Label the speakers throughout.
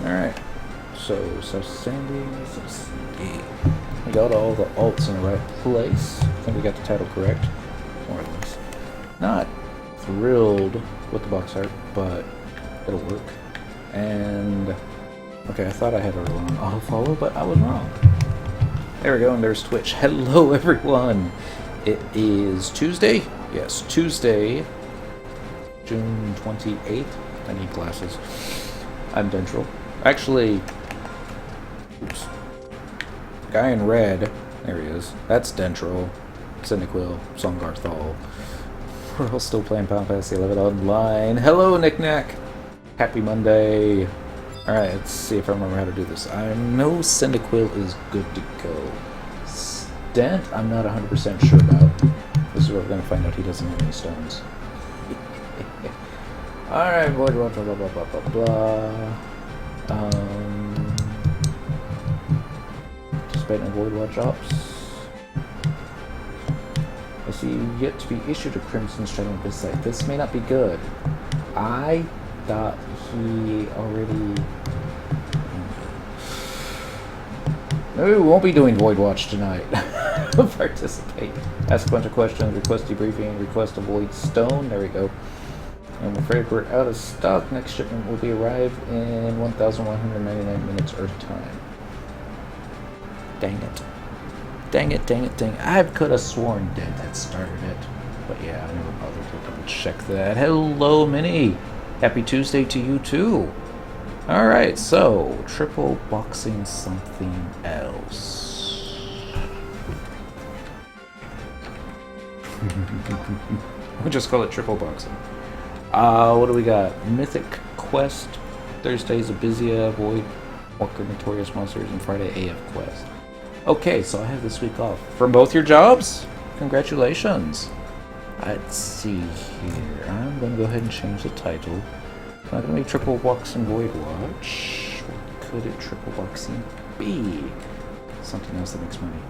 Speaker 1: Alright. So Sandy. We got all the alts in the right place. I think we got the title correct. More or less. Not thrilled with the box art, but it'll work. And okay, I thought I had it on auto follow, but I was wrong. There we go, and there's Twitch. Hello everyone. It is Tuesday. Yes, Tuesday, June 28th. I need glasses. I'm Dentrel. Actually, oops. Guy in red, there he is. That's Dentrel, Cyniquil, Songarthul. We're all still playing Final Fantasy 11 online. Hello, Knick-Knack. Happy Monday. Alright, let's see if I remember how to do this. I know Cyniquil is good to go. Stent, I'm not 100% sure about. This is where we're going to find out he doesn't have any stones. Alright, voidwatch, blah, blah, blah, blah, blah. Participating in voidwatch ops. I see you yet to be issued a Crimson Shadow on this site. This may not be good. I thought he already... Maybe we won't be doing voidwatch tonight. Participate. Ask a bunch of questions, request debriefing, request a voidstone. There we go. I'm afraid we're out of stock. Next shipment will be arrive in 1,199 minutes Earth time. Dang it. Dang it, dang it, dang it. I could have sworn Dent had started it. But yeah, I never bothered to double check that. Hello, Minnie. Happy Tuesday to you too. Alright, so triple boxing something else. We'll just call it triple boxing. What do we got? Mythic Quest, Thursdays Abizia, Void, Walker Notorious Monsters, and Friday AF Quest. Okay, so I have this week off. From both your jobs? Congratulations. Let's see here. I'm going to go ahead and change the title. It's not going to be Triple Boxing Voidwatch. What could it Triple Boxing be? Something else that makes money.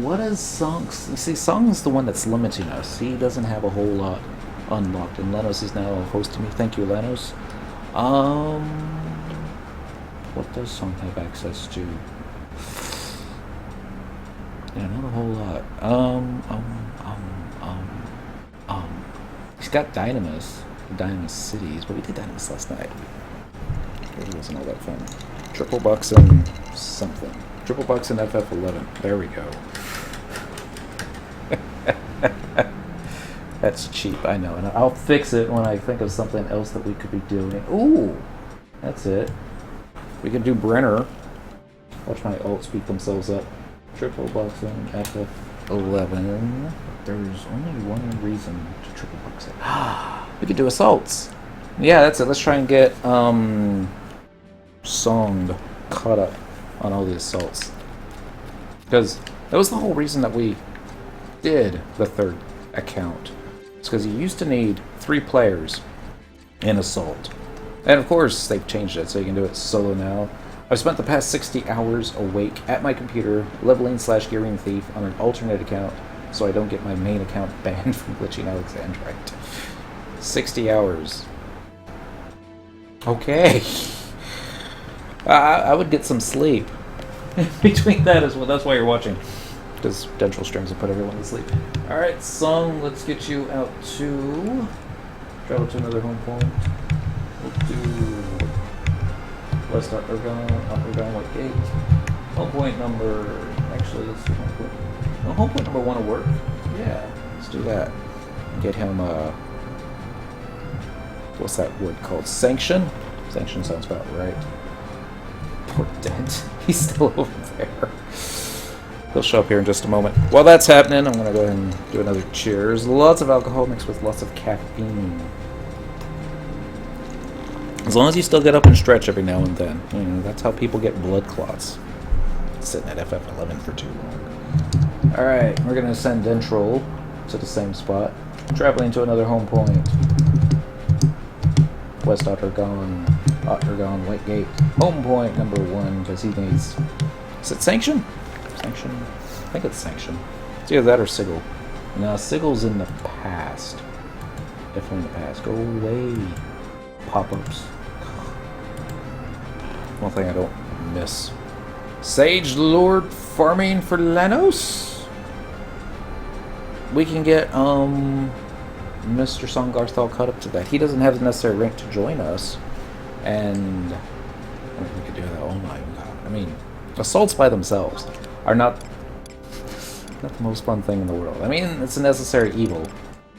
Speaker 1: What is Songs? You see, Song's the one that's limiting us. He doesn't have a whole lot unlocked, and Lenos is now hosting me. Thank you, Lenos. What does Song have access to? Yeah, not a whole lot. He's got Dynamis Cities, but we did Dynamis last night. It wasn't all that fun. Triple Boxing something. Triple Boxing FF11. There we go. That's cheap, I know, and I'll fix it when I think of something else that we could be doing. Ooh, that's it. We can do Brenner. Watch my alts beat themselves up. Triple Boxing FF11. There's only one reason to triple box it. We could do assaults. Yeah, that's it. Let's try and get Song caught up on all the assaults. Because that was the whole reason that we did the third account. It's because you used to need 3 players in assault. And of course, they've changed it, so you can do it solo now. I've spent the past 60 hours awake at my computer, leveling/gearing Thief on an alternate account, so I don't get my main account banned from glitching Alexandrite. 60 hours. Okay. I would get some sleep between that as well. That's why you're watching. Because Dentrel strings will put everyone to sleep. Alright, Song, let's get you out to... travel to another home point. We'll do West Argon, White Gate. Home point number... Actually, let's do home point... No, home point number 1 will work. Yeah, let's do that. Get him, what's that word called? Sanction? Sanction sounds about right. Poor Dent. He's still over there. He'll show up here in just a moment. While that's happening, I'm going to go ahead and do another cheers. Lots of alcohol mixed with lots of caffeine. As long as you still get up and stretch every now and then. You know, that's how people get blood clots. Sitting at FF11 for too long. Alright, we're going to send Dentrel to the same spot. Traveling to another home point. West Ottergon, White Gate. Home point number 1, because he needs... Is it Sanction? Sanction? I think it's Sanction. It's either that or Sigil. No, Sigil's in the past. Definitely in the past. Go away. Pop-ups. one thing I don't miss. Sage Lord farming for Lanos. We can get Mr. Songarthul caught up to that. He doesn't have the necessary rank to join us, and we could do that. Oh my god! I mean, assaults by themselves are not the most fun thing in the world. I mean, it's a necessary evil.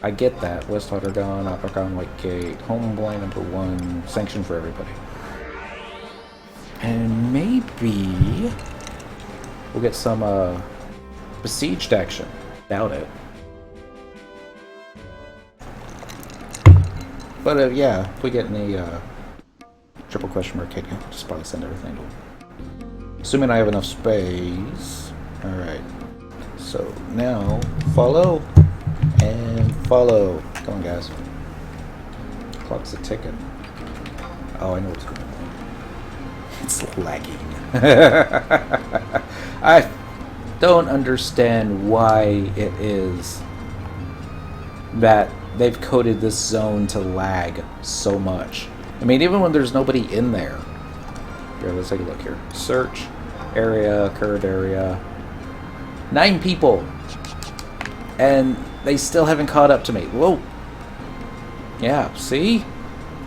Speaker 1: I get that. West Hutter gone, Upper gone, White Gate, Homeboy #1, sanction for everybody. And maybe we'll get some besieged action. Doubt it. But yeah, if we get any triple question mark hit, I'll just probably send everything to him. Assuming I have enough space. Alright. So now follow and follow. Come on, guys. Clock's a ticking. Oh, I know what's going on. It's lagging. I don't understand why it is that they've coded this zone to lag so much. I mean, even when there's nobody in there. Here, let's take a look here. Search, area, current area. 9 people. And they still haven't caught up to me. Whoa. Yeah, see?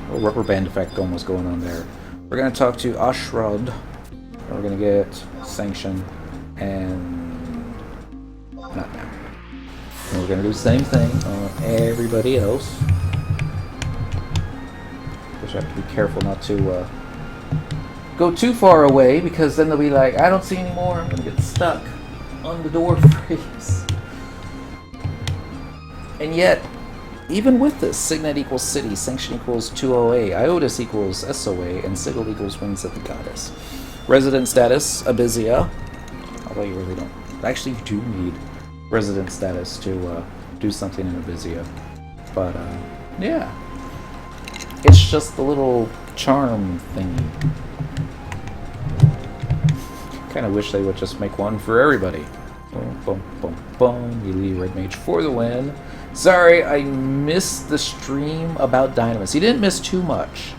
Speaker 1: A little rubber band effect almost going on there. We're going to talk to Ashrod. And we're going to get sanction. And not now. And we're going to do the same thing on everybody else. Which I have to be careful not to go too far away, because then they'll be like, I don't see any more. I'm going to get stuck on the door freeze. And yet, even with this, Signet equals city, sanction equals 2OA, Iotis equals SOA, and Sigil equals wings of the goddess. Resident status, Abysia. Although you really don't. Actually, you do need resident status to do something in Abysia. But, yeah. It's just the little charm thingy. Kind of wish they would just make one for everybody. Boom, boom, boom, boom. Melee Red Mage for the win. Sorry, I missed the stream about Dynamis. He didn't miss too much.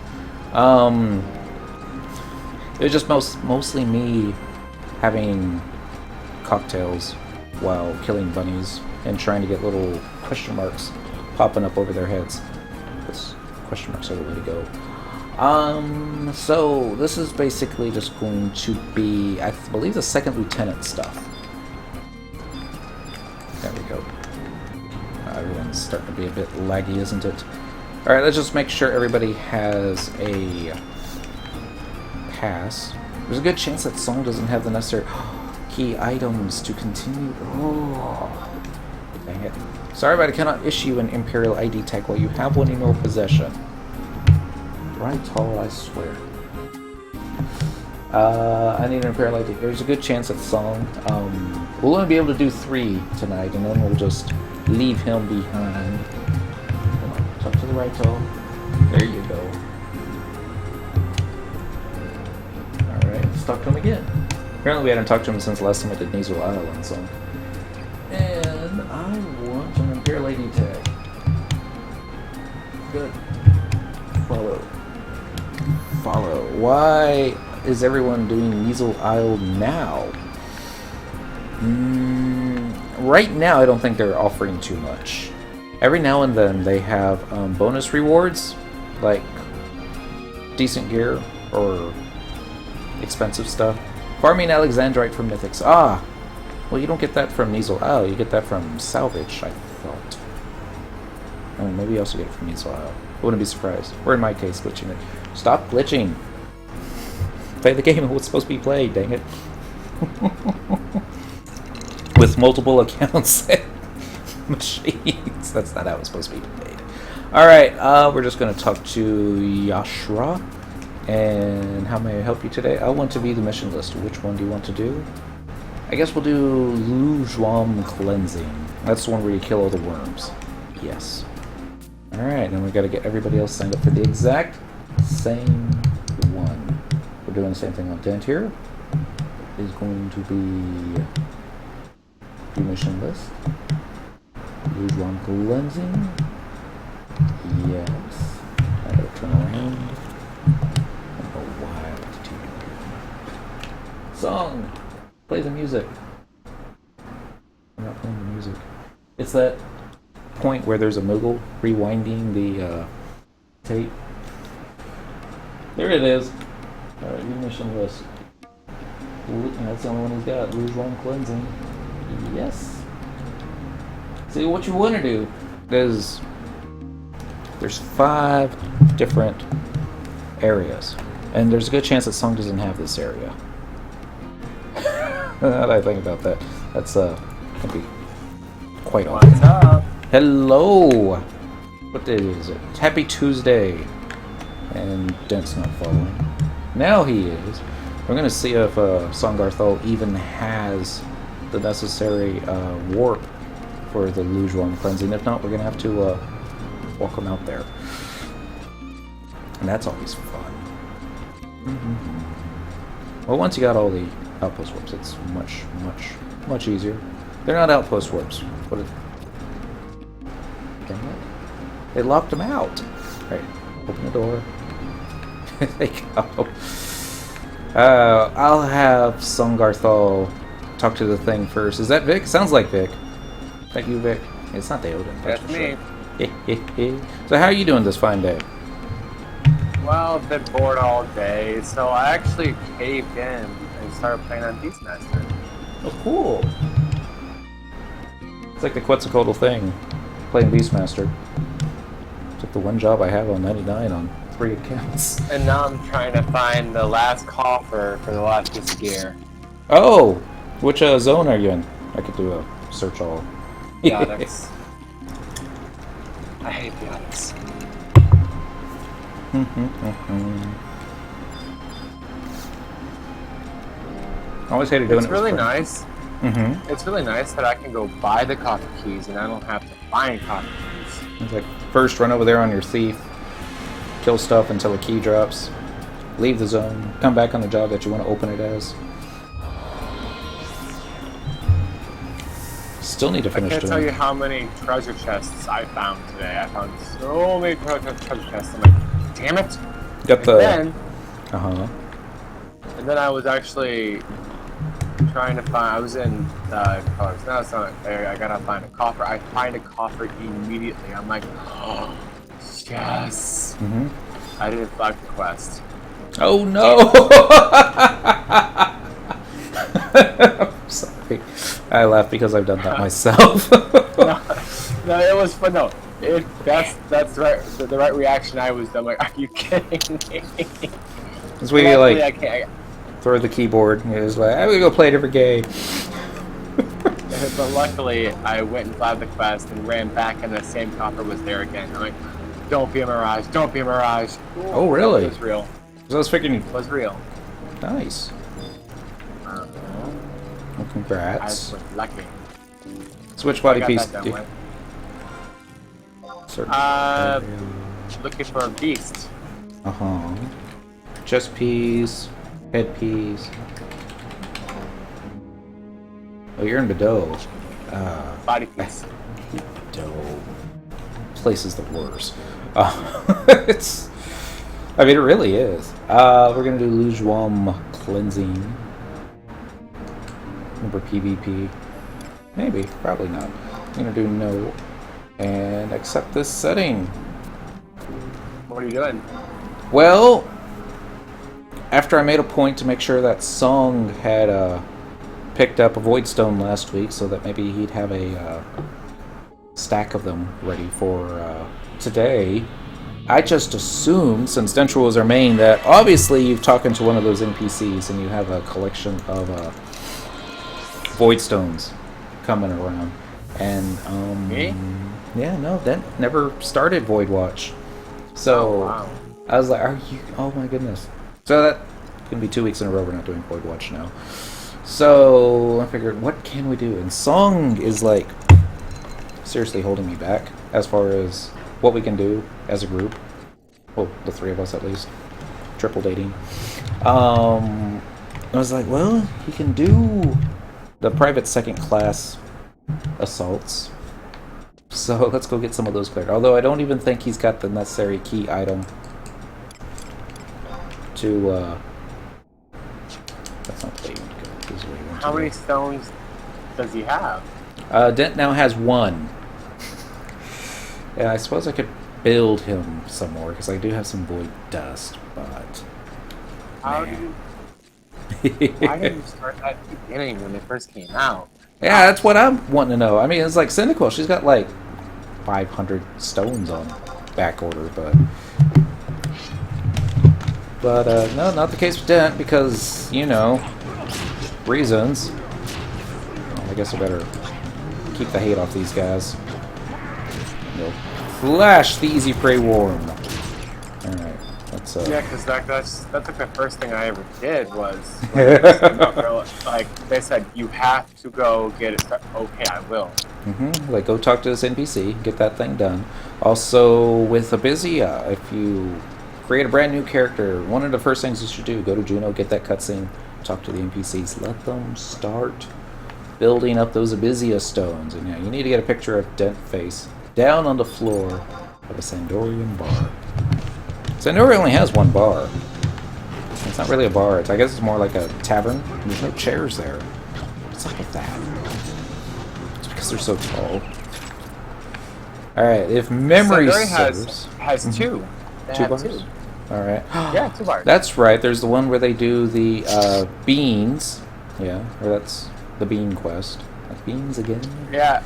Speaker 1: It was just mostly me having cocktails while killing bunnies and trying to get little question marks popping up over their heads. This question marks are the way to go. So this is basically just going to be, I believe, the second lieutenant stuff. There we go. Everyone's starting to be a bit laggy, isn't it? Alright, let's just make sure everybody has a pass. There's a good chance that Song doesn't have the necessary key items to continue. Oh, dang it. Sorry, but I cannot issue an Imperial ID tag while you have one in your possession. Right, tall, I swear. I need an Imperial ID. There's a good chance that Song, we'll only be able to do 3 tonight, and then we'll just leave him behind. Come on, talk to the right, tall. There you go. Alright, let's talk to him again. Apparently we hadn't talked to him since the last time I did Nasal Island, so. And I want an Imperial ID tag. Good. Follow. Follow. Why is everyone doing Nasal Isle now? Right now, I don't think they're offering too much. Every now and then, they have bonus rewards, like decent gear or expensive stuff. Farming Alexandrite from Mythics. Ah! Well, you don't get that from Nasal Isle, you get that from Salvage, I thought. I mean, maybe you also get it from Nasal Isle. I wouldn't be surprised. Or in my case, glitching it. Stop glitching! Play the game, it's supposed to be played, dang it. With multiple accounts and machines. That's not how it's supposed to be played. Alright, we're just going to talk to Yashra. And how may I help you today? I want to view the mission list. Which one do you want to do? I guess we'll do Lujwam Cleansing. That's the one where you kill all the worms. Yes. Alright, and we got to get everybody else signed up for the exact same one. We're doing the same thing on Dent here. Is going to be mission list. Lujwam Cleansing. Yes. I gotta turn around. Song! Play the music. I'm not playing the music. It's that point where there's a Moogle rewinding the tape. There it is. Alright, new mission list. That's the only one he's got. Rouge One Cleansing. Yes. See, what you want to do is there's 5 different areas, and there's a good chance that Song doesn't have this area. Now that I think about that, that's gonna be quite awesome.
Speaker 2: What's up?
Speaker 1: Hello. What day is it? Happy Tuesday. And Dent's not following. Now he is. We're gonna see if Songarthul even has the necessary warp for the Lujuan cleansing. If not, we're gonna have to walk him out there, and that's always fun. Well, once you got all the outpost warps, it's much easier. They're not outpost warps. What? Dang it! They locked them out. Right. Open the door. There they go. I'll have Songarthul talk to the thing first. Is that Vic? Sounds like Vic. Thank you, Vic. It's not the Odin.
Speaker 2: That's me.
Speaker 1: Sure. So how are you doing this fine day?
Speaker 2: Well, I've been bored all day, so I actually caved in and started playing on Beastmaster.
Speaker 1: Oh, cool. It's like the Quetzalcoatl thing, playing Beastmaster. Took the one job I have on 99 on 3 accounts.
Speaker 2: And now I'm trying to find the last coffer for the last piece of gear.
Speaker 1: Oh! Which zone are you in? I could do a search all.
Speaker 2: Biotics. I hate biotics.
Speaker 1: I always hated doing it.
Speaker 2: It's really nice.
Speaker 1: Mm-hmm.
Speaker 2: It's really nice that I can go buy the coffer keys and I don't have to find coffer keys.
Speaker 1: It's like, first run over there on your thief, kill stuff until a key drops, leave the zone, come back on the job that you want to open it as. Still need to finish
Speaker 2: I can't
Speaker 1: doing
Speaker 2: tell you how many treasure chests I found today. I found so many treasure chests. I'm like, damn it!
Speaker 1: Got the...
Speaker 2: And
Speaker 1: then,
Speaker 2: then I was actually trying to find. I was in colors. Now it's not there. I gotta find a coffer. I find a coffer immediately. I'm like, oh, yes. I didn't flag the quest.
Speaker 1: oh no! I'm sorry. I laugh because I've done that myself.
Speaker 2: no, it was fun. No, that's the right reaction. I'm like, are you kidding me?
Speaker 1: It's where you like
Speaker 2: I can't.
Speaker 1: throw the keyboard and it's like, I'm gonna go play a different game.
Speaker 2: But luckily, I went and flagged the quest and ran back, and the same coffer was there again. I'm like, don't be a mirage, don't be a mirage. Ooh,
Speaker 1: oh really?
Speaker 2: It was real.
Speaker 1: So I was figuring
Speaker 2: It was real.
Speaker 1: Nice. Well, congrats.
Speaker 2: I was lucky.
Speaker 1: Switch body piece.
Speaker 2: Looking for a beast.
Speaker 1: Chest piece, head piece. Oh, you're in Bedeau.
Speaker 2: Body piece.
Speaker 1: Bedeau. This place is the worst. It's. I mean, it really is. We're gonna do Lujuan cleansing. Remember PvP? Maybe, probably not. I'm gonna do no and accept this setting.
Speaker 2: What are you doing?
Speaker 1: Well, after I made a point to make sure that Song had picked up a Voidstone last week, so that maybe he'd have a stack of them ready for today, I just assumed, since Dentrel was our main, that obviously you've talked to one of those NPCs and you have a collection of Voidstones coming around. And,
Speaker 2: Me?
Speaker 1: yeah, no, that never started Voidwatch. So,
Speaker 2: oh, wow.
Speaker 1: I was like, are you, oh my goodness. So that's going to be 2 weeks in a row we're not doing Voidwatch now. So, I figured, what can we do? And Song is like, seriously holding me back as far as what we can do as a group. Well, the 3 of us at least. Triple dating. I was like, well, he can do the private second class assaults. So let's go get some of those cleared. Although I don't even think he's got the necessary key item to That's not the way you want to go. This is where you want
Speaker 2: How
Speaker 1: to
Speaker 2: many
Speaker 1: go.
Speaker 2: stones does he have?
Speaker 1: Dent now has 1. Yeah, I suppose I could build him some more, because I do have some void dust, but...
Speaker 2: How do you... Why didn't you start that at the beginning when they first came out?
Speaker 1: Yeah, that's what I'm wanting to know. I mean, it's like Cyndaquil. She's got like 500 stones on back order, but no, not the case with Dent because, you know, reasons. Well, I guess I better keep the hate off these guys. Nope. Flash the easy prey worm. All right, let's.
Speaker 2: Yeah, because that's like the first thing I ever did was like they said you have to go get it. Okay, I will.
Speaker 1: Like go talk to this NPC, get that thing done. Also with Abizia, if you create a brand new character, one of the first things you should do, go to Juno, get that cutscene, talk to the NPCs, let them start building up those Abizia stones. And yeah, you need to get a picture of Dent face down on the floor of a Sandorian bar. Sandoria only has 1 bar. It's not really a bar. I guess it's more like a tavern. There's no chairs there. What's up with that? It's because they're so tall. Alright, if memory
Speaker 2: Sandoria
Speaker 1: serves...
Speaker 2: has 2. They
Speaker 1: 2
Speaker 2: have
Speaker 1: bars?
Speaker 2: 2.
Speaker 1: Alright.
Speaker 2: Yeah, 2 bars.
Speaker 1: That's right. There's the one where they do the beans. Yeah, or that's the bean quest. Like beans again?
Speaker 2: Yeah.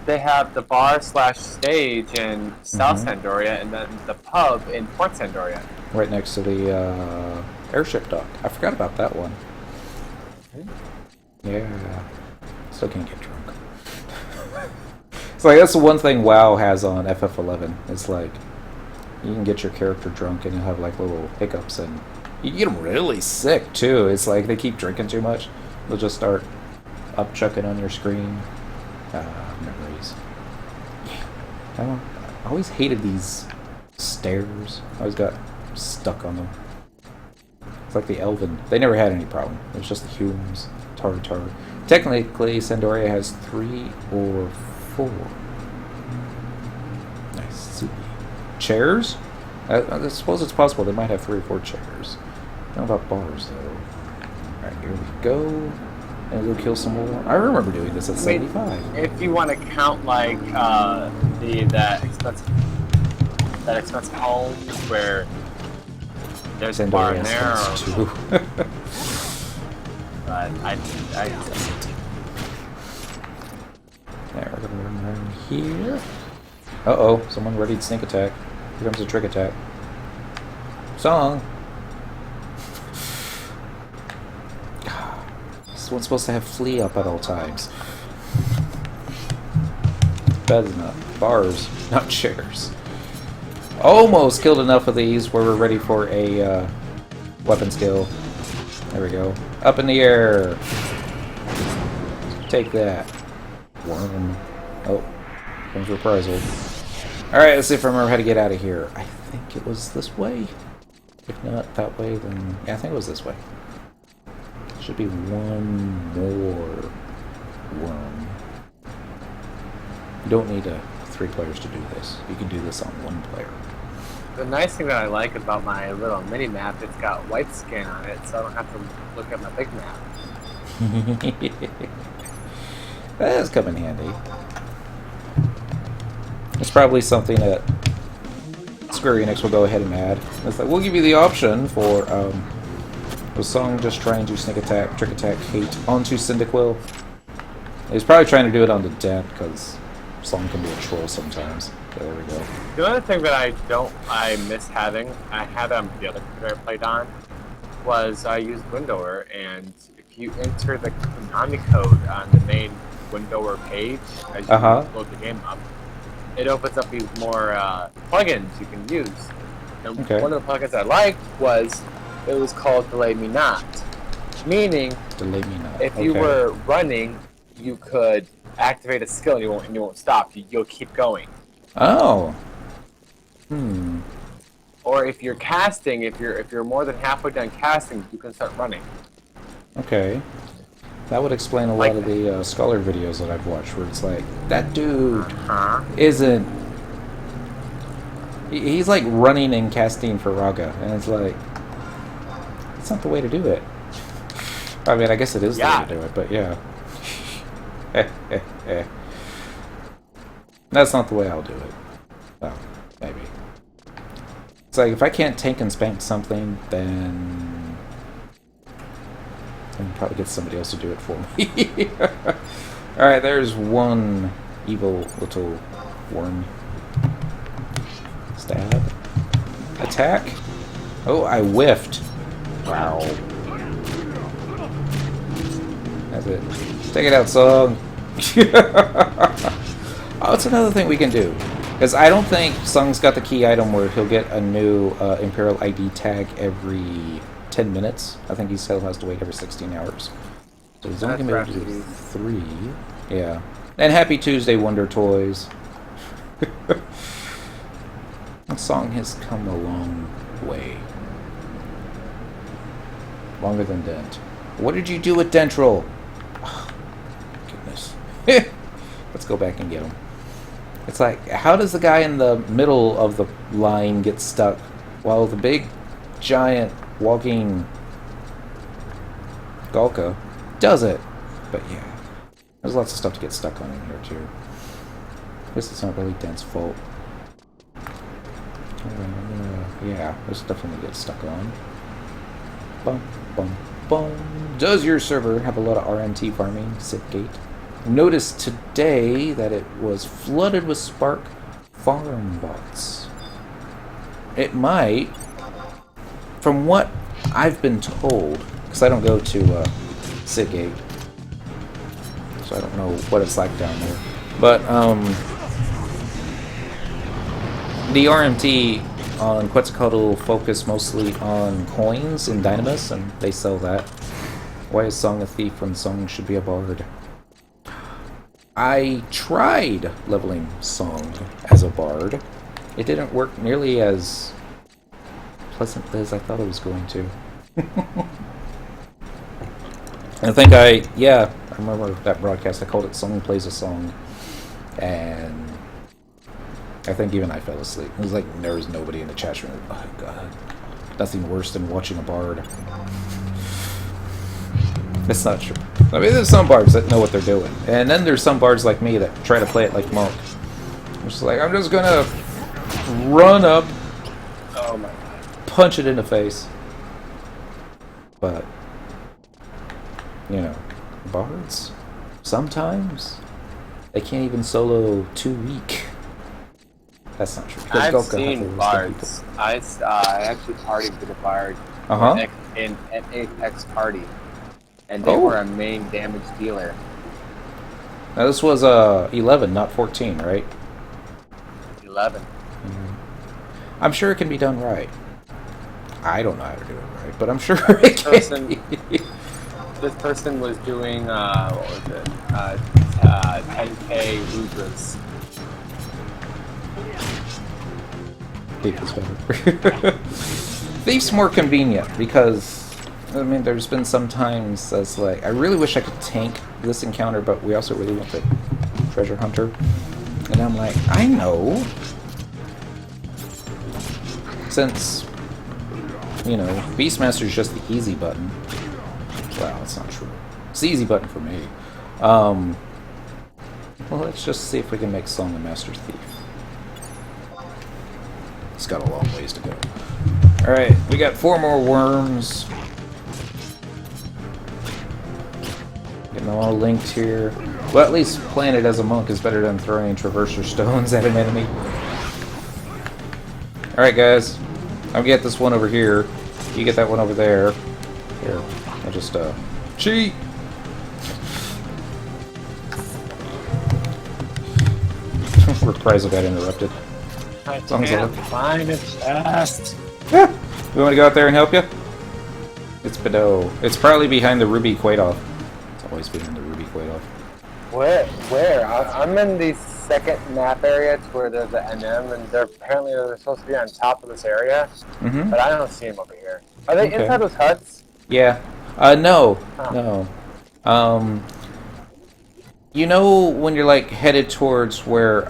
Speaker 2: They have the bar / stage in South Sandoria, and then the pub in Port Sandoria.
Speaker 1: Right next to the airship dock. I forgot about that one. Yeah. Still can't get drunk. It's like that's the one thing WoW has on FF11. It's like you can get your character drunk and you'll have like little hiccups and you can get them really sick too. It's like they keep drinking too much. They'll just start upchucking on your screen. Memories. I always hated these stairs. I always got stuck on them. It's like the Elven. They never had any problem. It was just the humans. Tar. Technically, Sandoria has 3 or 4. Nice. Chairs? I suppose it's possible they might have 3 or 4 chairs. I don't know about bars, though. Alright, here we go. And go kill some more. I remember doing this at 75.
Speaker 2: If you want to count like that expensive homes where there's a bar in there,
Speaker 1: too.
Speaker 2: but I
Speaker 1: There, we're gonna run around here. Uh-oh, someone ready to sneak attack. Here comes a trick attack. Song! This one's supposed to have Flea up at all times. Bad enough. Bars, not chairs. Almost killed enough of these where we're ready for a weapon skill. There we go. Up in the air. Take that. Worm. Oh. Comes reprisal. Alright, let's see if I remember how to get out of here. I think it was this way. If not that way, then... yeah, I think it was this way. Should be one more worm. You don't need 3 players to do this. You can do this on 1 player.
Speaker 2: The nice thing that I like about my little mini map, it's got white skin on it, so I don't have to look at my big map.
Speaker 1: That does come in handy. It's probably something that Square Enix will go ahead and add. It's like, we'll give you the option for the song just trying to sneak attack, trick attack, hate onto Cyndaquil. He's probably trying to do it on the Dent because Song can be a troll sometimes. So there we go.
Speaker 2: The other thing that I miss having, I had the other computer I played on, was I used Windower, and if you enter the Konami code on the main Windower page as you load the game up, it opens up these more plugins you can use. And one of the plugins I liked was, it was called Delay Me Not. Meaning,
Speaker 1: Delay Me Not.
Speaker 2: If you were running, you could activate a skill and you won't stop. You'll keep going.
Speaker 1: Oh.
Speaker 2: Or if you're casting, if you're more than halfway done casting, you can start running.
Speaker 1: Okay. That would explain a lot of the Scholar videos that I've watched, where it's like, that dude isn't... He's like running and casting for Raga, and it's like, that's not the way to do it. I mean, I guess it is the
Speaker 2: Yeah.
Speaker 1: way to do it, but yeah. That's not the way I'll do it. Well, maybe. It's like, if I can't tank and spank something, then I can probably get somebody else to do it for me. Alright, there's one evil little worm. Stab. Attack. Oh, I whiffed. Wow. That's it. Take it out, Song. Oh, it's another thing we can do. Because I don't think Sung's got the key item where he'll get a new Imperial ID tag every 10 minutes. I think he still has to wait every 16 hours. So he's only going to be able to do 3. Yeah. And Happy Tuesday, Wonder Toys. That song has come a long way. Longer than Dent. What did you do with Dentrel? Oh, goodness. Let's go back and get him. It's like, how does the guy in the middle of the line get stuck while the big, giant, walking Galka does it? But yeah, there's lots of stuff to get stuck on in here too. This is not really Dent's fault. Yeah, there's definitely get stuck on. Bum, bum, bum. Does your server have a lot of RNT farming? Sitgate. Noticed today that it was flooded with Spark farm bots. It might, from what I've been told, because I don't go to Sitgate, so I don't know what it's like down there. But the RMT on Quetzalcoatl focus mostly on coins and dynamis, and they sell that. Why is Song a thief when Song should be a bard? I tried leveling Song as a bard. It didn't work nearly as pleasantly as I thought it was going to. I think I remember that broadcast. I called it Song Plays a Song. And I think even I fell asleep. It was like there was nobody in the chat room. Oh, God. Nothing worse than watching a bard. It's not true. I mean, there's some bards that know what they're doing. And then there's some bards like me that try to play it like Monk. I'm just like, I'm just gonna run up,
Speaker 2: Oh my god.
Speaker 1: punch it in the face. But, you know, bards, sometimes, they can't even solo 2 week. That's not true.
Speaker 2: I've
Speaker 1: Golka
Speaker 2: seen bards. I actually partied with a bard in an Apex party. And they were a main damage dealer.
Speaker 1: Now this was 11, not 14, right?
Speaker 2: 11.
Speaker 1: Mm-hmm. I'm sure it can be done right. I don't know how to do it right, but I'm sure it can.
Speaker 2: This person was doing, what was it? 10k Rudras.
Speaker 1: Thief is better. Thief's more convenient because, I mean, there's been some times that's like, I really wish I could tank this encounter, but we also really want the treasure hunter. And I'm like, I know. Since, you know, Beastmaster's just the easy button. Well, that's not true. It's the easy button for me. Well, let's just see if we can make Song a Master Thief. It's got a long ways to go. Alright, we got 4 more worms. Getting them all linked here. Well, at least playing it as a monk is better than throwing traverser stones at an enemy. Alright guys, I'll get this one over here. You get that one over there. Here, I'll just, cheat! Reprisal got interrupted.
Speaker 2: I can't find a chest.
Speaker 1: Yeah. You want me to go out there and help you? It's Bedeau. It's probably behind the Ruby Quadoff. It's always behind the Ruby Quadoff.
Speaker 2: Where? I'm in the second map area to where there's the NM, and they're supposed to be on top of this area, but I don't see them over here. Are they inside those huts?
Speaker 1: Yeah. No. Oh. No. You know when you're like headed towards where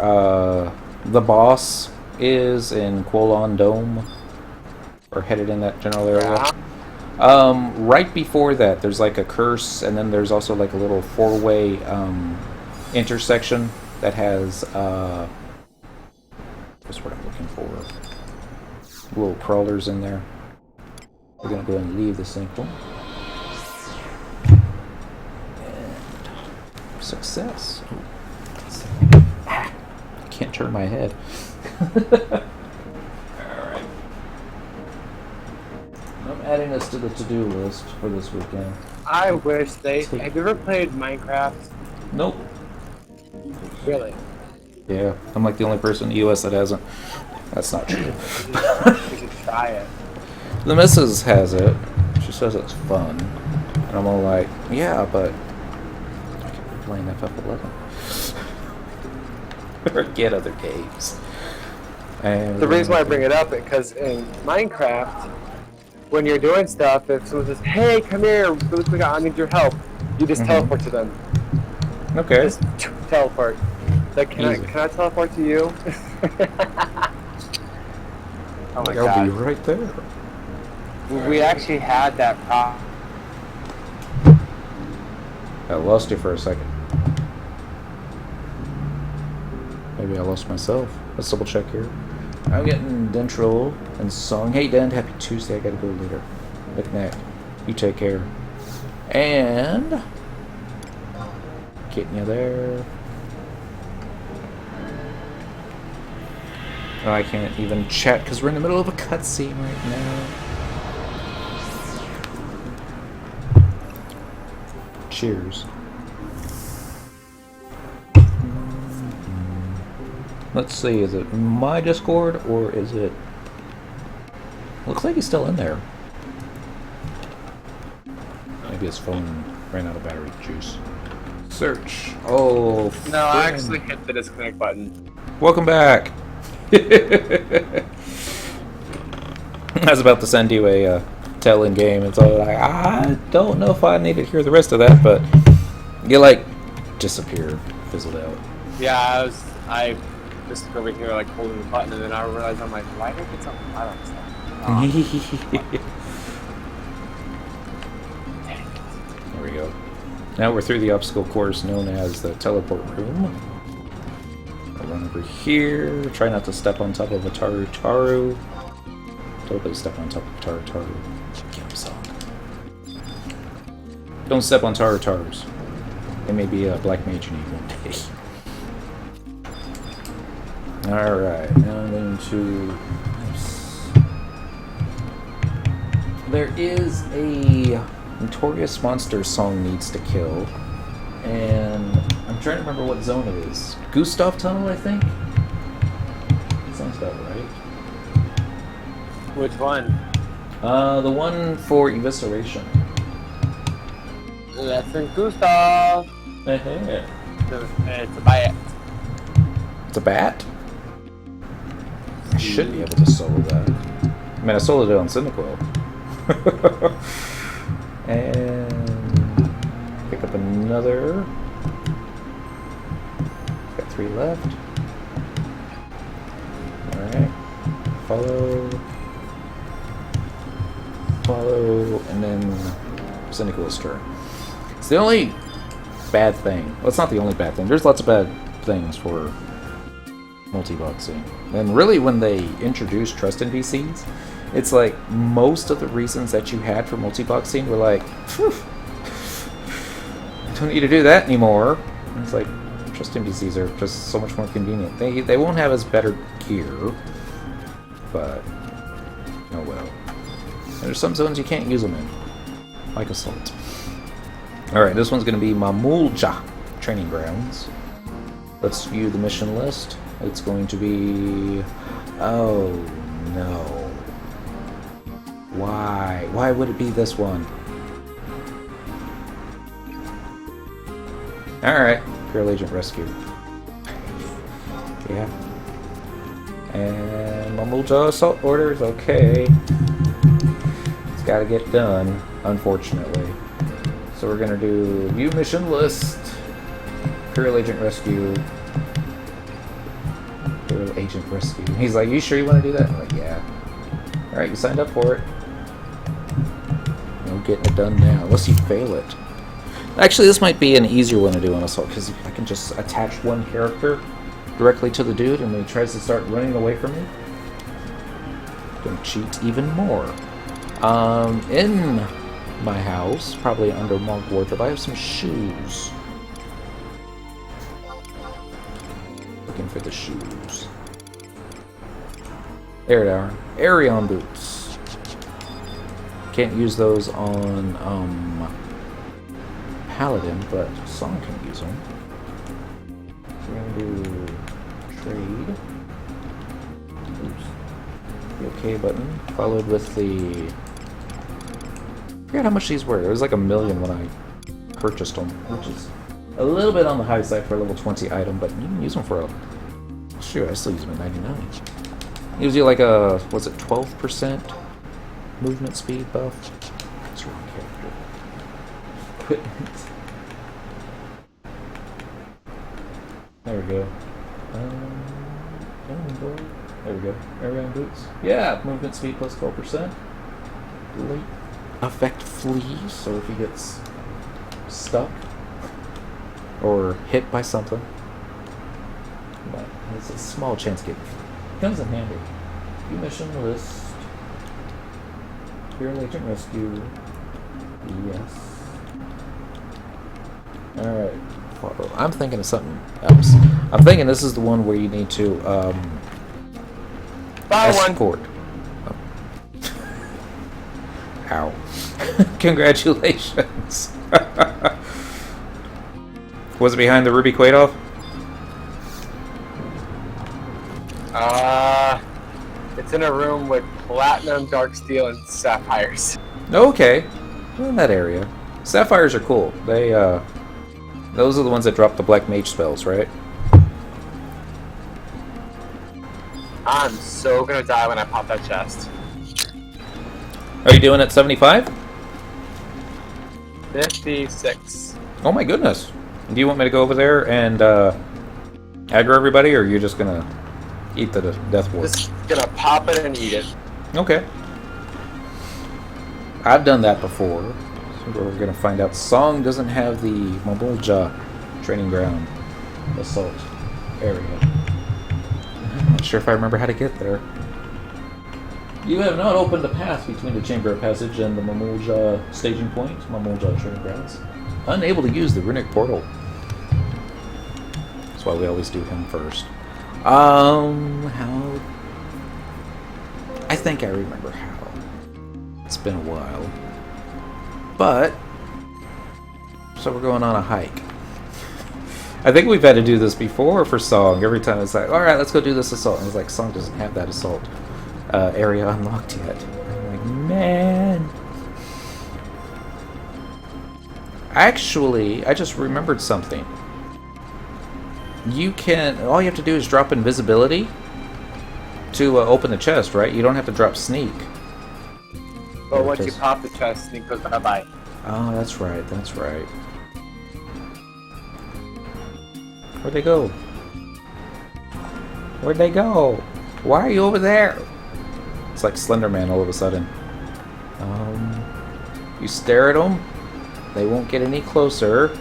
Speaker 1: the boss is in Quolon Dome, or headed in that general area? Right before that, there's like a curse, and then there's also like a little four-way intersection that has that's what I'm looking for. Little crawlers in there. We're gonna go ahead and leave the sinkhole. And success. I can't turn my head. Alright. I'm adding this to the to-do list for this weekend.
Speaker 2: I wish they... Have you ever played Minecraft?
Speaker 1: Nope.
Speaker 2: Really?
Speaker 1: Yeah, I'm like the only person in the US that hasn't. That's not true.
Speaker 2: You should try it.
Speaker 1: The missus has it. She says it's fun. And I'm all like, yeah, but I could be playing FF11. Or get other games. And
Speaker 2: The reason why I bring it up is because in Minecraft, when you're doing stuff, if someone says, hey, come here, really quick, I need your help, you just teleport to them.
Speaker 1: Okay.
Speaker 2: Just teleport. Like, can I teleport to you? Oh my
Speaker 1: I'll
Speaker 2: god.
Speaker 1: be right there.
Speaker 2: We actually had that problem.
Speaker 1: I lost you for a second. Maybe I lost myself. Let's double check here. I'm getting Dentrel and Song. Hey Dent, happy Tuesday. I gotta go later. Knick-knack. You take care. And getting you there. Oh, I can't even chat because we're in the middle of a cutscene right now. Cheers. Let's see, is it my Discord or is it... Looks like he's still in there. Maybe his phone ran out of battery juice. Search. Oh,
Speaker 2: No, I actually hit the disconnect button.
Speaker 1: Welcome back. I was about to send you a tell-in game. It's all like, I don't know if I need to hear the rest of that, but you like disappeared, fizzled out.
Speaker 2: Yeah, I just over here like holding the button, and then I realized I'm like, why did I get something? I don't know.
Speaker 1: There we go. Now we're through the obstacle course known as the teleport room. I'll run over here. Try not to step on top of a Taru. Totally step on top of Taru. Get him song. Don't step on Tarus. They may be a black mage you need one day. Alright, now I'm going to... There is a Notorious Monster song needs to kill. And I'm trying to remember what zone it is. Gustav Tunnel, I think? Sounds about right.
Speaker 2: Which one?
Speaker 1: The one for Evisceration.
Speaker 2: That's in Gustav.
Speaker 1: Hey.
Speaker 2: It's a bat.
Speaker 1: It's a bat? I should be able to solo that. I mean, I soloed it on Cyndaquil. And pick up another. Got 3 left. Alright. Follow, and then Cyndaquil's turn. It's the only bad thing. Well, it's not the only bad thing. There's lots of bad things for multi-boxing. And really, when they introduced trust NPCs, it's like most of the reasons that you had for multi-boxing were like, phew, don't need to do that anymore. And it's like, trust NPCs are just so much more convenient. They won't have as better gear, but oh well. And there's some zones you can't use them in, like Assault. Alright, this one's going to be Mamulja Training Grounds. Let's view the mission list. It's going to be... Oh, no. Why? Why would it be this one? Alright, Imperial Agent Rescue. Yeah. And Mamulja Assault Orders, okay. It's gotta get done, unfortunately. So we're gonna do view mission list, Imperial Agent Rescue, Imperial Agent Rescue. He's like, you sure you want to do that? I'm like, yeah. Alright, you signed up for it. No getting it done now, unless you fail it. Actually, this might be an easier one to do on Assault, because I can just attach one character directly to the dude, and when he tries to start running away from me, I'm gonna cheat even more. In my house, probably under marked wardrobe, I have some shoes. Looking for the shoes. There they are. Arion boots. Can't use those on Paladin, but Song can use them. So we're gonna do trade. Oops. The OK button, followed with the. I forgot how much these were. It was like $1 million when I purchased them, which is a little bit on the high side for a level 20 item, but you can use them for a. Shoot, I still use them at 99. Gives you like a, was it 12% movement speed buff? That's the wrong character. Equipment. There we go. There we go. Airgun boots. Yeah, movement speed plus 12%. Late effect flees, so if he gets stuck or hit by something, but there's a small chance getting comes in handy. New mission list. Hero Agent Rescue. Yes. Alright. I'm thinking of something else. I'm thinking this is the one where you need to
Speaker 2: Buy
Speaker 1: escort. Oh. Ow. Congratulations. Was it behind the Ruby Quadoff?
Speaker 2: It's in a room with platinum, dark steel, and sapphires.
Speaker 1: Okay. Well, in that area. Sapphires are cool. They, those are the ones that drop the black mage spells, right?
Speaker 2: I'm so gonna die when I pop that chest.
Speaker 1: Are you doing it 75?
Speaker 2: 56.
Speaker 1: Oh my goodness. Do you want me to go over there and aggro everybody, or are you just gonna eat the death ward?
Speaker 2: Just gonna pop it and eat it.
Speaker 1: Okay. I've done that before. So we're gonna find out. Song doesn't have the Mamulja training ground assault area. I'm not sure if I remember how to get there. You have not opened the path between the Chamber of Passage and the Mamulja staging point, Mamulja training grounds. Unable to use the runic portal. That's why we always do him first. How? I think I remember how. It's been a while. But, so we're going on a hike. I think we've had to do this before for Song. Every time it's like, alright, let's go do this assault. And it's like, Song doesn't have that assault area unlocked yet. I'm like, man. Actually, I just remembered something. You can, all you have to do is drop invisibility to open the chest, right? You don't have to drop sneak.
Speaker 2: But once you pop the chest, sneak goes bye-bye.
Speaker 1: Oh, that's right, that's right. Where'd they go? Where'd they go? Why are you over there? It's like Slender Man all of a sudden. You stare at them, they won't get any closer.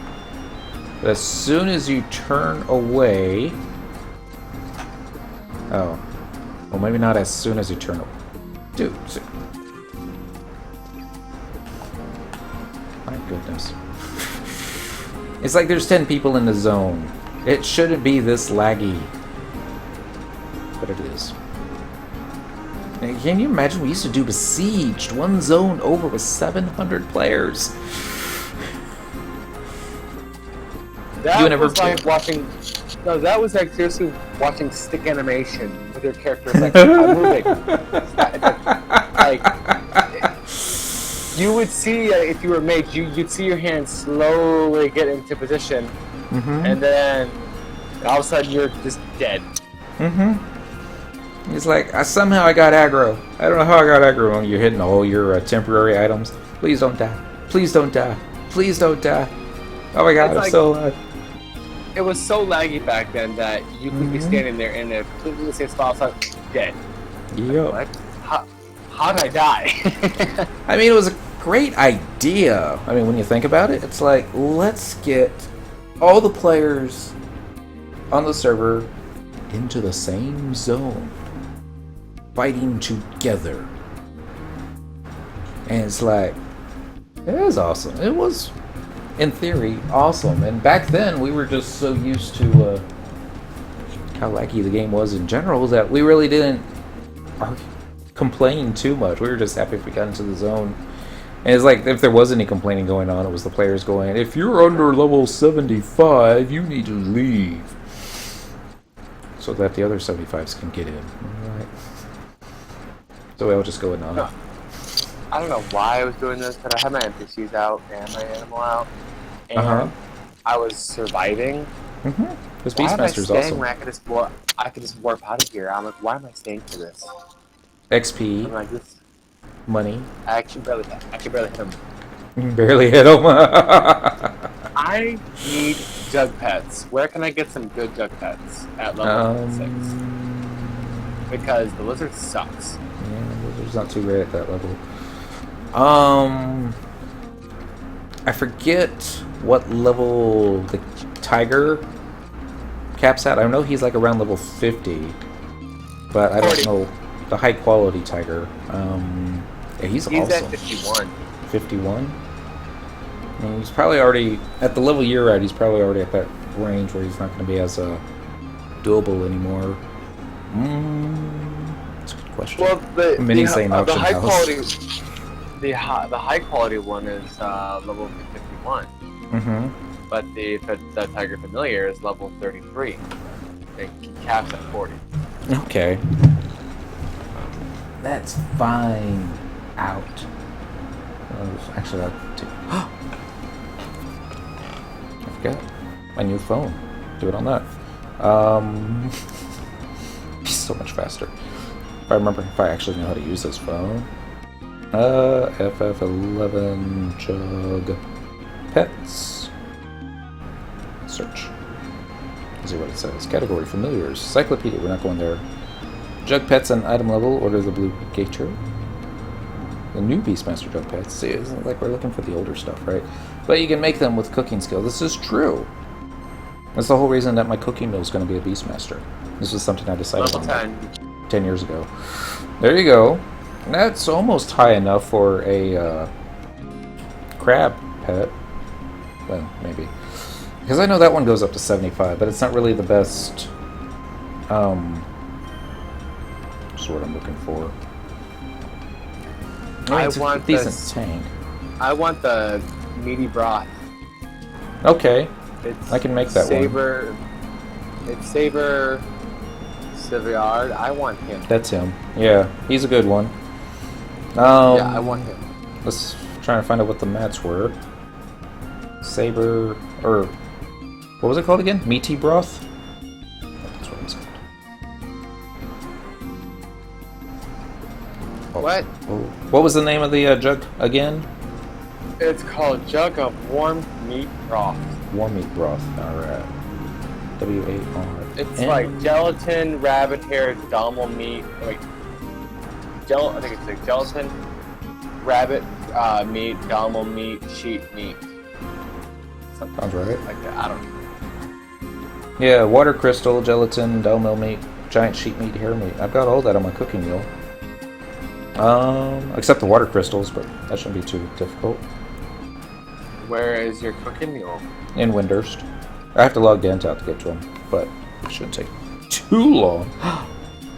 Speaker 1: But as soon as you turn away... Oh. Well, maybe not as soon as you turn away. Dude, my goodness. It's like there's 10 people in the zone. It shouldn't be this laggy. But it is. And can you imagine? We used to do Besieged. One zone over with 700 players.
Speaker 2: That was like watching... No, that was like seriously watching stick animation with your characters like moving. Like, you would see, if you were mage, you'd see your hand slowly get into position, and then all of a sudden you're just dead.
Speaker 1: It's like, somehow I got aggro. I don't know how I got aggro. You're hitting all your temporary items. Please don't die. Please don't die. Please don't die. Oh my god, I'm so alive.
Speaker 2: It was so laggy back then that you could be standing there in a completely the same spot, like dead.
Speaker 1: Yep.
Speaker 2: What? How did I die?
Speaker 1: I mean, it was a great idea. I mean, when you think about it, it's like, let's get all the players on the server into the same zone, fighting together. And it's like, it is awesome. It was, in theory, awesome. And back then, we were just so used to how laggy the game was in general that we really didn't complain too much. We were just happy if we got into the zone. And it's like, if there was any complaining going on, it was the players going, if you're under level 75, you need to leave. So that the other 75s can get in. Alright. So we'll just go in on it.
Speaker 2: I don't know why I was doing this, but I had my NPCs out and my animal out. And I was surviving.
Speaker 1: This Beastmaster's awesome.
Speaker 2: Where I could just warp out of here. I'm like, why am I staying for this?
Speaker 1: XP.
Speaker 2: I'm like, this
Speaker 1: money.
Speaker 2: I actually barely hit him.
Speaker 1: Barely hit him.
Speaker 2: I need jug pets. Where can I get some good jug pets at level 6? Because the lizard sucks.
Speaker 1: Yeah, the lizard's not too great at that level. I forget what level the tiger caps at. I know he's like around level 50, but I don't know the high quality tiger. Yeah, he's awesome.
Speaker 2: At 51.
Speaker 1: 51? And he's probably already, at the level you're at, he's probably already at that range where he's not going to be as doable anymore. That's a good question.
Speaker 2: Well, the high
Speaker 1: house.
Speaker 2: quality, the high quality one is level 51. But the Tiger Familiar is level 33. It caps at 40.
Speaker 1: Okay. That's fine. Out. Actually, I'll take. I forgot my new phone. Do it on that. Be so much faster. If I actually know how to use this phone. FF11 Jug Pets. Search. Let's see what it says. Category Familiars. Cyclopedia. We're not going there. Jug Pets and item level. Order the blue gator. The new Beastmaster Jug Pets. See, isn't it like we're looking for the older stuff, right? But you can make them with cooking skill. This is true. That's the whole reason that my cooking mill is going to be a Beastmaster. This was something I decided on 10 years ago. There you go. That's almost high enough for a crab pet. Well, maybe. Because I know that one goes up to 75, but it's not really the best sword I'm looking for.
Speaker 2: I
Speaker 1: it's
Speaker 2: want
Speaker 1: a decent tank.
Speaker 2: I want the meaty broth.
Speaker 1: Okay.
Speaker 2: It's
Speaker 1: I can make that
Speaker 2: one. It's Saber Sivard. I want him.
Speaker 1: That's him. Yeah, he's a good one.
Speaker 2: Yeah, I want him.
Speaker 1: Let's try and find out what the mats were. Saber, or what was it called again? Meaty broth? That's what it was called.
Speaker 2: What?
Speaker 1: Oh. What was the name of the jug again?
Speaker 2: It's called Jug of Warm Meat Broth.
Speaker 1: Warm meat broth. Alright. W-A-R.
Speaker 2: It's like gelatin, rabbit hair, domal meat. Wait. I think it's like gelatin, rabbit meat, domal meat, sheep meat. Something
Speaker 1: sounds right.
Speaker 2: like that. I don't know.
Speaker 1: Yeah, water crystal, gelatin, domal meat, giant sheep meat, hair meat. I've got all that on my cooking meal. Except the water crystals, but that shouldn't be too difficult.
Speaker 2: Where is your cooking meal?
Speaker 1: In Windurst. I have to log Dent out to get to him, but it shouldn't take too long.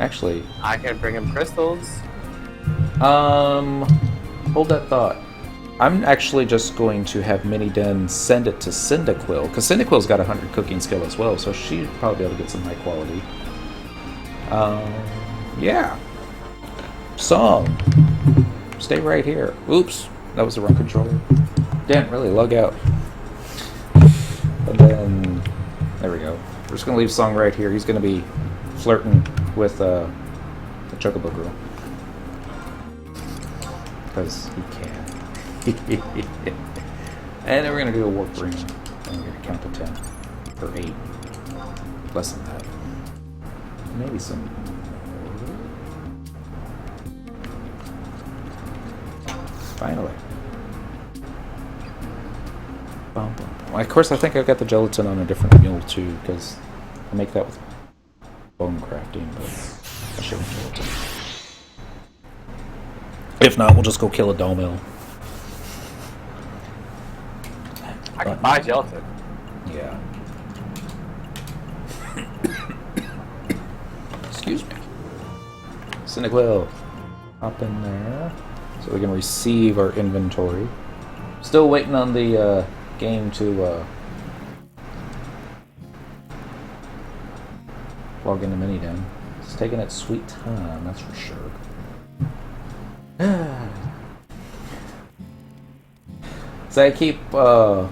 Speaker 1: Actually,
Speaker 2: I can bring him crystals.
Speaker 1: Hold that thought. I'm actually just going to have Miniden send it to Cyndaquil, because Cyndaquil's got 100 cooking skill as well, so she'd probably be able to get some high quality. Yeah. Song. Stay right here. Oops, that was the wrong controller. Didn't really lug out. And then, there we go. We're just gonna leave Song right here. He's gonna be flirting with the Chocobo girl. Because he can. And then we're gonna do a warp ring. And we're gonna count to 10. Or 8. Less than that. Maybe some. Finally. Of course, I think I've got the gelatin on a different mule too, because I make that with bone crafting, but I should have gelatin. If not, we'll just go kill a doll mill.
Speaker 2: I can buy gelatin.
Speaker 1: Yeah. Excuse me. Cynical. Hop in there so we can receive our inventory. Still waiting on the game to log into Miniden. It's taking its sweet time, that's for sure. So I keep all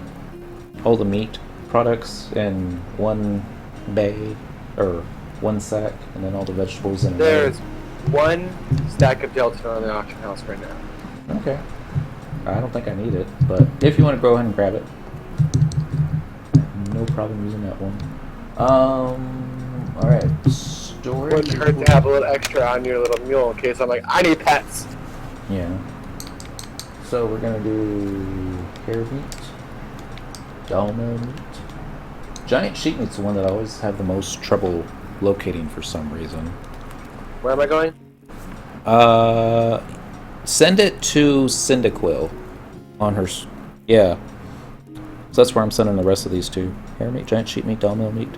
Speaker 1: the meat products in one bay or one sack, and then all the vegetables in another.
Speaker 2: There's one stack of gelatin on the auction house right now.
Speaker 1: Okay. I don't think I need it, but if you want to go ahead and grab it, no problem using that one. Alright. Storage.
Speaker 2: Wouldn't hurt to have a little extra on your little mule in case I'm like, I need pets.
Speaker 1: Yeah. So we're gonna do hair meat, dollmill meat. Giant sheep meat's the one that I always have the most trouble locating for some reason.
Speaker 2: Where am I going?
Speaker 1: Send it to Cyndaquil on her. Yeah. So that's where I'm sending the rest of these to. Hair meat, giant sheep meat, dollmill meat.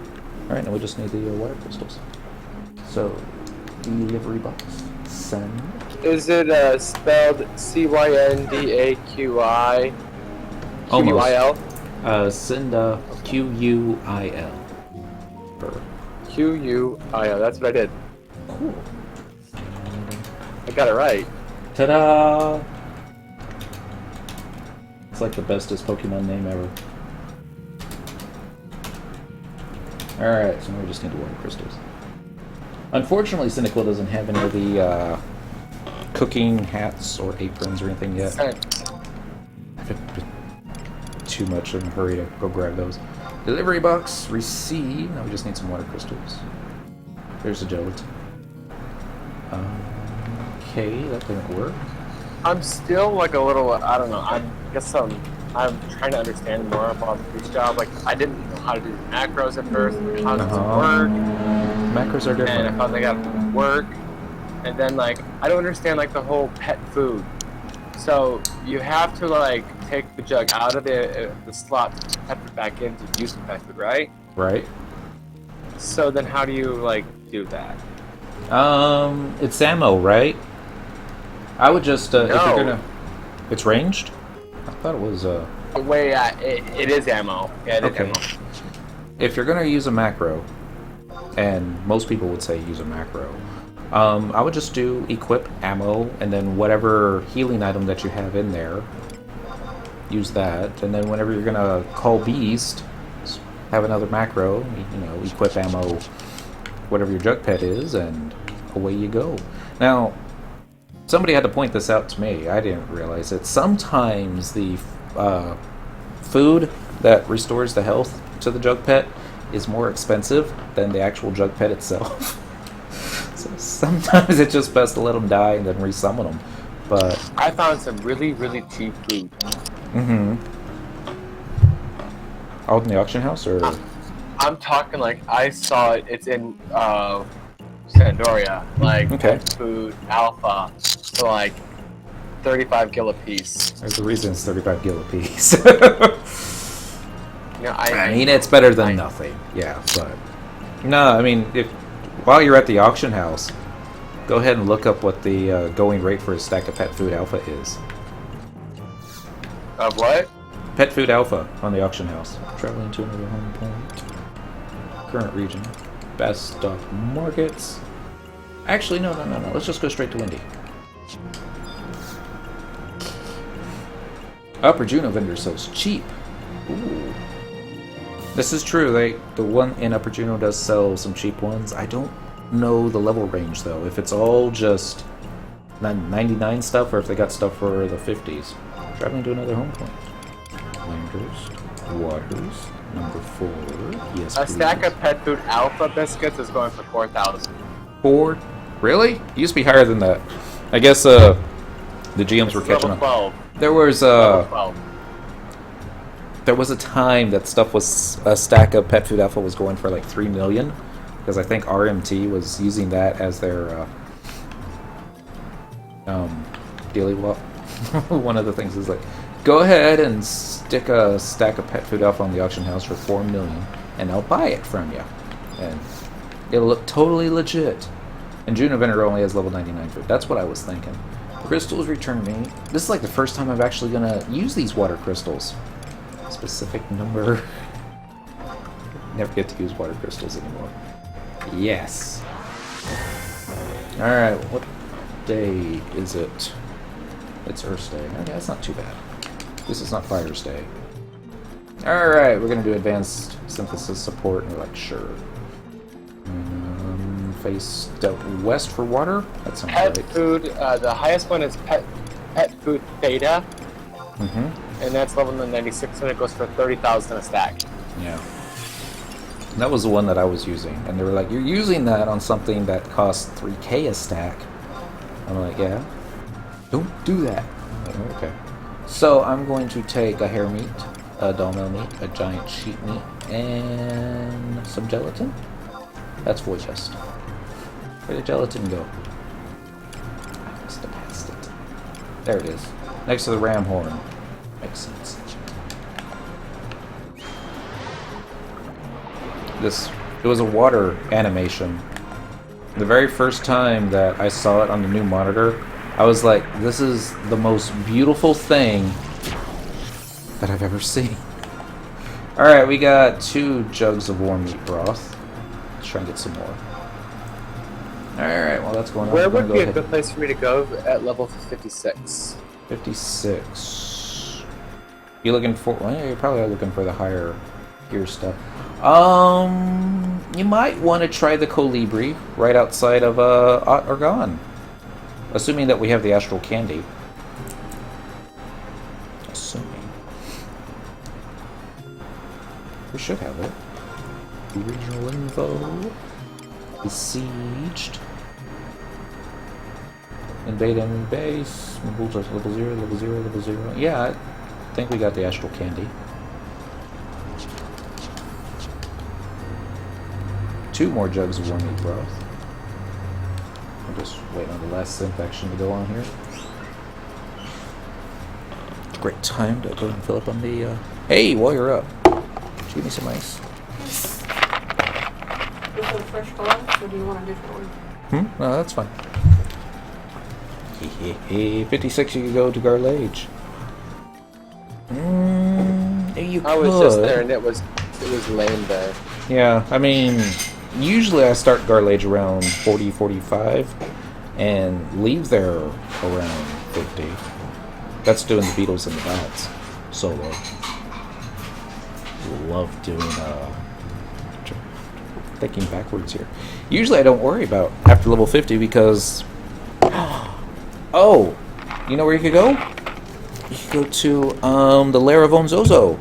Speaker 1: Alright, now we just need the water crystals. So, delivery box. Send.
Speaker 2: Is it spelled C-Y-N-D-A-Q-I? Q-U-I-L?
Speaker 1: Cinda, Q-U-I-L.
Speaker 2: Q-U-I-L, that's what I did.
Speaker 1: Cool.
Speaker 2: I got it right.
Speaker 1: Ta-da! It's like the bestest Pokemon name ever. Alright, so now we just need the water crystals. Unfortunately, Cynical doesn't have any of the cooking hats or aprons or anything yet. Too much in a hurry to go grab those. Delivery box, receive. Now we just need some water crystals. There's the gelatin. Okay, that didn't work.
Speaker 2: I'm still like a little, I don't know, I guess I'm trying to understand more about this job. Like, I didn't know how to do macros at first, how does it work?
Speaker 1: Macros are different.
Speaker 2: And how they got to work. And then, like, I don't understand, like, the whole pet food. So, you have to, like, take the jug out of the slot, put it back in to use the pet food, right?
Speaker 1: Right.
Speaker 2: So then how do you, like, do that?
Speaker 1: It's ammo, right? I would just,
Speaker 2: no.
Speaker 1: if you're gonna... It's ranged? I thought it was,
Speaker 2: Wait, it is ammo. Yeah, it is ammo.
Speaker 1: If you're gonna use a macro, and most people would say use a macro, I would just do equip ammo, and then whatever healing item that you have in there, use that, and then whenever you're gonna call beast, have another macro, you know, equip ammo, whatever your jug pet is, and away you go. Now, somebody had to point this out to me. I didn't realize it. Sometimes the food that restores the health to the jug pet is more expensive than the actual jug pet itself. So sometimes it's just best to let them die and then resummon them. But
Speaker 2: I found some really, really cheap food.
Speaker 1: Mm-hmm. Out in the auction house, or?
Speaker 2: I'm talking like I saw it. It's in Sandoria, like pet food alpha, for like 35 gil a piece.
Speaker 1: There's a reason it's 35 gil a piece.
Speaker 2: You know,
Speaker 1: I mean, it's better than nothing. Yeah, but no, I mean, if while you're at the auction house, go ahead and look up what the going rate for a stack of pet food alpha is.
Speaker 2: Of what?
Speaker 1: Pet food alpha on the auction house. Traveling to another home point. Current region. Best stock markets. Actually, no. Let's just go straight to Windy. Upper Juno vendor sells cheap. Ooh. This is true. The one in Upper Juno does sell some cheap ones. I don't know the level range though. If it's all just 99 stuff, or if they got stuff for the 50s. Traveling to another home point. Landers, waters, number 4. Yes,
Speaker 2: a stack of pet food alpha biscuits is going for 4,000.
Speaker 1: 4? Really? It used to be higher than that. I guess the GMs were catching
Speaker 2: level 12.
Speaker 1: up. There was
Speaker 2: level 12.
Speaker 1: There was a time that stuff was a stack of pet food alpha was going for like 3 million, because I think RMT was using that as their daily walk. One of the things is like, go ahead and stick a stack of pet food alpha on the auction house for 4 million, and I'll buy it from you, and it'll look totally legit. And June Inventor only has level 99 food. That's what I was thinking. Crystals return me. This is like the first time I'm actually gonna use these water crystals. Specific number. Never get to use water crystals anymore. Yes. Alright, what day is it? It's Earth Day. Okay, that's not too bad. This is not Fire's Day. Alright, we're gonna do advanced synthesis support, and we're like, sure. Face west for water? That sounds
Speaker 2: pet
Speaker 1: great.
Speaker 2: Food, the highest one is pet food theta. And that's level 96, and it goes for 30,000 a stack.
Speaker 1: Yeah. And that was the one that I was using. And they were like, you're using that on something that costs 3k a stack. I'm like, yeah. Don't do that. Like, okay. So I'm going to take a hair meat, a dollmail meat, a giant sheep meat, and some gelatin. That's void chest. Where did gelatin go? I must have passed it. There it is. Next to the ram horn. Makes sense. It was a water animation. The very first time that I saw it on the new monitor, I was like, this is the most beautiful thing that I've ever seen. Alright, we got 2 jugs of warm meat broth. Let's try and get some more. Alright, well that's going on.
Speaker 2: Where would be a good place for me to go at level 56?
Speaker 1: 56. You looking for? Well, you're probably looking for the higher gear stuff. You might want to try the Colibri right outside of Organ, assuming that we have the Astral Candy. Assuming we should have it. Regional info. Besieged. Invade enemy base. Level 0, level 0, level 0. Yeah, I think we got the Astral Candy. 2 more jugs of warm meat broth. I'll just wait on the last infection to go on here. Great time to go and fill up on the... Hey, while you're up, give me some ice.
Speaker 3: Is it a fresh glass, or do you want a different one?
Speaker 1: No, that's fine. 56, you could go to Garlage. You
Speaker 2: I was just there, and it was lame there.
Speaker 1: Yeah, I mean, usually I start Garlage around 40, 45, and leave there around 50. That's doing the Beatles and the Bats solo. Love doing thinking backwards here. Usually I don't worry about after level 50 because oh, you know where you could go? You could go to the Lair of Onzozo.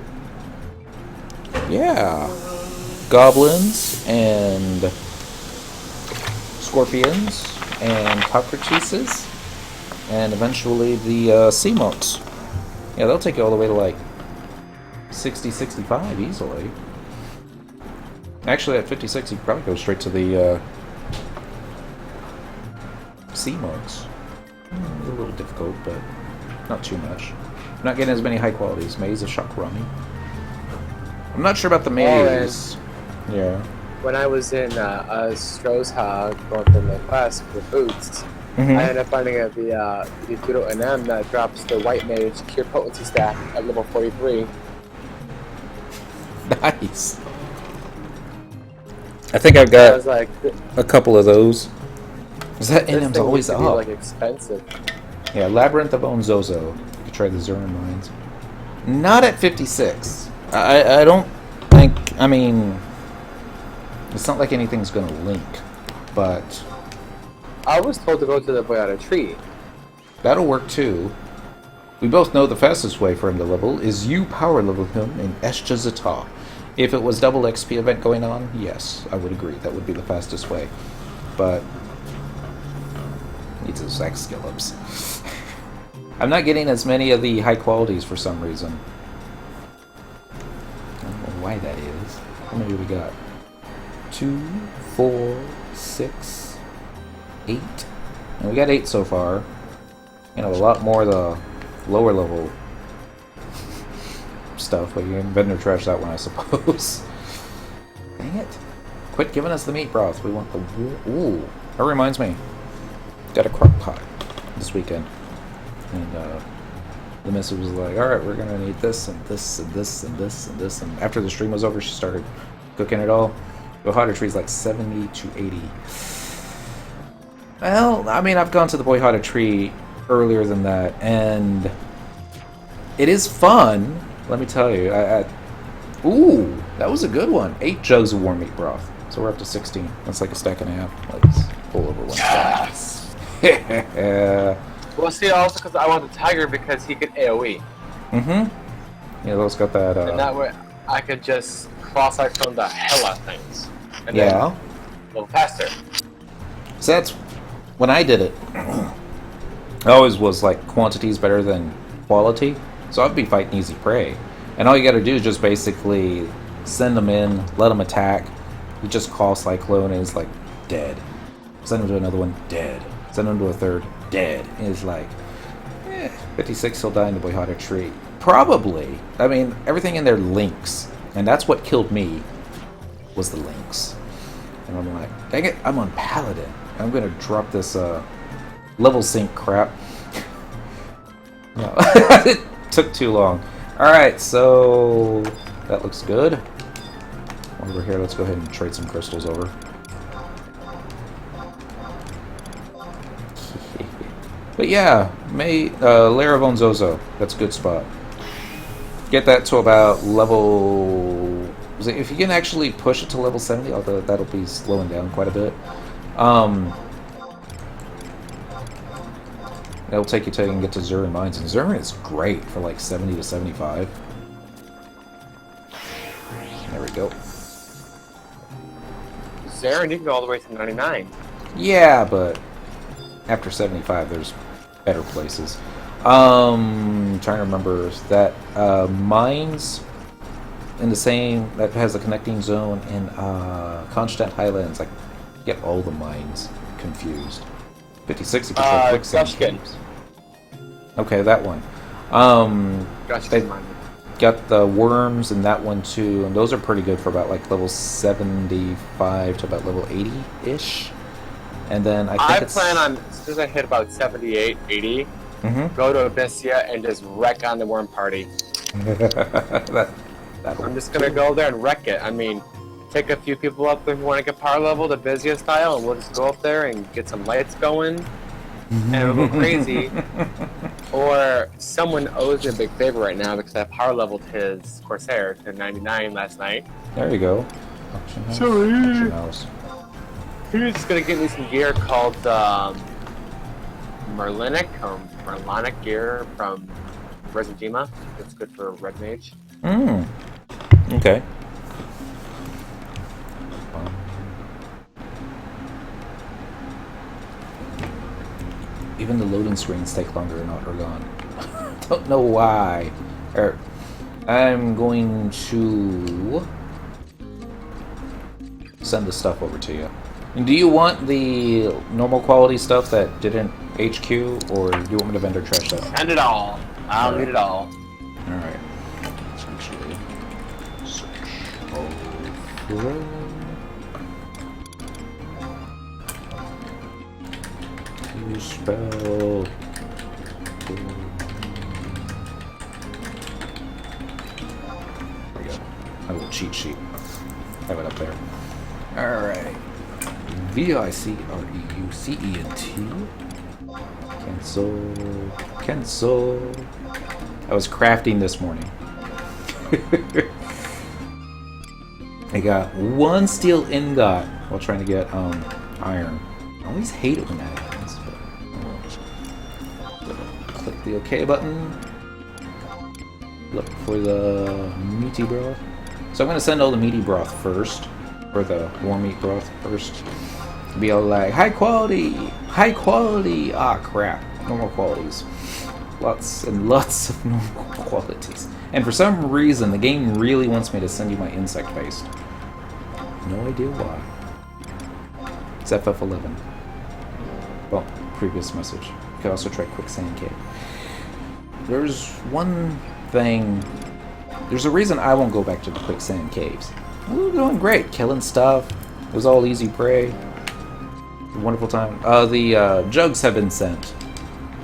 Speaker 1: Yeah. Goblins and scorpions and cockroaches and eventually the sea monks. Yeah, they'll take you all the way to like 60, 65 easily. Actually, at 56, you could probably go straight to the sea monks. A little difficult, but not too much. I'm not getting as many high qualities. Maze of Shock Rummy. I'm not sure about the maze. Yeah.
Speaker 2: When I was in Stroh's going for my class for boots, I ended up finding the Doodle NM that drops the White Mage Cure Potency stack at level 43.
Speaker 1: Nice. I think I've got
Speaker 2: like,
Speaker 1: a couple of those. Is that NM's always up?
Speaker 2: Like expensive.
Speaker 1: Yeah, Labyrinth of Onzozo. You could try the Zerna Mines. Not at 56. I don't think. I mean, it's not like anything's gonna link, but
Speaker 2: I was told to go to the Boyata tree.
Speaker 1: That'll work too. We both know the fastest way for him to level is you power level him in Escha Zata. If it was double XP event going on, yes, I would agree. That would be the fastest way. But needs those X skill ups. I'm not getting as many of the high qualities for some reason. why that is. How many do we got? 2, 4, 6, 8. And we got 8 so far. You know, a lot more the lower level stuff, but you can vendor trash that one, I suppose. Dang it. Quit giving us the meat broth. We want the... Ooh. That reminds me. Got a crock pot this weekend. And, the missus was like, alright, we're gonna need this, and this, and this, and this, and this. And after the stream was over, she started cooking it all. The hotter tree's like 70 to 80. Well, I mean, I've gone to the Boy Hotter Tree earlier than that, and it is fun, let me tell you. Ooh, that was a good one. 8 jugs of warm meat broth. So we're up to 16. That's like a stack and a half. Let's pull over one.
Speaker 2: Yes!
Speaker 1: Yeah.
Speaker 2: Well, see, also because I want the tiger because he could AoE.
Speaker 1: Mm-hmm. Yeah, those got that,
Speaker 2: and that way I could just cross-iPhone the hell out of things. And
Speaker 1: yeah.
Speaker 2: then a little faster.
Speaker 1: So that's... When I did it, I always was like, quantity is better than quality. So I'd be fighting easy prey. And all you gotta do is just basically send them in, let them attack. You just call Cyclone and it's like, dead. Send them to another one, dead. Send them to a third, dead. And it's like, 56 he'll die in the Boy Hotter Tree. Probably. I mean, everything in there links. And that's what killed me, was the links. And I'm like, dang it, I'm on Paladin. I'm gonna drop this level sync crap. No, it took too long. Alright, so that looks good. Over here, let's go ahead and trade some crystals over. But yeah, Lair of Onzozo. That's a good spot. Get that to about level... If you can actually push it to level 70, although that'll be slowing down quite a bit. It'll take you till you can get to Zurin Mines, and Zurin is great for like 70 to 75. There we go.
Speaker 2: Zarin, you can go all the way to 99.
Speaker 1: Yeah, but after 75, there's better places. Trying to remember that mines in the same that has a connecting zone in Constadt Highlands. Like, get all the mines confused. 56
Speaker 2: Gushkin.
Speaker 1: Okay, that one. They got the worms in that one too, and those are pretty good for about like level 75 to about level 80-ish. And then I plan on, as soon as I hit about 78, 80, go to Abyssia and just wreck on the worm party. I'm just gonna go there and wreck it. I mean, take a few people up if you want to get power level to Abyssia style, and we'll just go up there and get some lights going, and it'll go crazy. Or someone owes me a big favor right now because I power leveled his Corsair to 99 last night. There you go.
Speaker 2: Sorry. He's just gonna get me some gear called Merlinic or Merlonic gear from Residima. It's good for Red Mage.
Speaker 1: Okay. Even the loading screens take longer in Autogon. Don't know why. I'm going to send the stuff over to you. And do you want the normal quality stuff that didn't HQ, or do you want me to vendor trash that?
Speaker 2: Send it all. I'll need it all.
Speaker 1: Alright. Let's actually search over. You spell. There we go. A little cheat sheet. Have it up there. Alright. VICREUCENT. Cancel. I was crafting this morning. I got 1 steel ingot while trying to get iron. I always hate it when that happens. But click the OK button. Look for the meaty broth. So I'm going to send all the meaty broth first, or the warm meat broth first. Be all like, high quality! Ah, crap. No more qualities. Lots and lots of normal qualities. And for some reason, the game really wants me to send you my insect paste. No idea why. It's FF11. Well, previous message. You could also try Quicksand Cave. There's one thing... There's a reason I won't go back to the Quicksand Caves. We were doing great, killing stuff. It was all easy prey. Wonderful time. The jugs have been sent.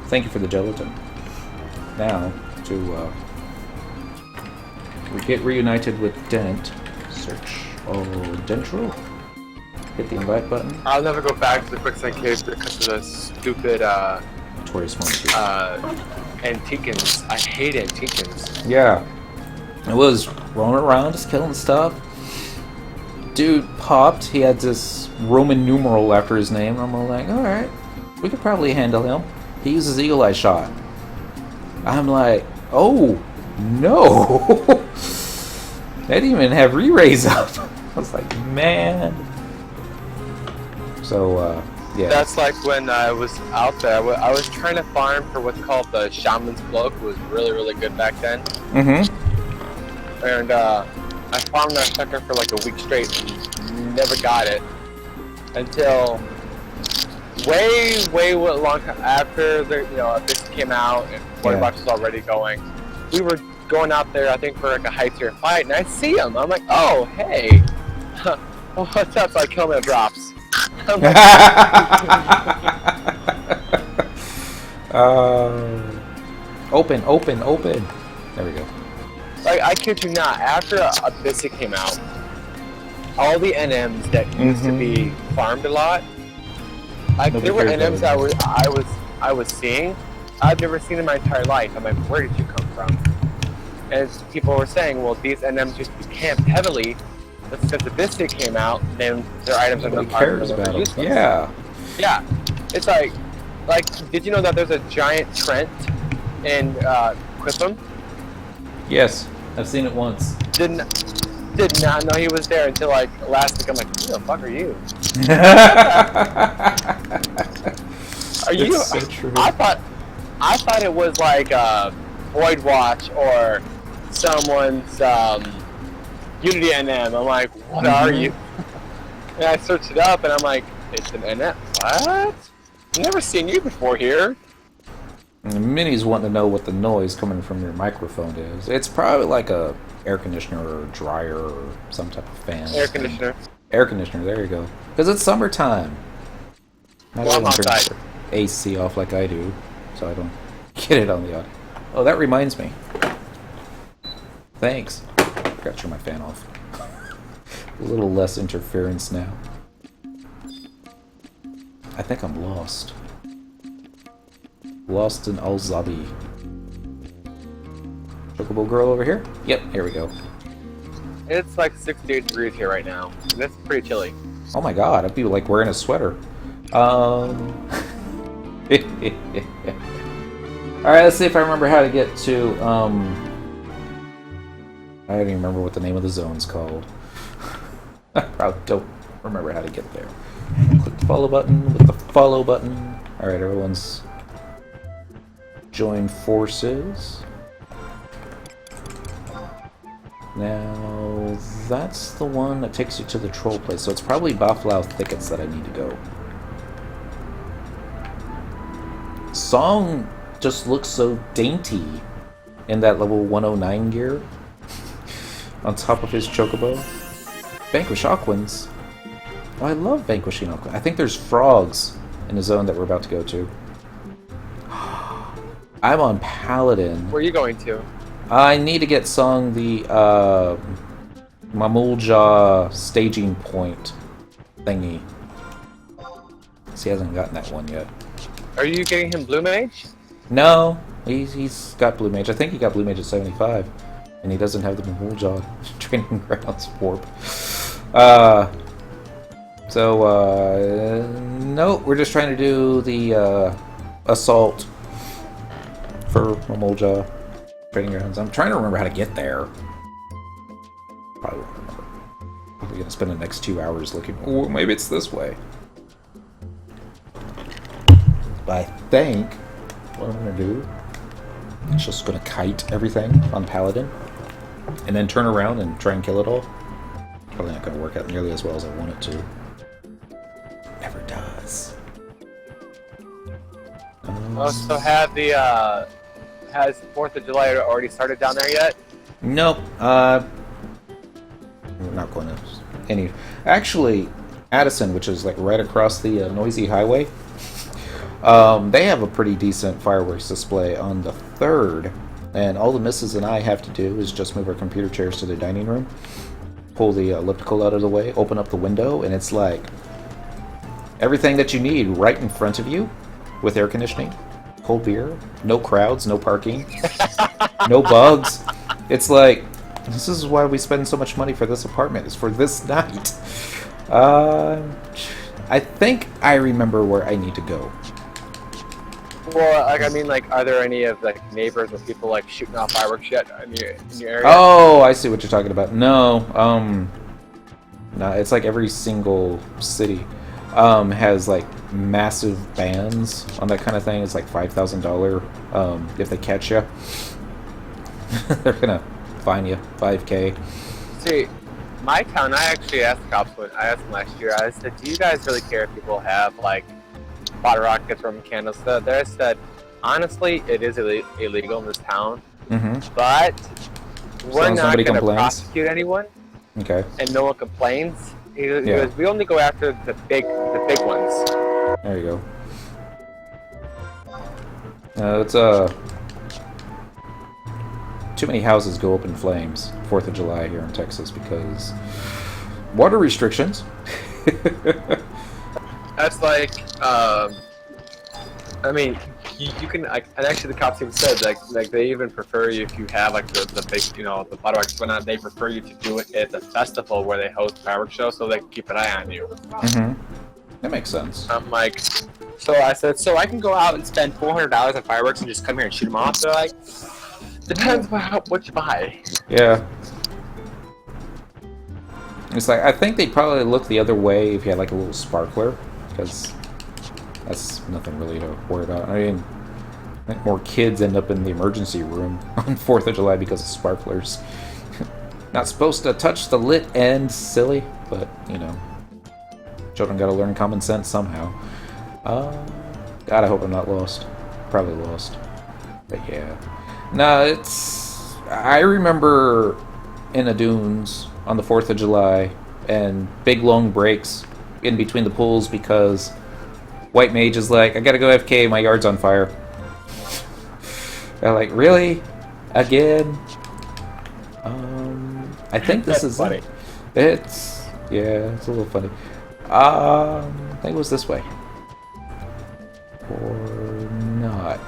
Speaker 1: Thank you for the gelatin. Now, to we get reunited with Dent. Search all Dentrel. Hit the invite button.
Speaker 2: I'll never go back to the Quicksand Caves because of the stupid,
Speaker 1: Notorious monster.
Speaker 2: Antiquans. I hate Antiquans.
Speaker 1: Yeah. It was roaming around, just killing stuff. Dude popped. He had this Roman numeral after his name. I'm all like, alright, we could probably handle him. He uses Eagle Eye Shot. I'm like, oh, no. They didn't even have re-raise up. I was like, man. So, yeah.
Speaker 2: That's like when I was out there. I was trying to farm for what's called the Shaman's Cloak. It was really, really good back then.
Speaker 1: Mm-hmm.
Speaker 2: And I farmed that sucker for like a week straight and never got it until way long time after this came out and Voidwatch was already going. We were going out there, I think, for like a high tier fight, and I see him. I'm like, oh hey, well, what's up? So I kill him and it drops. I'm like,
Speaker 1: open. There we go.
Speaker 2: like, I kid you not, after Abyssea came out, all the NMs that used to be farmed a lot, like, there were NMs that I was seeing, I've never seen in my entire life. I'm like, where did you come from? And people were saying, well, these NMs used to be camped heavily, but since Abyssea came out, then their items are no longer useless.
Speaker 1: Yeah.
Speaker 2: Yeah. It's like, did you know that there's a giant Trent in Quiffum?
Speaker 1: Yes, I've seen it once.
Speaker 2: Did not know he was there until like last week. I'm like, who the fuck are you? Are you?
Speaker 1: It's so true.
Speaker 2: I thought it was like Voidwatch or someone's Unity NM. I'm like, what are you? And I searched it up and I'm like, it's an NM. What? I've never seen you before here.
Speaker 1: And Minnie's wanting to know what the noise coming from your microphone is. It's probably like a air conditioner or a dryer or some type of fan.
Speaker 2: Air conditioner.
Speaker 1: Air conditioner, there you go. Because it's summertime. Not
Speaker 2: Well, I'm
Speaker 1: everyone turns
Speaker 2: outside.
Speaker 1: their AC off like I do, so I don't get it on the audio. Oh, that reminds me. Thanks. Forgot to turn my fan off. A little less interference now. I think I'm lost. Lost in Al-Zabi. Chocobo girl over here? Yep, here we go.
Speaker 2: It's like 68 degrees here right now. And that's pretty chilly.
Speaker 1: Oh my god, I'd be like wearing a sweater. Alright, let's see if I remember how to get to, I don't even remember what the name of the zone's called. I probably don't remember how to get there. Click the follow button with the follow button. Alright, everyone's joined forces. Now, that's the one that takes you to the troll place, so it's probably Baflau Thickets that I need to go. Song just looks so dainty in that level 109 gear on top of his chocobo. Vanquish Aquans. Oh, I love vanquishing Aquans. I think there's frogs in the zone that we're about to go to. I'm on Paladin.
Speaker 2: Where are you going to?
Speaker 1: I need to get Song the Mamulja staging point thingy. He hasn't gotten that one yet.
Speaker 2: Are you getting him Blue Mage?
Speaker 1: No, he's got Blue Mage. I think he got Blue Mage at 75, and he doesn't have the Mamulja training grounds warp. No, we're just trying to do the assault for Mamulja training grounds. I'm trying to remember how to get there. Probably won't remember. Probably gonna spend the next 2 hours looking. Oh, maybe it's this way. But I think what I'm gonna do It's just gonna kite everything on Paladin, and then turn around and try and kill it all. Probably not gonna work out nearly as well as I want it to. Never does.
Speaker 2: So has 4th of July already started down there yet?
Speaker 1: Nope. We're not going to any. Actually, Addison, which is like right across the noisy highway, they have a pretty decent fireworks display on the 3rd, and all the missus and I have to do is just move our computer chairs to the dining room, pull the elliptical out of the way, open up the window, and it's like everything that you need right in front of you with air conditioning, cold beer, no crowds, no parking, no bugs. It's like, this is why we spend so much money for this apartment. It's for this night. I think I remember where I need to go.
Speaker 2: Well, like, I mean, like, are there any of like neighbors or people like shooting off fireworks yet in your area?
Speaker 1: Oh, I see what you're talking about. No, no, it's like every single city has like massive bans on that kind of thing. It's like $5,000 if they catch you. They're gonna fine you $5K.
Speaker 2: See, my town, I actually asked the cops I asked them last year. I said, "Do you guys really care if people have like water rockets or candles?" They said, "Honestly, it is illegal in this town, but we're not going to prosecute anyone."
Speaker 1: Okay.
Speaker 2: And no one complains. He goes, "We only go after the big ones."
Speaker 1: There you go. It's too many houses go up in flames 4th of July here in Texas because water restrictions.
Speaker 2: That's like, I mean, you can, and actually the cops even said, like they even prefer you if you have like the big, the fireworks, but not, they prefer you to do it at the festival where they host fireworks show so they can keep an eye on you.
Speaker 1: That makes sense.
Speaker 2: I'm like, so I said, so I can go out and spend $400 on fireworks and just come here and shoot them off? They're like, depends on what you buy.
Speaker 1: Yeah. It's like, I think they'd probably look the other way if you had like a little sparkler, because that's nothing really to worry about. I mean, I think more kids end up in the emergency room on 4th of July because of sparklers. Not supposed to touch the lit end, silly, but, children gotta learn common sense somehow. God, I hope I'm not lost. Probably lost. But yeah. No, I remember in the dunes on the 4th of July and big long breaks in between the pools because White Mage is like, I gotta go AFK, my yard's on fire. They're like, really? Again? I think this is
Speaker 2: funny.
Speaker 1: It's a little funny. I think it was this way. Or not.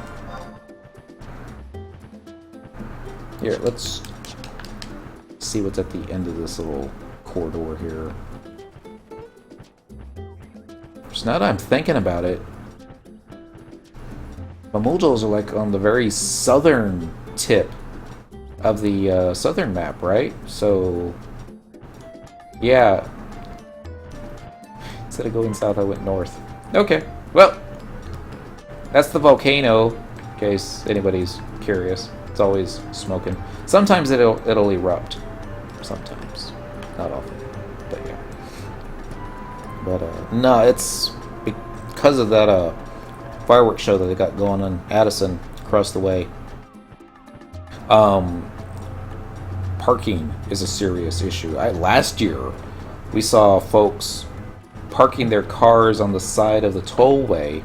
Speaker 1: Here, let's see what's at the end of this little corridor here. So now that I'm thinking about it, Mamuldals are like on the very southern tip of the southern map, right? So, yeah. Instead of going south, I went north. Okay, well, that's the volcano, in case anybody's curious. It's always smoking. Sometimes it'll erupt. Sometimes, not often, but yeah. But no, it's because of that fireworks show that they got going on Addison across the way. Parking is a serious issue. Last year, we saw folks parking their cars on the side of the tollway,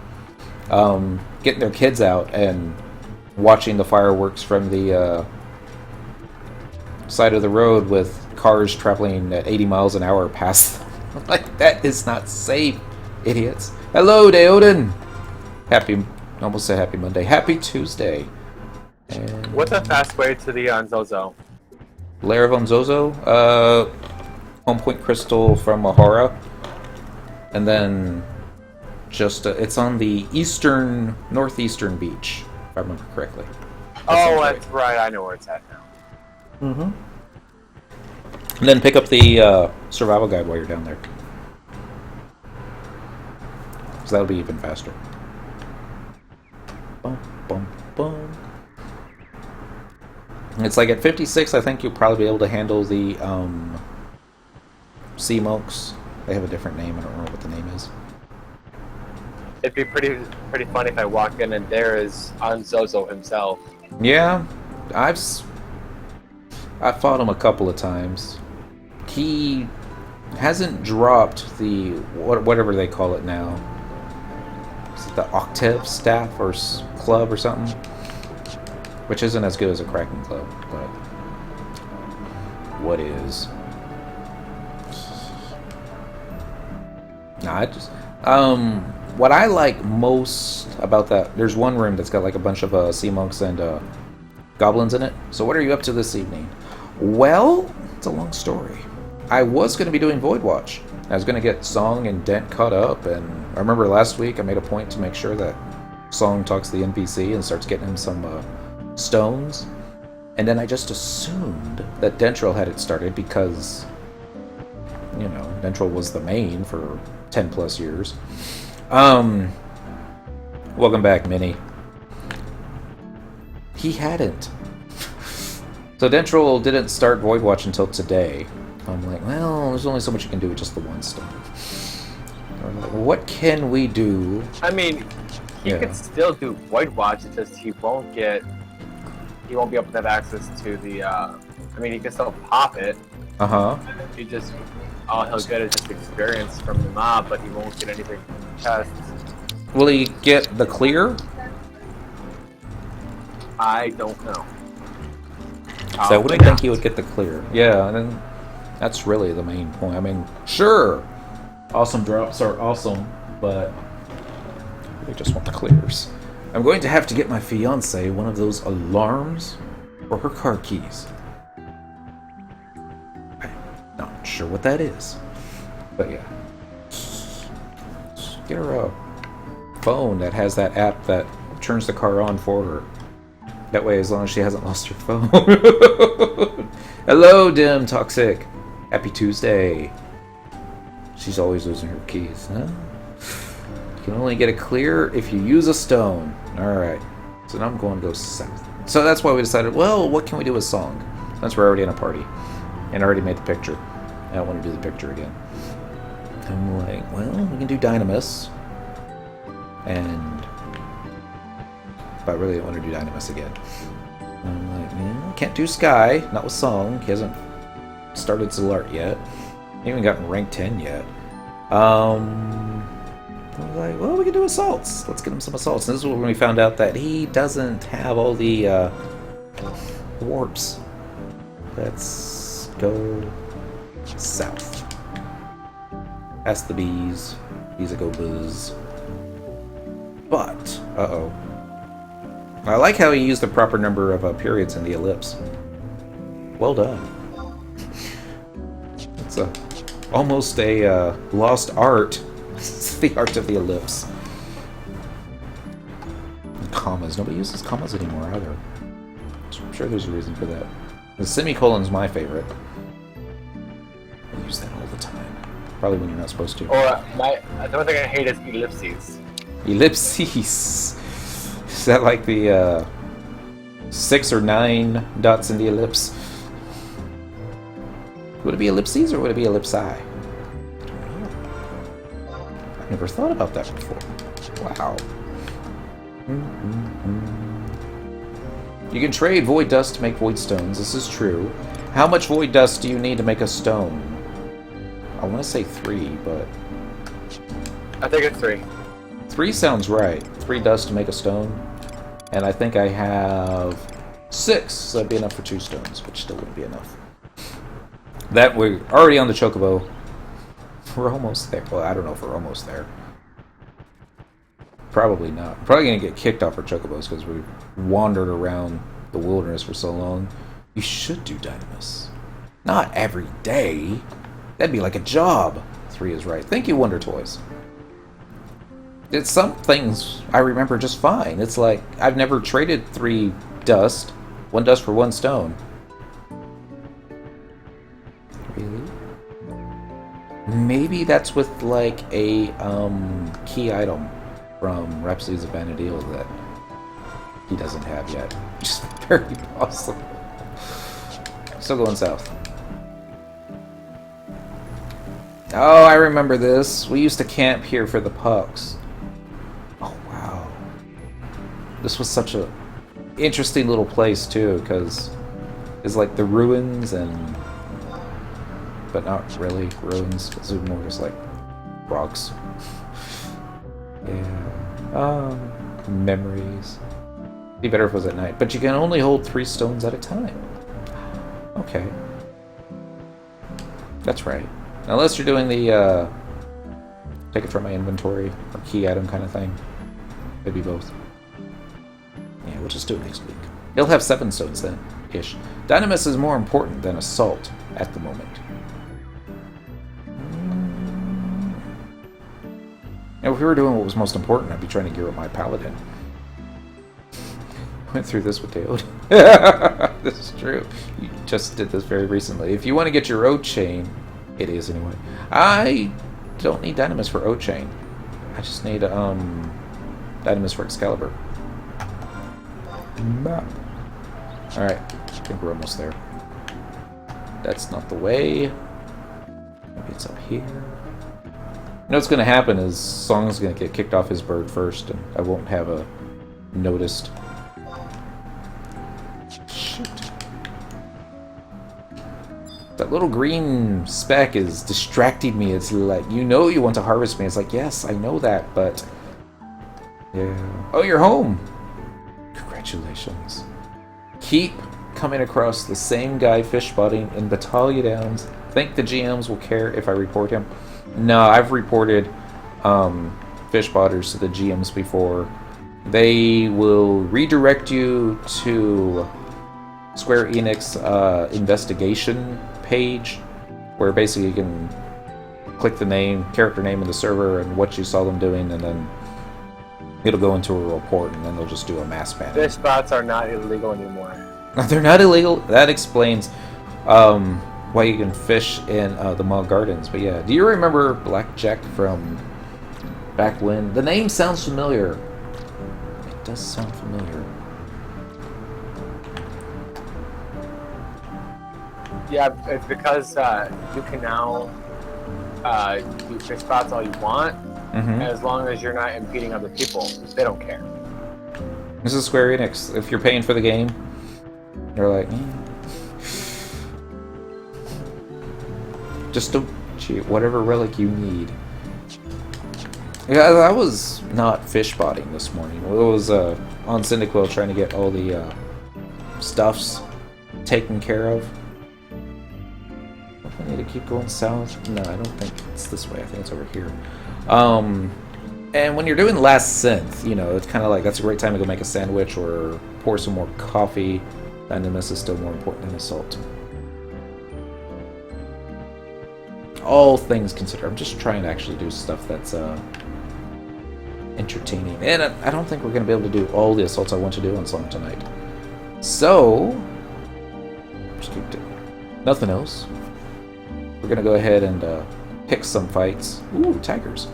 Speaker 1: getting their kids out and watching the fireworks from the side of the road with cars traveling at 80 miles an hour past them. Like, that is not safe, idiots. Hello, Deoden! Almost said happy Monday. Happy Tuesday. And
Speaker 2: what's a fast way to the Zozo?
Speaker 1: Lair of Onzozo? Home Point Crystal from Mahara. And then just, it's on the northeastern beach, if I remember correctly.
Speaker 2: That's right. I know where it's at now.
Speaker 1: Mm-hmm. And then pick up the survival guide while you're down there. So that'll be even faster. Bum, bum, bum. It's like at 56, I think you'll probably be able to handle the sea monks. They have a different name. I don't remember what the name is.
Speaker 2: It'd be pretty funny if I walk in and there is Anzozo himself.
Speaker 1: Yeah, I've fought him a couple of times. He hasn't dropped the whatever they call it now. Is it the Octave staff or club or something? Which isn't as good as a Kraken club, but what is? Nah, I just what I like most about that, there's one room that's got like a bunch of sea monks and goblins in it. So what are you up to this evening? Well, it's a long story. I was going to be doing Voidwatch. I was going to get Song and Dent caught up, and I remember last week I made a point to make sure that Song talks to the NPC and starts getting him some stones. And then I just assumed that Dentrel had it started because, you know, Dentrel was the main for 10 plus years. Welcome back, Minnie. He hadn't. So Dentrel didn't start Voidwatch until today. I'm like, well, there's only so much you can do with just the one stone. Like, what can we do?
Speaker 2: I mean, he could still do Voidwatch, it's just he won't be able to have access to the, I mean, he can still pop it.
Speaker 1: Uh-huh.
Speaker 2: He just, all he'll get is just experience from the mob, but he won't get anything from the chests.
Speaker 1: Will he get the clear?
Speaker 2: I don't know.
Speaker 1: So I wouldn't think he would get the clear. Yeah, and then that's really the main point. I mean, sure, awesome drops are awesome, but they just want the clears. I'm going to have to get my fiance one of those alarms or her car keys. I'm not sure what that is, but yeah. Get her a phone that has that app that turns the car on for her. That way, as long as she hasn't lost her phone. Hello, Dim Toxic. Happy Tuesday. She's always losing her keys, huh? You can only get a clear if you use a stone. Alright. So now I'm going to go south. So that's why we decided, well, what can we do with Song? Since we're already in a party. And I already made the picture. I don't want to do the picture again. I'm like, well, we can do Dynamis. And... but I really don't want to do Dynamis again. I'm like, can't do Sky. Not with Song. He hasn't started Zalart yet. He hasn't gotten rank 10 yet. I was like, well, we can do assaults. Let's get him some assaults. And this is when we found out that he doesn't have all the warps. Let's go south. Ask the bees. Bees that go buzz. But, uh-oh. I like how he used the proper number of periods in the ellipse. Well done. It's almost a lost art. It's the art of the ellipse. And commas. Nobody uses commas anymore either. I'm sure there's a reason for that. The semicolon's my favorite. I use that all the time. Probably when you're not supposed to.
Speaker 2: Or the one thing I hate is ellipses.
Speaker 1: Ellipses. Is that like the 6 or 9 dots in the ellipse? Would it be ellipses or would it be ellipsi? I don't know. I've never thought about that before. Wow. You can trade void dust to make voidstones. This is true. How much void dust do you need to make a stone? I want to say 3, but...
Speaker 2: I think it's 3.
Speaker 1: 3 sounds right. 3 dust to make a stone. And I think I have 6, so that'd be enough for 2 stones, which still wouldn't be enough. That we're already on the Chocobo. We're almost there. Well, I don't know if we're almost there. Probably not. We're probably going to get kicked off our Chocobos because we wandered around the wilderness for so long. You should do Dynamis. Not every day. That'd be like a job. 3 is right. Thank you, Wonder Toys. It's some things I remember just fine. It's like, I've never traded 3 dust. 1 dust for 1 stone. Really? Maybe that's with like a key item from Rhapsodies of Vanadil that he doesn't have yet. Just very possible. Still going south. Oh, I remember this. We used to camp here for the pucks. Oh, wow. This was such a interesting little place, too, because it's like the ruins and... But not really ruins, because it's more just like rocks. Yeah. Memories. Be better if it was at night. But you can only hold 3 stones at a time. Okay. That's right. Unless you're doing the, take it from my inventory, or key item kind of thing. Maybe both. Yeah, we'll just do it next week. He'll have 7 stones then, ish. Dynamis is more important than Assault at the moment. Now, if we were doing what was most important, I'd be trying to gear up my Paladin. Went through this with Dale. This is true. You just did this very recently. If you want to get your Oat Chain, it is anyway. I don't need Dynamis for Oat Chain. I just need Dynamis for Excalibur. Map. Alright, I think we're almost there. That's not the way. Maybe it's up here. You know what's going to happen is Song's going to get kicked off his bird first, and I won't have a noticed. Shoot. That little green speck is distracting me. It's like, you know you want to harvest me. It's like, yes, I know that, but... Yeah. Oh, you're home! Congratulations. Keep coming across the same guy fish spotting in Battaglia Downs. Think the GMs will care if I report him? No, I've reported fish spotters to the GMs before. They will redirect you to Square Enix investigation page, where basically you can click the name, character name of the server and what you saw them doing, and then it'll go into a report, and then they'll just do a mass ban.
Speaker 2: Fish spots are not illegal anymore.
Speaker 1: They're not illegal? That explains why you can fish in the Mall Gardens. But yeah, do you remember Blackjack from back when? The name sounds familiar. It does sound familiar.
Speaker 2: Yeah, it's because you can now do fish spots all you want, as long as you're not impeding other people. They don't care.
Speaker 1: This is Square Enix. If you're paying for the game, they're like, just don't cheat. Whatever relic you need. Yeah, I was not fish spotting this morning. I was on Cyndaquil trying to get all the stuffs taken care of. I need to keep going south. No, I don't think it's this way. I think it's over here. And when you're doing last synth, you know, it's kind of like that's a great time to go make a sandwich or pour some more coffee. Dynamis is still more important than Assault. All things considered, I'm just trying to actually do stuff that's entertaining. And I don't think we're going to be able to do all the assaults I want to do on Song tonight. So, just keep doing nothing else. We're going to go ahead and pick some fights. Ooh, tigers.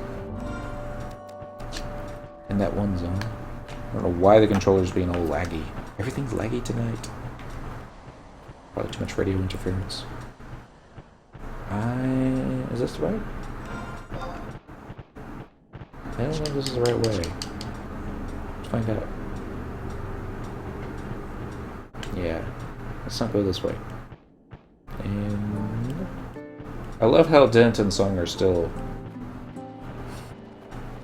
Speaker 1: In that one zone. I don't know why the controller's being all laggy. Everything's laggy tonight. Probably too much radio interference. Is this right? I don't know if this is the right way. Let's find out. Yeah. Let's not go this way. And I love how Dent and Song are still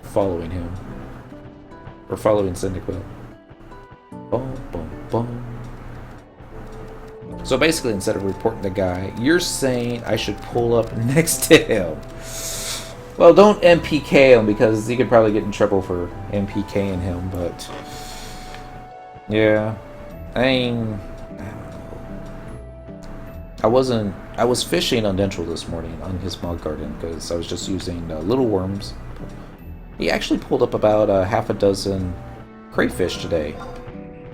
Speaker 1: following him. Or following Cyndaquil. Boom, boom, boom. So basically, instead of reporting the guy, you're saying I should pull up next to him. Well, don't MPK him, because you could probably get in trouble for MPKing him, but... Yeah. I don't know. I was fishing on Dentrel this morning on his mug garden, because I was just using little worms. He actually pulled up about half a dozen crayfish today.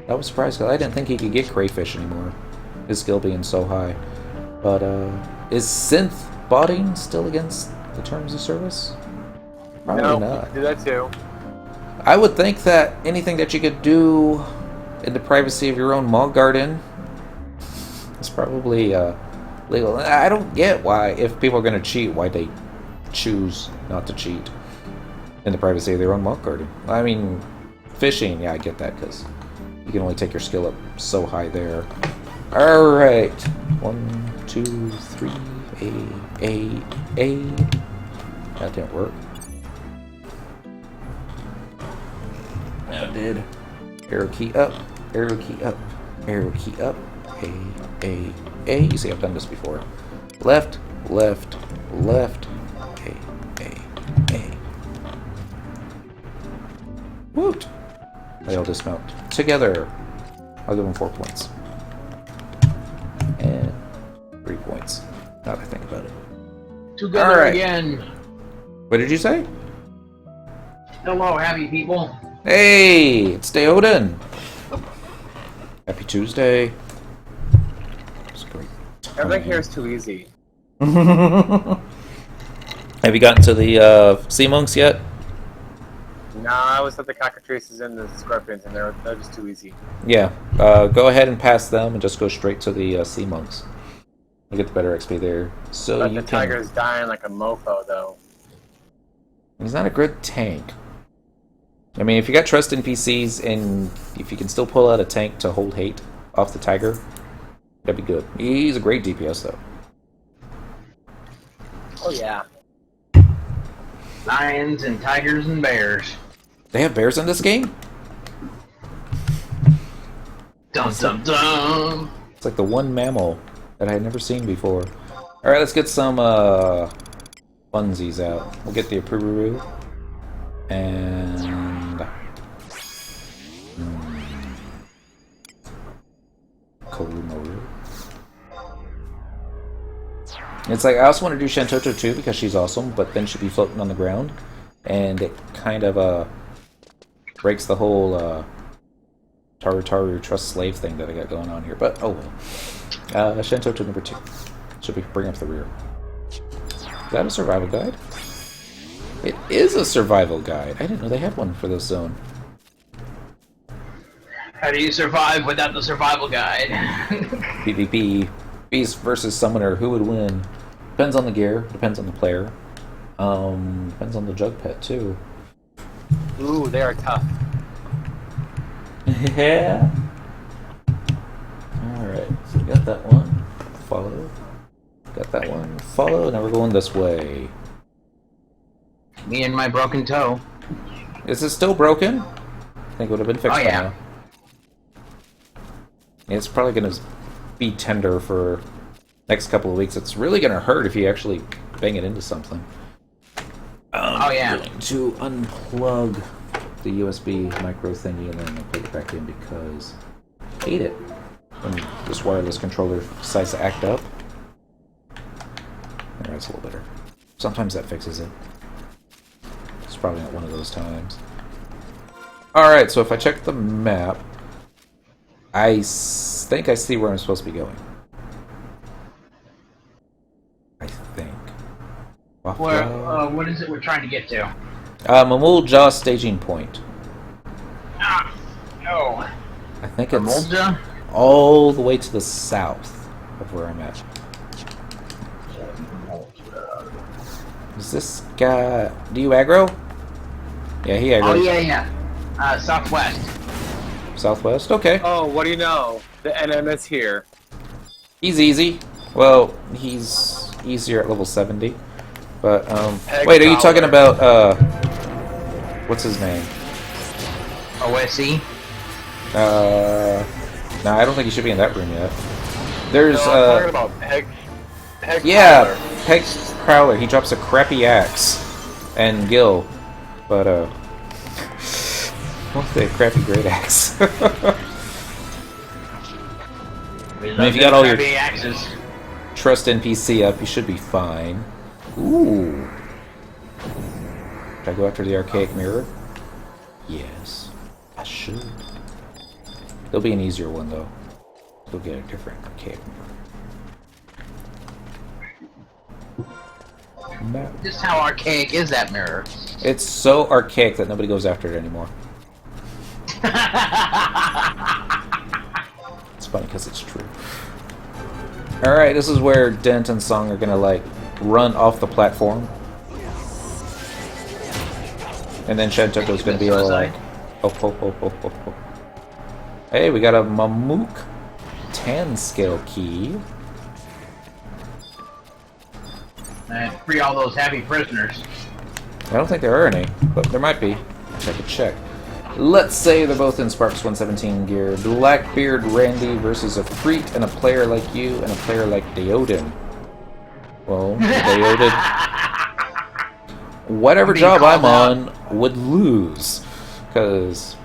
Speaker 1: I was surprised, because I didn't think he could get crayfish anymore. His skill being so high. But, is synth botting still against the terms of service? Probably
Speaker 2: no,
Speaker 1: not.
Speaker 2: you can do that too.
Speaker 1: I would think that anything that you could do in the privacy of your own mall garden, It's probably legal. I don't get why, if people are going to cheat, why they choose not to cheat in the privacy of their own mark garden. I mean, fishing, yeah, I get that, because you can only take your skill up so high there. Alright. 1, 2, 3, A. That didn't work. Now it did. Arrow key up, arrow key up, arrow key up. A. You see, I've done this before. Left, left, left. A. Woot! They all dismount together. I'll give them 4 points. And 3 points. Now that I think about it.
Speaker 4: Together
Speaker 1: right.
Speaker 4: again.
Speaker 1: What did you say?
Speaker 4: Hello, happy people.
Speaker 1: Hey, it's Deoden. Happy Tuesday. It's great.
Speaker 2: Everything here is too easy.
Speaker 1: Have you gotten to the sea monks yet?
Speaker 2: No, I was at the cockatrices and the scorpions, and they're just too easy.
Speaker 1: Yeah. Go ahead and pass them, and just go straight to the sea monks. You get the better XP there. So
Speaker 2: But
Speaker 1: you
Speaker 2: the tiger's dying like a mofo, though.
Speaker 1: He's not a good tank. I mean, if you got trust in PCs, and if you can still pull out a tank to hold hate off the tiger, that'd be good. He's a great DPS, though.
Speaker 2: Oh, yeah.
Speaker 4: Lions and tigers and bears.
Speaker 1: They have bears in this game?
Speaker 4: Dum dum dum.
Speaker 1: It's like the one mammal that I had never seen before. Alright, let's get some funsies out. We'll get the Apururu. And... Korumaru. It's like, I also want to do Shentoto too, because she's awesome, but then she'd be floating on the ground. And it kind of, breaks the whole, Taru trust slave thing that I got going on here. But, oh well. Shentoto number 2. Should we bring up the rear? Is that a survival guide? It is a survival guide. I didn't know they had one for this zone.
Speaker 4: How do you survive without the survival guide?
Speaker 1: PvP. Beast versus Summoner. Who would win? Depends on the gear. Depends on the player. Depends on the jug pet, too.
Speaker 2: Ooh, they are tough.
Speaker 1: Yeah. Alright, so we got that one. Follow. Got that one. Follow. Now we're going this way.
Speaker 4: Me and my broken toe.
Speaker 1: Is it still broken? I think it would have been fixed by now. It's probably going to be tender for next couple of weeks. It's really going to hurt if you actually bang it into something.
Speaker 4: Oh yeah.
Speaker 1: I'm going to unplug the USB micro thingy and then I'll put it back in because I hate it when this wireless controller decides to act up. Alright, it's a little better. Sometimes that fixes it. It's probably not one of those times. Alright, so if I check the map, I think I see where I'm supposed to be going. I think.
Speaker 4: Where, what is it we're trying to get to?
Speaker 1: Mamul Jaw staging point.
Speaker 4: Ah, no.
Speaker 1: I think it's
Speaker 4: Mulja?
Speaker 1: all the way to the south of where I'm at. Is this guy... Do you aggro? Yeah, he aggroes.
Speaker 4: Oh yeah. Southwest.
Speaker 1: Southwest? Okay.
Speaker 2: Oh, what do you know? The NM is here.
Speaker 1: He's easy. Well, he's easier at level 70. But,
Speaker 2: Peg
Speaker 1: wait, are you talking
Speaker 2: collar.
Speaker 1: about, what's his name?
Speaker 4: OSE?
Speaker 1: No, I don't think he should be in that room yet. There's,
Speaker 2: No, I'm talking about Peg
Speaker 1: yeah,
Speaker 2: collar.
Speaker 1: Peg Prowler. He drops a crappy axe and Gil, but what's the crappy great axe? I mean, if you got all your
Speaker 4: axes.
Speaker 1: trust NPC up, you should be fine. Ooh. Should I go after the archaic mirror? Yes, I should. There'll be an easier one though. We'll get a different archaic mirror.
Speaker 4: Just how archaic is that mirror?
Speaker 1: It's so archaic that nobody goes after it anymore. It's funny because it's true. Alright, this is where Dent and Song are gonna, like, run off the platform. And then Shentoto's gonna be all like, oh. Hey, we got a Mamook 10 scale key.
Speaker 4: And free all those heavy prisoners.
Speaker 1: I don't think there are any, but there might be. Check. Let's say they're both in Sparks 117 gear. Blackbeard Randy versus a Freak and a player like you and a player like Deoden. Well, Deoden, whatever job I'm on, would lose. Because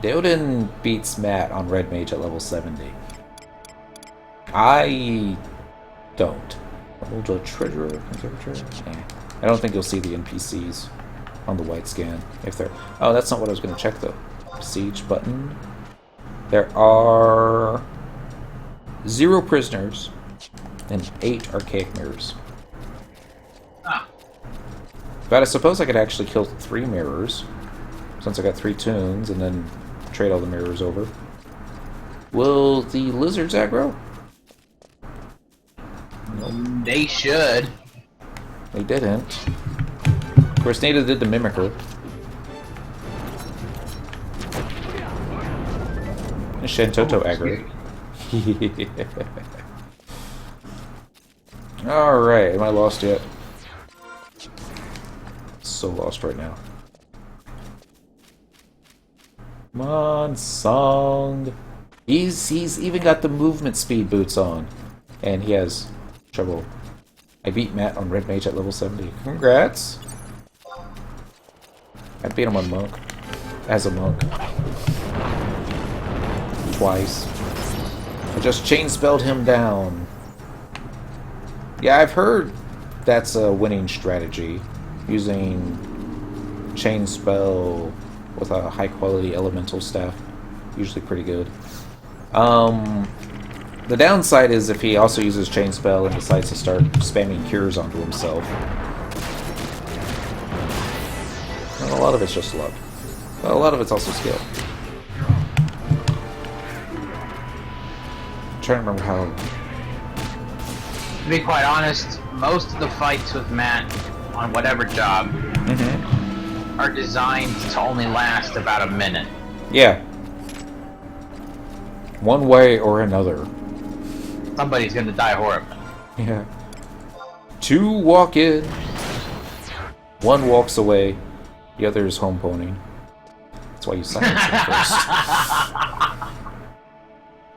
Speaker 1: Deoden beats Matt on Red Mage at level 70. I don't. Old Treasurer, Conservator? Yeah. I don't think you'll see the NPCs on the white scan. If they're... Oh, that's not what I was going to check, though. Siege button. There are 0 prisoners and 8 archaic mirrors.
Speaker 4: Ah.
Speaker 1: But I suppose I could actually kill 3 mirrors, since I got 3 tunes, and then trade all the mirrors over. Will the lizards aggro?
Speaker 4: Nope. They should.
Speaker 1: They didn't. Of course, neither did the Mimicker. And Shentoto aggro. Alright, am I lost yet? So lost right now. Come on, Song. He's even got the movement speed boots on. And he has trouble. I beat Matt on Red Mage at level 70. Congrats! I beat him on Monk. As a Monk. Twice. I just chain-spelled him down. Yeah, I've heard that's a winning strategy. Using chain spell with a high-quality elemental staff. Usually pretty good. The downside is if he also uses chain spell and decides to start spamming cures onto himself. And a lot of it's just luck. But a lot of it's also skill. I'm trying to remember how...
Speaker 4: To be quite honest, most of the fights with Matt on whatever job are designed to only last about a minute.
Speaker 1: Yeah. One way or another.
Speaker 4: Somebody's gonna die horribly.
Speaker 1: Yeah. 2 walk in. 1 walks away. The other is home ponying. That's why you silence him first.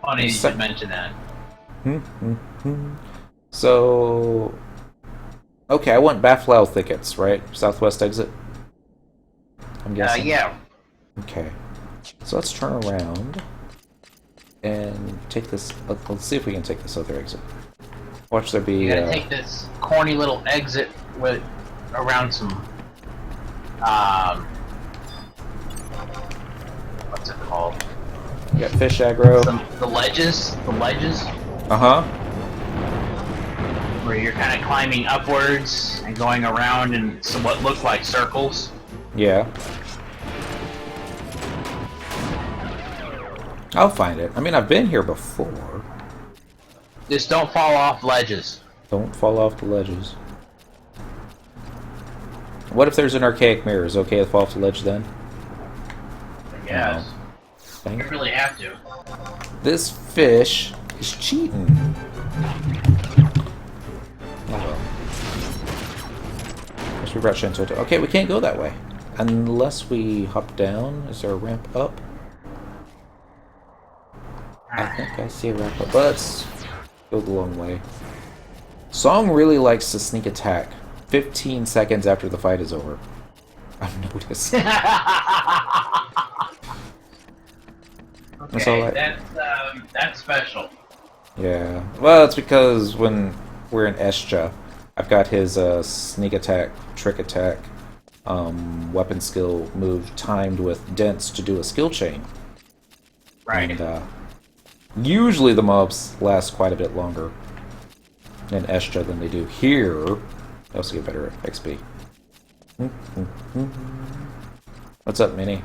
Speaker 4: Funny you should mention that.
Speaker 1: So... Okay, I want Baflau Thickets, right? Southwest exit? I'm guessing.
Speaker 4: Yeah.
Speaker 1: Okay. So let's turn around and take this... Let's see if we can take this other exit. Watch there be...
Speaker 4: You gotta take this corny little exit with around some... what's it called?
Speaker 1: You got fish aggro.
Speaker 4: The ledges.
Speaker 1: Uh-huh.
Speaker 4: Where you're kind of climbing upwards and going around in some what look like circles.
Speaker 1: Yeah. I'll find it. I mean, I've been here before.
Speaker 4: Just don't fall off ledges.
Speaker 1: Don't fall off the ledges. What if there's an archaic mirror? Is it okay to fall off the ledge then?
Speaker 4: Yes.
Speaker 1: No.
Speaker 4: You really have to.
Speaker 1: This fish is cheating. Oh well. Guess we brought Shentoto. Okay, we can't go that way. Unless we hop down. Is there a ramp up? I think I see a ramp up. Let's go the long way. Song really likes to sneak attack 15 seconds after the fight is over. I've noticed.
Speaker 4: Okay, that's special.
Speaker 1: Yeah. Well, it's because when we're in Escha, I've got his sneak attack, trick attack, weapon skill move timed with Dents to do a skill chain.
Speaker 4: Right.
Speaker 1: And usually the mobs last quite a bit longer in Escha than they do here. They also get better XP. What's up, Minnie?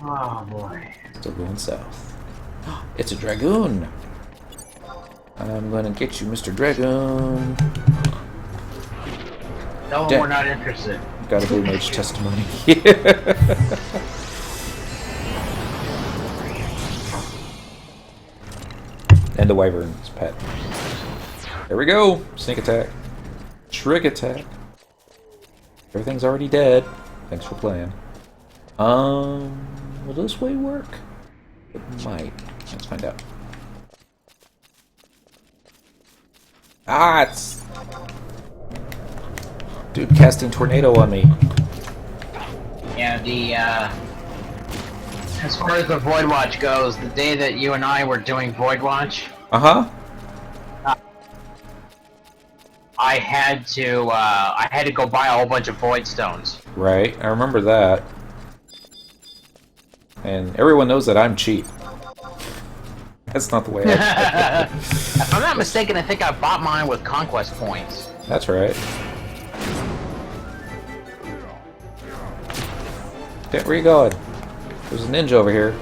Speaker 4: Oh boy.
Speaker 1: Still going south. It's a dragoon. I'm gonna get you, Mr. Dragoon.
Speaker 4: No, we're not interested.
Speaker 1: Got a blue mage testimony. And the wyvern's pet. There we go. Sneak attack. Trick attack. Everything's already dead. Thanks for playing. Will this way work? It might. Let's find out. Ah, it's... Dude, casting tornado on me.
Speaker 4: Yeah, as far as the voidwatch goes, the day that you and I were doing voidwatch, I had to go buy a whole bunch of voidstones.
Speaker 1: Right, I remember that. And everyone knows that I'm cheap. That's not the way I...
Speaker 4: If I'm not mistaken, I think I bought mine with conquest points.
Speaker 1: That's right. Okay, where you going? There's a ninja over here.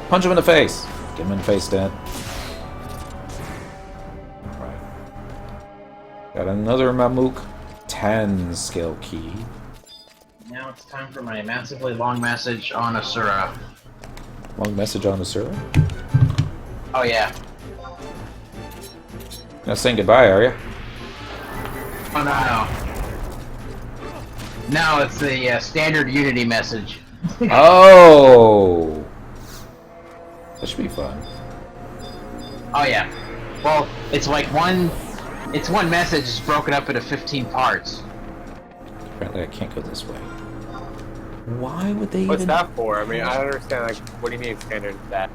Speaker 1: Punch him in the face. Get him in the face, Dan. Alright. Got another Mamook 10 skill key.
Speaker 4: Now it's time for my massively long message on Asura.
Speaker 1: Long message on the server?
Speaker 4: Oh yeah.
Speaker 1: Not saying goodbye, are you?
Speaker 4: Oh no. No, it's the standard Unity message.
Speaker 1: Oh! That should be fun.
Speaker 4: Oh yeah. Well, it's like one message is broken up into 15 parts.
Speaker 1: Apparently I can't go this way. Why would they
Speaker 2: What's
Speaker 1: even...
Speaker 2: that for? I mean, I don't understand. Like, what do you mean standard that?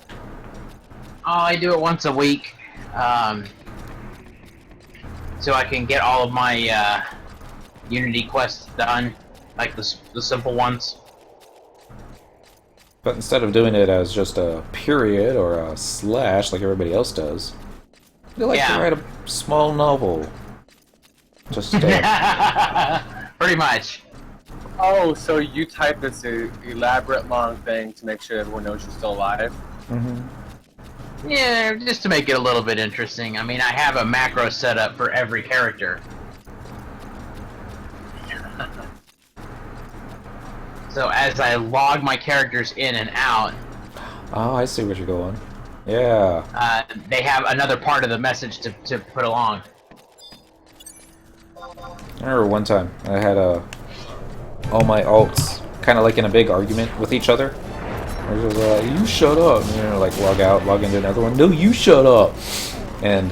Speaker 4: Oh, I do it once a week, so I can get all of my Unity quests done, like the simple ones.
Speaker 1: But instead of doing it as just a period or a slash like everybody else does, they like to write a small novel. Just
Speaker 4: Pretty much.
Speaker 2: Oh, so you type this elaborate long thing to make sure everyone knows you're still alive?
Speaker 1: Mm-hmm.
Speaker 4: Yeah, just to make it a little bit interesting. I mean, I have a macro set up for every character. So as I log my characters in and out...
Speaker 1: Oh, I see where you're going. Yeah.
Speaker 4: They have another part of the message to put along.
Speaker 1: I remember one time I had all my alts kind of like in a big argument with each other. I was like, you shut up. And, you know, like log out, log into another one. No, you shut up. And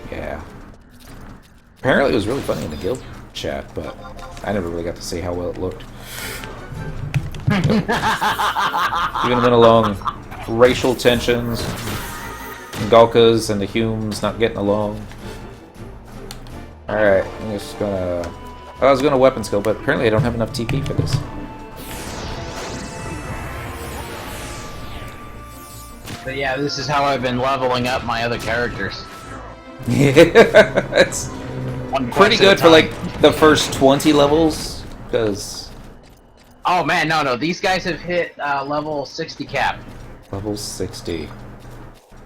Speaker 1: yeah. Apparently it was really funny in the guild chat, but I never really got to see how well it looked. Even went along racial tensions, Galkas and the Humes not getting along. Alright, I'm just gonna... I was gonna weapon skill, but apparently I don't have enough TP for this.
Speaker 4: But yeah, this is how I've been leveling up my other characters.
Speaker 1: Yeah, it's pretty good for like the first 20 levels, because...
Speaker 4: Oh man, no, these guys have hit level 60 cap.
Speaker 1: Level 60.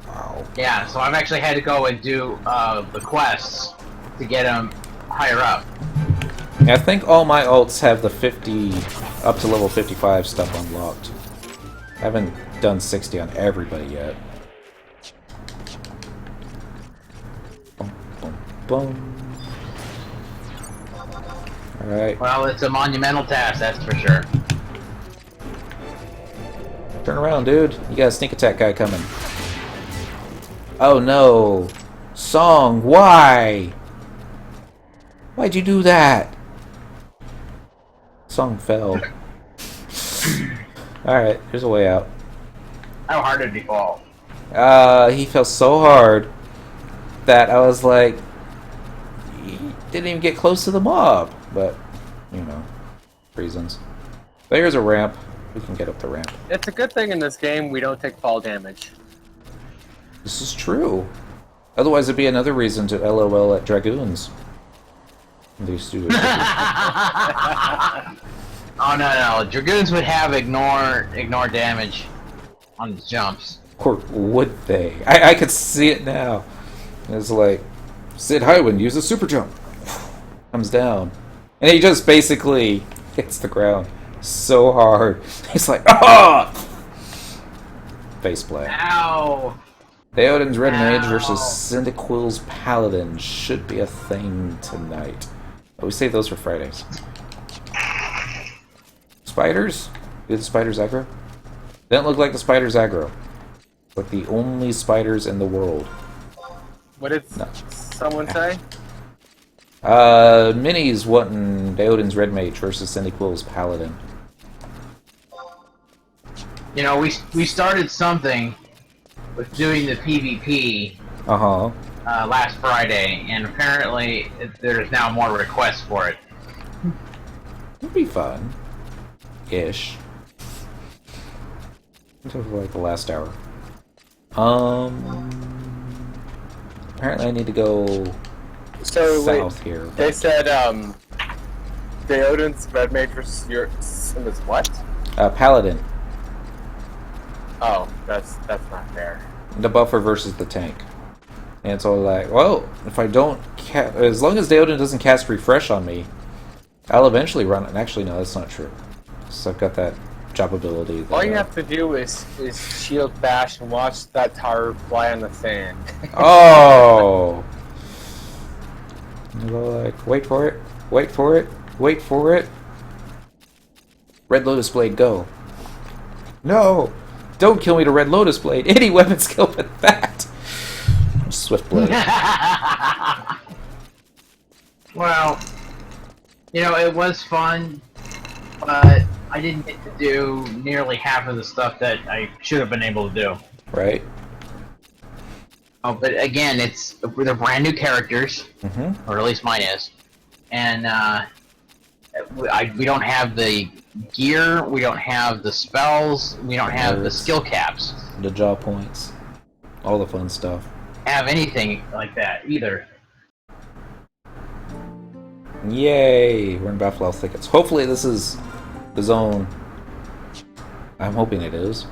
Speaker 1: Wow.
Speaker 4: Yeah, so I've actually had to go and do the quests to get them higher up.
Speaker 1: I think all my alts have the 50 up to level 55 stuff unlocked. I haven't done 60 on everybody yet. Boom, boom, boom. Alright.
Speaker 4: Well, it's a monumental task, that's for sure.
Speaker 1: Turn around, dude. You got a sneak attack guy coming. Oh no. Song, why? Why'd you do that? Song fell. Alright, here's a way out.
Speaker 4: How hard did he fall?
Speaker 1: He fell so hard that I was like, he didn't even get close to the mob. But, you know, reasons. But here's a ramp. We can get up the ramp.
Speaker 2: It's a good thing in this game we don't take fall damage.
Speaker 1: This is true. Otherwise, it'd be another reason to LOL at Dragoons. These two.
Speaker 4: Oh no, Dragoons would have ignore damage on his jumps.
Speaker 1: Or would they? I could see it now. It's like, Sid Highwind, use a super jump. Comes down. And he just basically hits the ground so hard. He's like, ah! Faceplant.
Speaker 4: Ow!
Speaker 1: Theoden's Red Mage
Speaker 4: Ow.
Speaker 1: versus Cyndaquil's Paladin should be a thing tonight. Oh, we save those for Fridays. Spiders? Do the spiders aggro? They don't look like the spiders aggro. Like the only spiders in the world.
Speaker 2: What did someone say?
Speaker 1: Minnie's wanting Theoden's Red Mage versus Cyndaquil's Paladin.
Speaker 4: You know, we started something with doing the PvP last Friday, and apparently there's now more requests for it.
Speaker 1: It'd be fun. Ish. Until like the last hour. Apparently I need to go south here.
Speaker 2: They said, Theoden's Red Mage versus your was what?
Speaker 1: Paladin.
Speaker 2: Oh, that's not fair.
Speaker 1: The buffer versus the tank. And it's all like, well, if I don't as long as Theoden doesn't cast refresh on me, I'll eventually run it. And actually, no, that's not true. So I've got that job ability. That,
Speaker 2: All you have to do is shield bash and watch that tower fly on the sand.
Speaker 1: Oh! You go like, wait for it, wait for it, wait for it. Red Lotus Blade, go. No! Don't kill me to Red Lotus Blade. Any weapon skill but that. Swift Blade.
Speaker 4: Well, you know, it was fun, but I didn't get to do nearly half of the stuff that I should have been able to do.
Speaker 1: Right.
Speaker 4: Oh, but again, they're brand new characters, or at least mine is, and we don't have the gear, we don't have the spells, we don't have the skill caps.
Speaker 1: The jaw points. All the fun stuff.
Speaker 4: Have anything like that either.
Speaker 1: Yay! We're in Buffalo Thickets. Hopefully this is the zone. I'm hoping it is.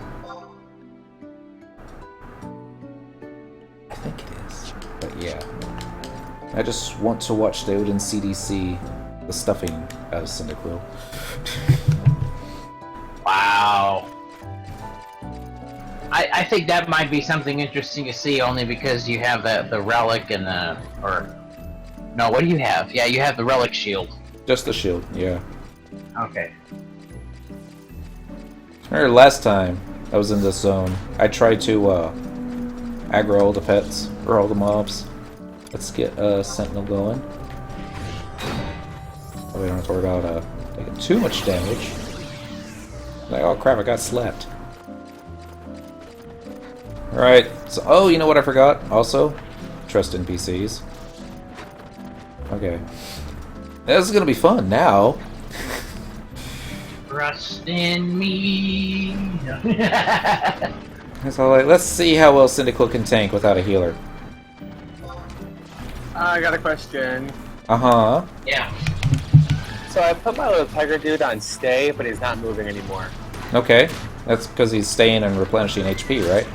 Speaker 1: I think it is. But yeah. I just want to watch Theoden CDC the stuffing as Cyndaquil.
Speaker 4: Wow. I think that might be something interesting to see, only because you have the relic and no, what do you have? Yeah, you have the relic shield.
Speaker 1: Just the shield, yeah.
Speaker 4: Okay.
Speaker 1: Remember last time I was in this zone, I tried to aggro all the pets, or all the mobs. Let's get Sentinel going. Oh, we don't have to worry about taking too much damage. Like, oh crap, I got slapped. Alright, so, oh, you know what I forgot? Also, trust NPCs. Okay. This is gonna be fun now.
Speaker 4: Trust in me.
Speaker 1: So, like, let's see how well Cyndaquil can tank without a healer.
Speaker 2: I got a question.
Speaker 1: Uh-huh.
Speaker 4: Yeah.
Speaker 2: So I put my little tiger dude on stay, but he's not moving anymore.
Speaker 1: Okay. That's because he's staying and replenishing HP, right?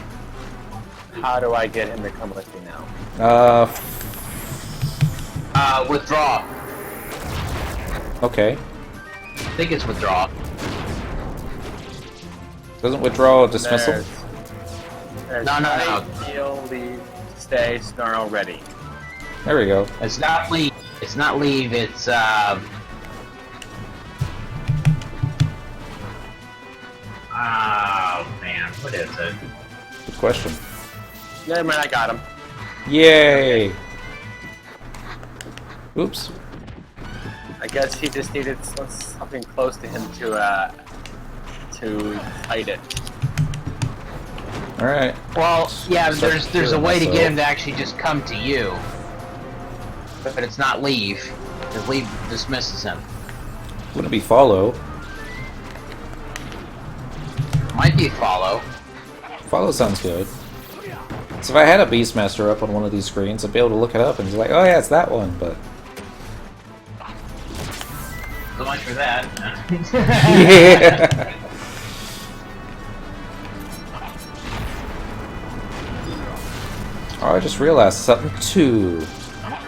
Speaker 2: How do I get him to come with me now?
Speaker 4: Withdraw.
Speaker 1: Okay.
Speaker 4: I think it's withdraw.
Speaker 1: Doesn't withdraw a dismissal?
Speaker 2: There's
Speaker 4: No.
Speaker 2: fight, heal, leave, stay, snarl, ready.
Speaker 1: There we go.
Speaker 4: It's not leave. It's not leave. It's Oh man, what is it?
Speaker 1: Good question.
Speaker 2: Never mind, I got him.
Speaker 1: Yay! Oops.
Speaker 2: I guess he just needed something close to him to fight it.
Speaker 1: Alright.
Speaker 4: Well, yeah, there's a way to get him
Speaker 1: myself.
Speaker 4: to actually just come to you, but it's not leave. Because leave dismisses him.
Speaker 1: Wouldn't be follow.
Speaker 4: Might be follow.
Speaker 1: Follow sounds good. So if I had a Beastmaster up on one of these screens, I'd be able to look it up and be like, oh yeah, it's that one, but...
Speaker 4: The only for that.
Speaker 1: Yeah. Oh, I just realized something too.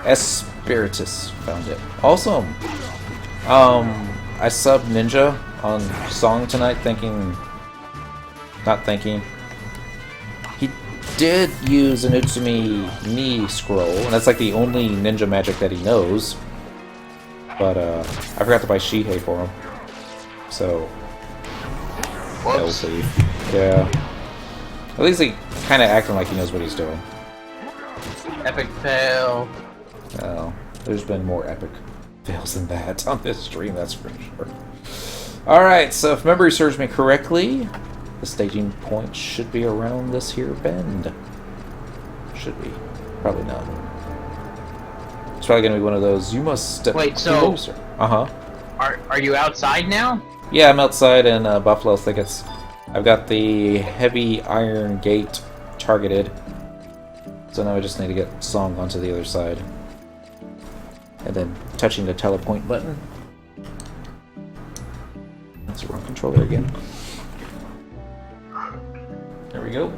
Speaker 1: Espiritus found it. Awesome. I subbed Ninja on Song tonight, not thinking. He did use an Utsumi Ni scroll, and that's like the only ninja magic that he knows. But I forgot to buy Shihei for him, so we'll see. Yeah, at least he kind of acting like he knows what he's doing.
Speaker 4: Epic fail.
Speaker 1: Well, there's been more epic fails than that on this stream, that's for sure. Alright, so if memory serves me correctly, the staging point should be around this here bend. Should be. Probably not. It's probably going to be one of those, you must step closer. Uh-huh.
Speaker 4: Are you outside now?
Speaker 1: Yeah, I'm outside in Buffalo Thickets. I've got the heavy iron gate targeted. So now I just need to get Song onto the other side. And then touching the telepoint button. That's the wrong controller again. There we go.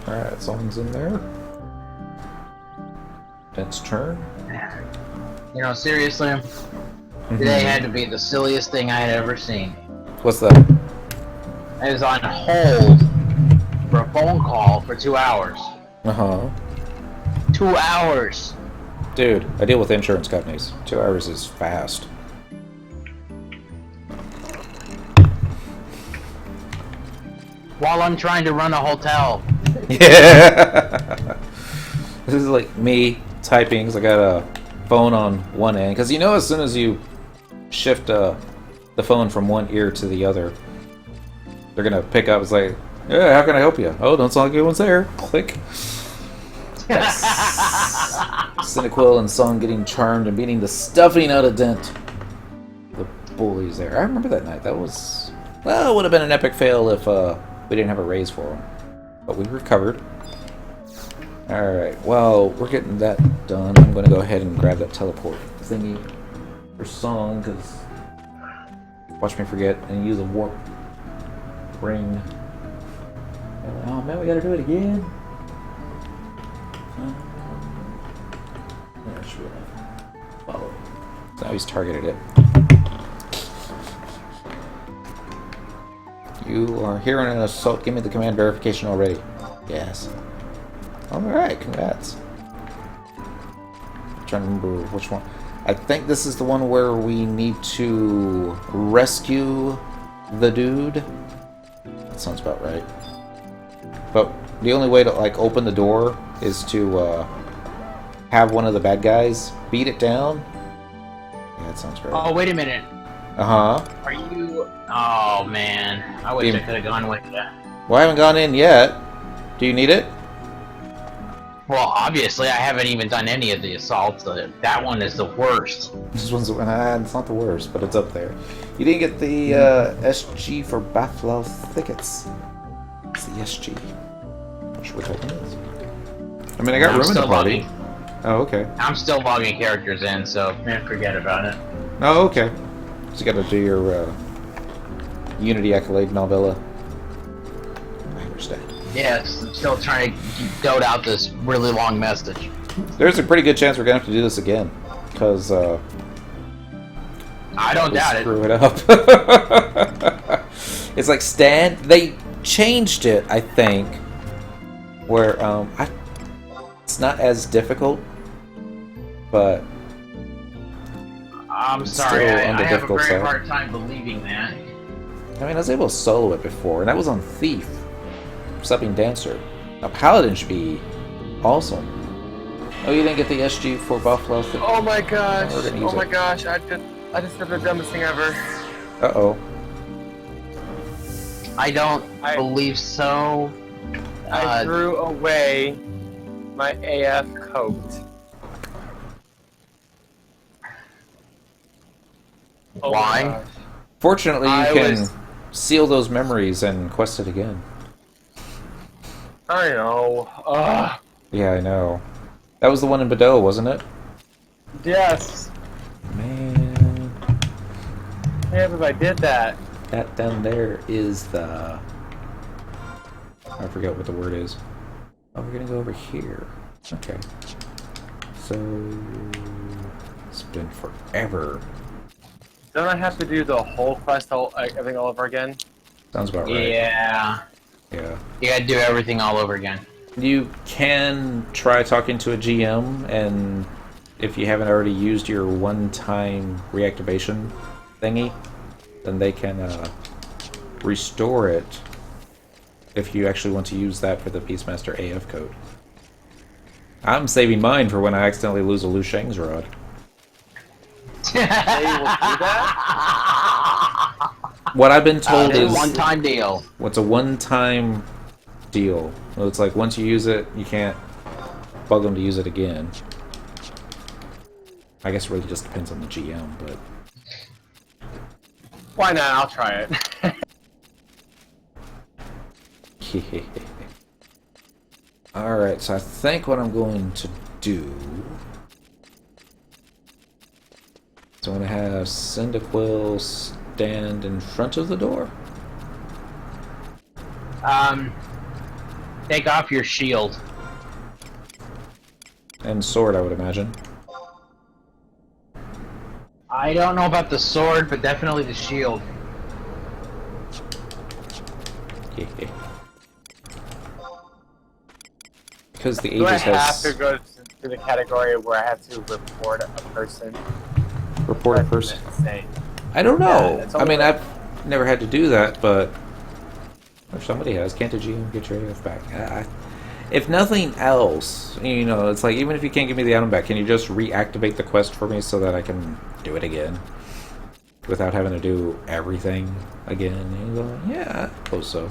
Speaker 1: Alright, Song's in there. Dent's turn.
Speaker 4: You know, seriously, today had to be the silliest thing I had ever seen.
Speaker 1: What's that?
Speaker 4: I was on hold for a phone call for 2 hours.
Speaker 1: Uh-huh.
Speaker 4: 2 hours!
Speaker 1: Dude, I deal with insurance companies. 2 hours is fast.
Speaker 4: While I'm trying to run a hotel.
Speaker 1: Yeah! This is like me typing, because I got a phone on one end. Because you know as soon as you shift the phone from one ear to the other, they're going to pick up, it's like, yeah, how can I help you? Oh, don't sound like anyone's there. Click. Cinequil and Song getting charmed and beating the stuffing out of Dent. The bullies there. I remember that night. That was... Well, it would have been an epic fail if we didn't have a raise for him. But we recovered. Alright, well, we're getting that done. I'm going to go ahead and grab that teleport thingy for Song, because... Watch me forget and use a warp ring. Oh man, we gotta do it again. There should be follow. So now he's targeted it. You are here in an assault. Give me the command verification already. Yes. Alright, congrats. I'm trying to remember which one. I think this is the one where we need to rescue the dude. That sounds about right. But the only way to like open the door is to have one of the bad guys beat it down. Yeah, that sounds right.
Speaker 4: Oh, wait a minute.
Speaker 1: Uh-huh.
Speaker 4: Are you... Oh, man. I wish I could have gone with you.
Speaker 1: Well, I haven't gone in yet. Do you need it?
Speaker 4: Well, obviously, I haven't even done any of the assaults. That one is the worst.
Speaker 1: This one's it's not the worst, but it's up there. You didn't get the SG for Buffalo Thickets. It's the SG. Not sure which one it is. I mean, I got room in the party. Oh, okay.
Speaker 4: I'm still logging characters in, so forget about it.
Speaker 1: Oh, okay. So you got to do your Unity Accolade novella. I understand.
Speaker 4: Yes, I'm still trying to dote out this really long message.
Speaker 1: There's a pretty good chance we're gonna have to do this again, because
Speaker 4: I don't doubt it.
Speaker 1: Screw it up. It's like they changed it, I think, where it's not as difficult, but
Speaker 4: I'm
Speaker 1: it's
Speaker 4: sorry,
Speaker 1: still
Speaker 4: I
Speaker 1: on the
Speaker 4: have a
Speaker 1: difficult
Speaker 4: very
Speaker 1: side.
Speaker 4: hard time believing that.
Speaker 1: I mean, I was able to solo it before, and that was on Thief. Subbing Dancer. Now Paladin should be awesome. Oh, you didn't get the SG for Buffalo?
Speaker 2: Oh my gosh!
Speaker 1: Oh
Speaker 2: my gosh! I just did the dumbest thing ever.
Speaker 1: Uh-oh.
Speaker 4: I don't believe so.
Speaker 2: I threw away my AF coat. Oh
Speaker 4: Why?
Speaker 1: Fortunately, you can seal those memories and quest it again.
Speaker 2: I know. Ugh.
Speaker 1: Yeah, I know. That was the one in Bordeaux, wasn't it?
Speaker 2: Yes. Yeah, but I did that.
Speaker 1: That down there is the... I forget what the word is. Oh, we're gonna go over here. Okay. So... It's been forever.
Speaker 2: Don't I have to do the whole quest, everything all over again?
Speaker 1: Sounds about right.
Speaker 4: Yeah.
Speaker 1: Yeah.
Speaker 4: You gotta do everything all over again.
Speaker 1: You can try talking to a GM, and if you haven't already used your one-time reactivation thingy, then they can restore it if you actually want to use that for the Beastmaster AF code. I'm saving mine for when I accidentally lose a Liu Shang's rod.
Speaker 2: They will do that?
Speaker 1: What I've been told
Speaker 4: It's
Speaker 1: is...
Speaker 4: a one-time deal.
Speaker 1: What's a one-time deal? Well, it's like once you use it, you can't bug them to use it again. I guess it really just depends on the GM, but...
Speaker 2: Why not? I'll try it.
Speaker 1: Alright, so I think what I'm going to do... So I'm going to have Cyndaquil stand in front of the door.
Speaker 4: Take off your shield.
Speaker 1: And sword, I would imagine.
Speaker 4: I don't know about the sword, but definitely the shield.
Speaker 1: Because the
Speaker 2: Do I
Speaker 1: Aegis
Speaker 2: have
Speaker 1: has...
Speaker 2: to go to the category where I have to report a person?
Speaker 1: Report a person?
Speaker 2: That's insane.
Speaker 1: I don't know.
Speaker 2: Yeah, it's
Speaker 1: I mean,
Speaker 2: only-
Speaker 1: I've never had to do that, but... If somebody has, can't a GM get your AF back? If nothing else, you know, it's like, even if you can't give me the item back, can you just reactivate the quest for me so that I can do it again? Without having to do everything again? And you go, yeah, I suppose so.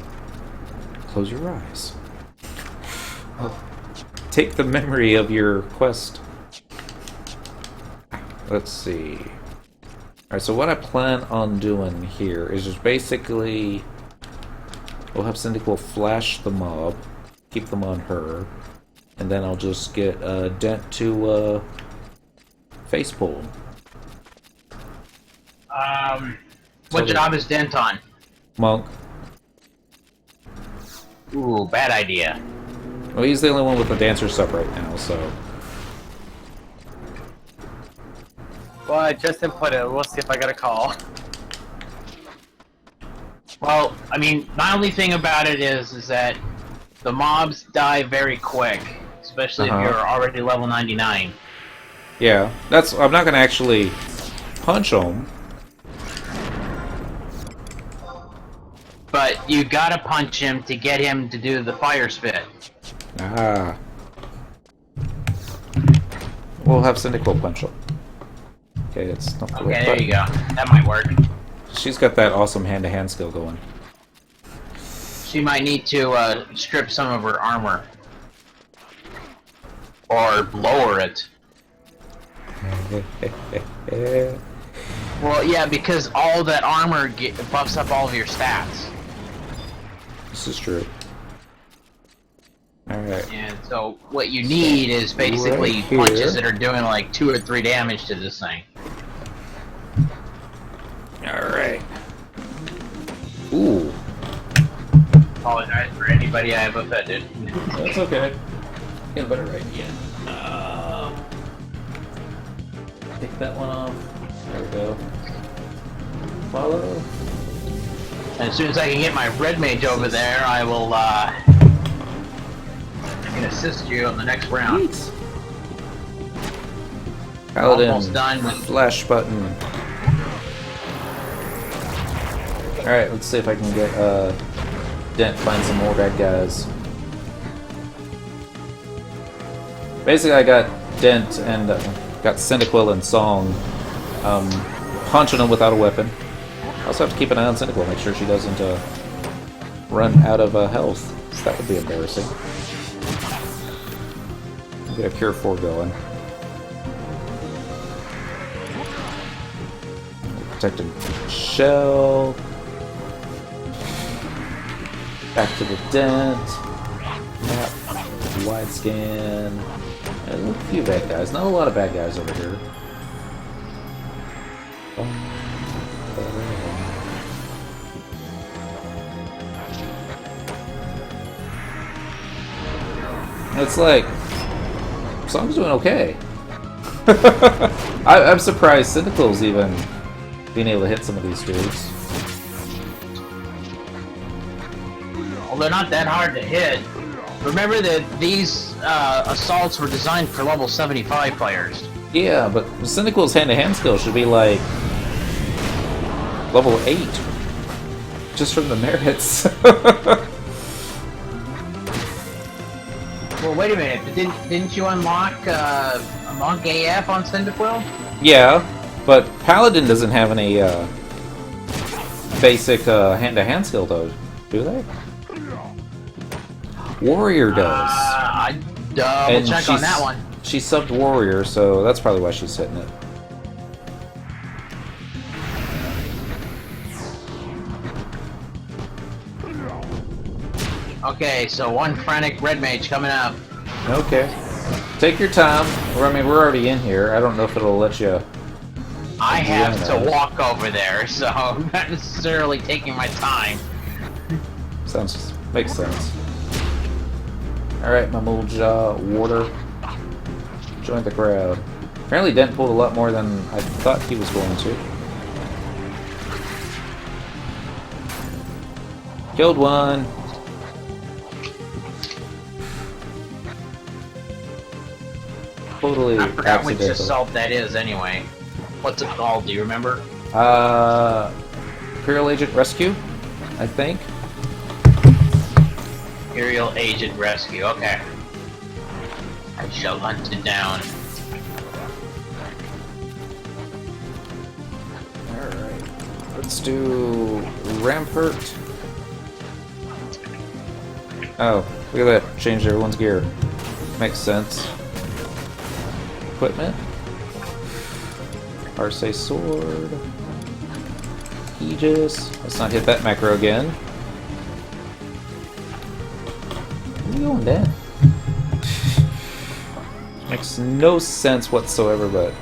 Speaker 1: Close your eyes. I'll take the memory of your quest. Let's see. Alright, so what I plan on doing here is just basically... We'll have Cyndaquil flash the mob, keep them on her, and then I'll just get Dent to face pull.
Speaker 4: What job is Dent on?
Speaker 1: Monk.
Speaker 4: Ooh, bad idea.
Speaker 1: Well, he's the only one with the dancer sub right now, so...
Speaker 2: Well, I just input it. We'll see if I get a call.
Speaker 4: Well, I mean, my only thing about it is that the mobs die very quick, especially if you're already level 99.
Speaker 1: Yeah, that's... I'm not gonna actually punch him.
Speaker 4: But you gotta punch him to get him to do the fire spit.
Speaker 1: Ah. We'll have Cyndaquil punch him. Okay, it's not the
Speaker 4: Okay,
Speaker 1: right
Speaker 4: there
Speaker 1: button.
Speaker 4: you go. That might work.
Speaker 1: She's got that awesome hand-to-hand skill going.
Speaker 4: She might need to strip some of her armor. Or lower it. Well, yeah, because all that armor buffs up all of your stats.
Speaker 1: This is true. Alright.
Speaker 4: And so what you need is basically
Speaker 1: Right here.
Speaker 4: punches that are doing like 2 or 3 damage to this thing.
Speaker 1: Alright. Ooh.
Speaker 4: Apologize for anybody I have offended.
Speaker 1: That's okay. Get a better idea. Take that one off. There we go. Follow.
Speaker 4: And as soon as I can get my red mage over there, I will can assist you on the next round.
Speaker 1: Sweet. Paladin.
Speaker 4: Almost done with
Speaker 1: Flash button. Alright, let's see if I can get Dent find some more bad guys. Basically, I got Dent and got Cyndaquil and Song punching them without a weapon. I also have to keep an eye on Cyndaquil, make sure she doesn't run out of health. So that would be embarrassing. Get a Cure 4 going. Protected shell. Back to the Dent. Map. Wide scan. And a few bad guys. Not a lot of bad guys over here. It's like, Song's doing okay. I'm surprised Cynical's even being able to hit some of these dudes.
Speaker 4: Well, they're not that hard to hit. Remember that these assaults were designed for level 75 players.
Speaker 1: Yeah, but Cynical's hand-to-hand skill should be like level 8. Just from the merits.
Speaker 4: Well, wait a minute. But didn't you unlock Monk AF on Cyndaquil?
Speaker 1: Yeah, but Paladin doesn't have any basic hand-to-hand skill, though, do they? Warrior does.
Speaker 4: I double check on that one.
Speaker 1: She subbed Warrior, so that's probably why she's hitting it.
Speaker 4: Okay, so one frantic red mage coming up.
Speaker 1: Okay. Take your time. I mean, we're already in here. I don't know if it'll let you...
Speaker 4: I have to walk over there, so I'm not necessarily taking my time.
Speaker 1: Makes sense. Alright, my little jaw warder. Join the crowd. Apparently Dent pulled a lot more than I thought he was going to. Killed one. Totally
Speaker 4: I forgot which
Speaker 1: accidental.
Speaker 4: assault that is anyway. What's it called? Do you remember?
Speaker 1: Imperial Agent Rescue, I think.
Speaker 4: Imperial Agent Rescue, okay. I shall hunt it down.
Speaker 1: Alright. Let's do Rampart. Oh, look at that. Changed everyone's gear. Makes sense. Equipment. Arce Sword. Aegis. Let's not hit that macro again. Where are you going, Dan? Makes no sense whatsoever, but...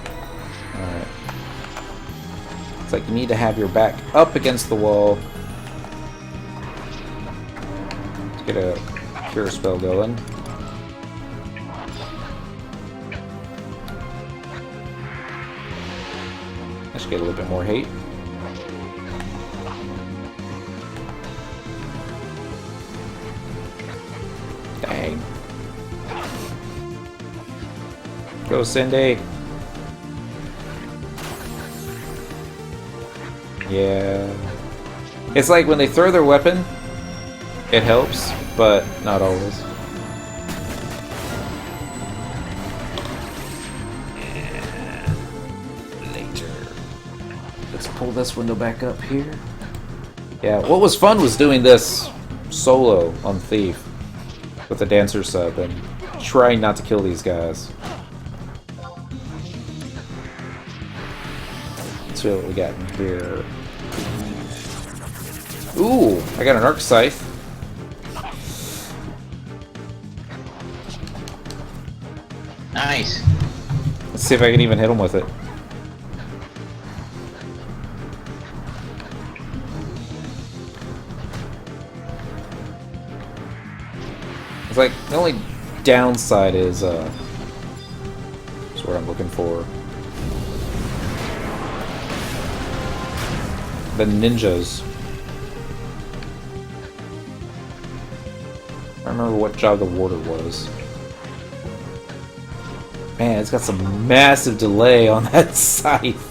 Speaker 1: Alright. It's like you need to have your back up against the wall to get a cure spell going. I should get a little bit more hate. Dang. Go, Cindy. Yeah. It's like when they throw their weapon, it helps, but not always. Later. Let's pull this window back up here. Yeah, what was fun was doing this solo on Thief with the dancer sub and trying not to kill these guys. Let's see what we got in here. Ooh, I got an arc scythe.
Speaker 4: Nice.
Speaker 1: Let's see if I can even hit him with it. It's like the only downside is that's what I'm looking for. The ninjas. I remember what job the warder was. Man, it's got some massive delay on that scythe.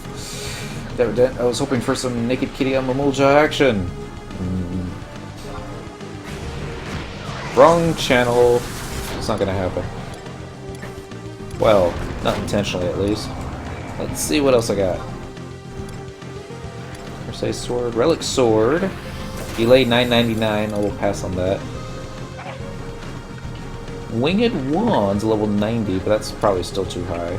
Speaker 1: I was hoping for some Naked Kitty on Mamulja action. Wrong channel. It's not gonna happen. Well, not intentionally at least. Let's see what else I got. Versailles Sword, Relic Sword. Delay 999, I will pass on that. Winged Wand's level 90, but that's probably still too high.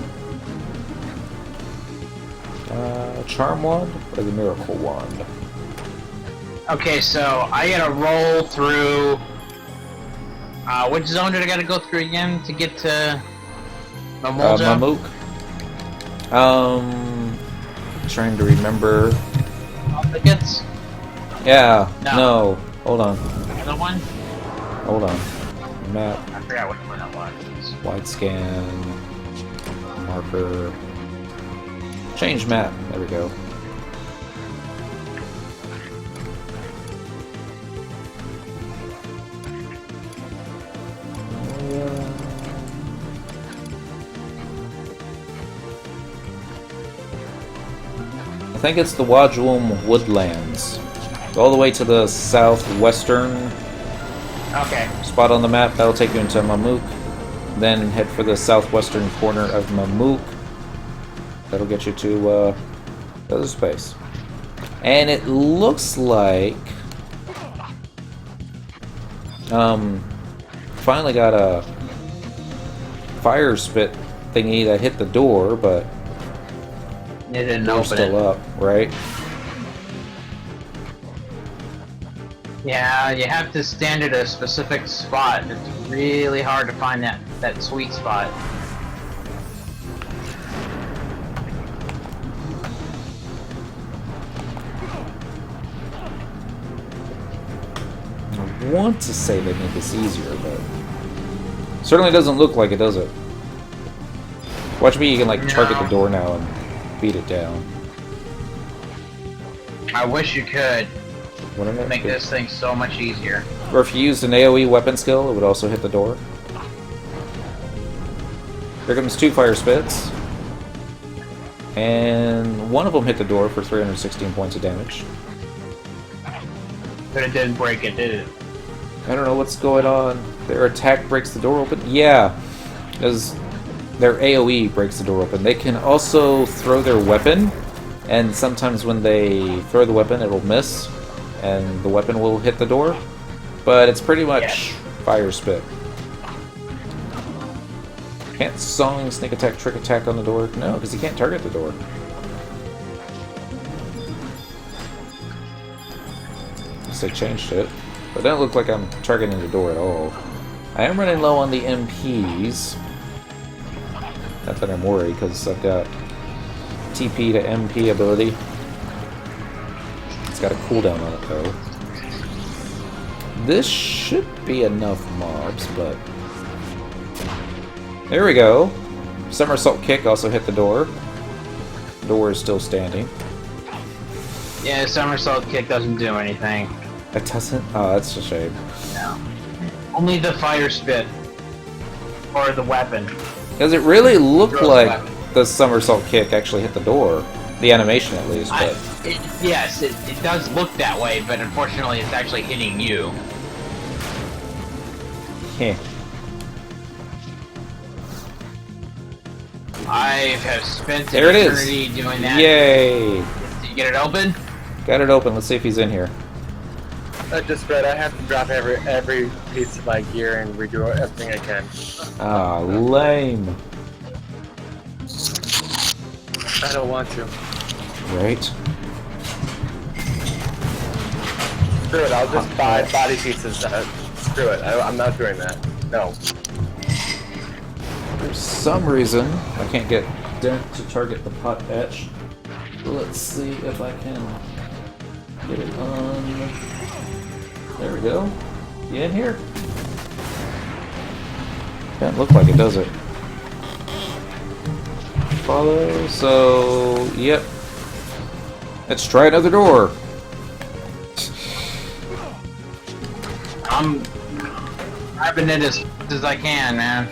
Speaker 1: Charm Wand or the Miracle Wand?
Speaker 4: Okay, so I gotta roll through... which zone did I gotta go through again to get to Mamulja?
Speaker 1: Mamook. Trying to remember.
Speaker 4: Tickets?
Speaker 1: Yeah,
Speaker 4: No.
Speaker 1: no. Hold on.
Speaker 4: Another one?
Speaker 1: Hold on. map.
Speaker 4: I forgot which one that was.
Speaker 1: Wide scan. Marker. Change map. There we go. I think it's the Wajwum Woodlands. Go all the way to the southwestern
Speaker 4: Okay. spot
Speaker 1: on the map. That'll take you into Mamuk. Then head for the southwestern corner of Mamuk. That'll get you to the other space. And it looks like finally got a fire spit thingy that hit the door, but
Speaker 4: It didn't
Speaker 1: door's
Speaker 4: open
Speaker 1: still
Speaker 4: it.
Speaker 1: up, right?
Speaker 4: Yeah, you have to stand at a specific spot. It's really hard to find that sweet spot.
Speaker 1: I want to say they made this easier, but certainly doesn't look like it, does it? Watch me, you can like target the door now and beat it down.
Speaker 4: I wish you could
Speaker 1: Wouldn't it?
Speaker 4: make this thing so much easier.
Speaker 1: Or if you used an AoE weapon skill, it would also hit the door. Here comes 2 fire spits. And one of them hit the door for 316 points of damage.
Speaker 4: But it didn't break it, did it?
Speaker 1: I don't know what's going on. Their attack breaks the door open? Yeah, because their AoE breaks the door open. They can also throw their weapon, and sometimes when they throw the weapon, it'll miss, and the weapon will hit the door. But it's pretty much fire spit. Can't Song sneak attack, trick attack on the door? No, because he can't target the door. They changed it, but it doesn't look like I'm targeting the door at all. I am running low on the MPs. Not that I'm worried, because I've got TP to MP ability. It's got a cooldown on it though. This should be enough mobs, but there we go. Somersault kick also hit the door. The door is still standing.
Speaker 4: Yeah, somersault kick doesn't do anything.
Speaker 1: It doesn't? Oh, that's a shame.
Speaker 4: No. Only the fire spit. Or the weapon.
Speaker 1: Does it really look
Speaker 4: Throw the
Speaker 1: like
Speaker 4: weapon.
Speaker 1: the somersault kick actually hit the door? The animation, at least, but...
Speaker 4: Yes, it does look that way, but unfortunately it's actually hitting you.
Speaker 1: Heh.
Speaker 4: I have spent an
Speaker 1: There it is.
Speaker 4: eternity doing that.
Speaker 1: Yay!
Speaker 4: Did you get it open?
Speaker 1: Got it open. Let's see if he's in here.
Speaker 2: I just read I have to drop every piece of my gear and redo everything I can.
Speaker 1: Ah, lame.
Speaker 2: I don't want to.
Speaker 1: Right?
Speaker 2: Screw it, I'll just buy body pieces. Screw it, I'm not doing that. No.
Speaker 1: For some reason, I can't get Dent to target the pot etch. Let's see if I can get it on. There we go. You in here? Doesn't look like it, does it? Follow, so, yep. Let's try another door.
Speaker 4: I'm grabbing it as fast as I can, man.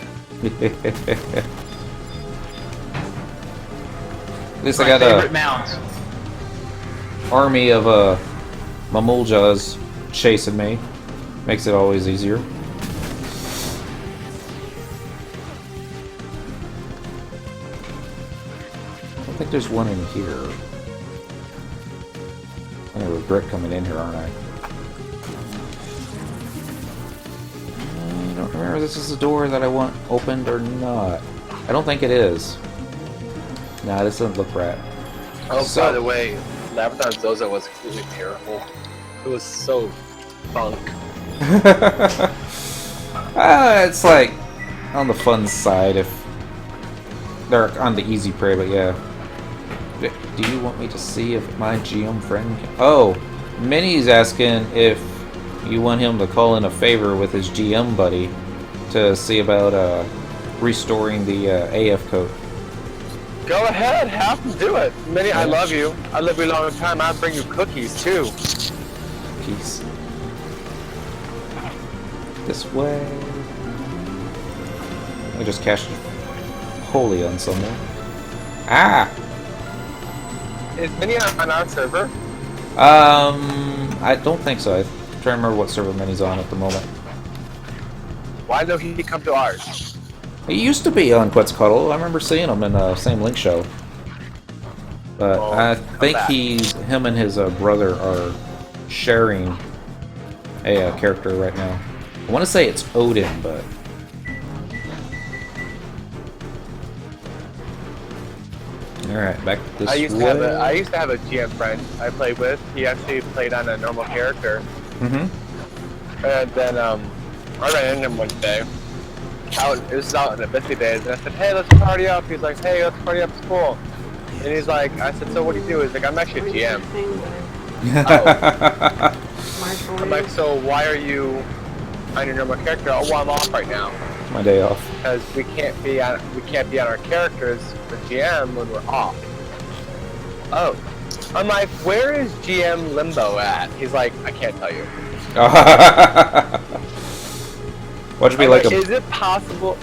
Speaker 1: At least
Speaker 4: My
Speaker 1: I got
Speaker 4: favorite
Speaker 1: a
Speaker 4: mount.
Speaker 1: army of Mamuljas chasing me. Makes it always easier. I don't think there's one in here. I'm gonna regret coming in here, aren't I? I don't remember if this is the door that I want opened or not. I don't think it is. Nah, this doesn't look right.
Speaker 2: Oh,
Speaker 1: So-
Speaker 2: by the way, Labrador Zozo was completely terrible. It was so funk.
Speaker 1: It's like on the fun side if they're on the easy prey, but yeah. Do you want me to see if my GM friend can... Oh, Minnie's asking if you want him to call in a favor with his GM buddy. to see about restoring the AF code.
Speaker 2: Go ahead, have to do it. Minnie, I love you. I love you a long time. I'll bring you cookies too.
Speaker 1: Peace. This way. I just cashed holy on someone. Ah!
Speaker 2: Is Minnie on our server?
Speaker 1: I don't think so. I'm trying to remember what server Minnie's on at the moment.
Speaker 2: Why don't he come to ours?
Speaker 1: He used to be on Quetzalcoatl. I remember seeing him in the same Link show. But I think him and his brother are sharing a character right now. I want to say it's Odin, but... Alright, back this way.
Speaker 2: I used to have a GM friend I played with. He actually played on a normal character.
Speaker 1: Mm-hmm.
Speaker 2: And then I ran into him one day. It was out in the busy days, and I said, "Hey, let's party up." He's like, "Hey, let's party up, it's cool." And he's like, I said, "So what do you do?" He's like, "I'm actually a GM." Oh. I'm like, "So why are you on your normal character?" "Oh, well, I'm off right now."
Speaker 1: My day off.
Speaker 2: Because we can't be on our characters for GM when we're off. Oh. I'm like, "Where is GM Limbo at?" He's like, "I can't tell you."
Speaker 1: What'd you be like?
Speaker 2: Is it possible?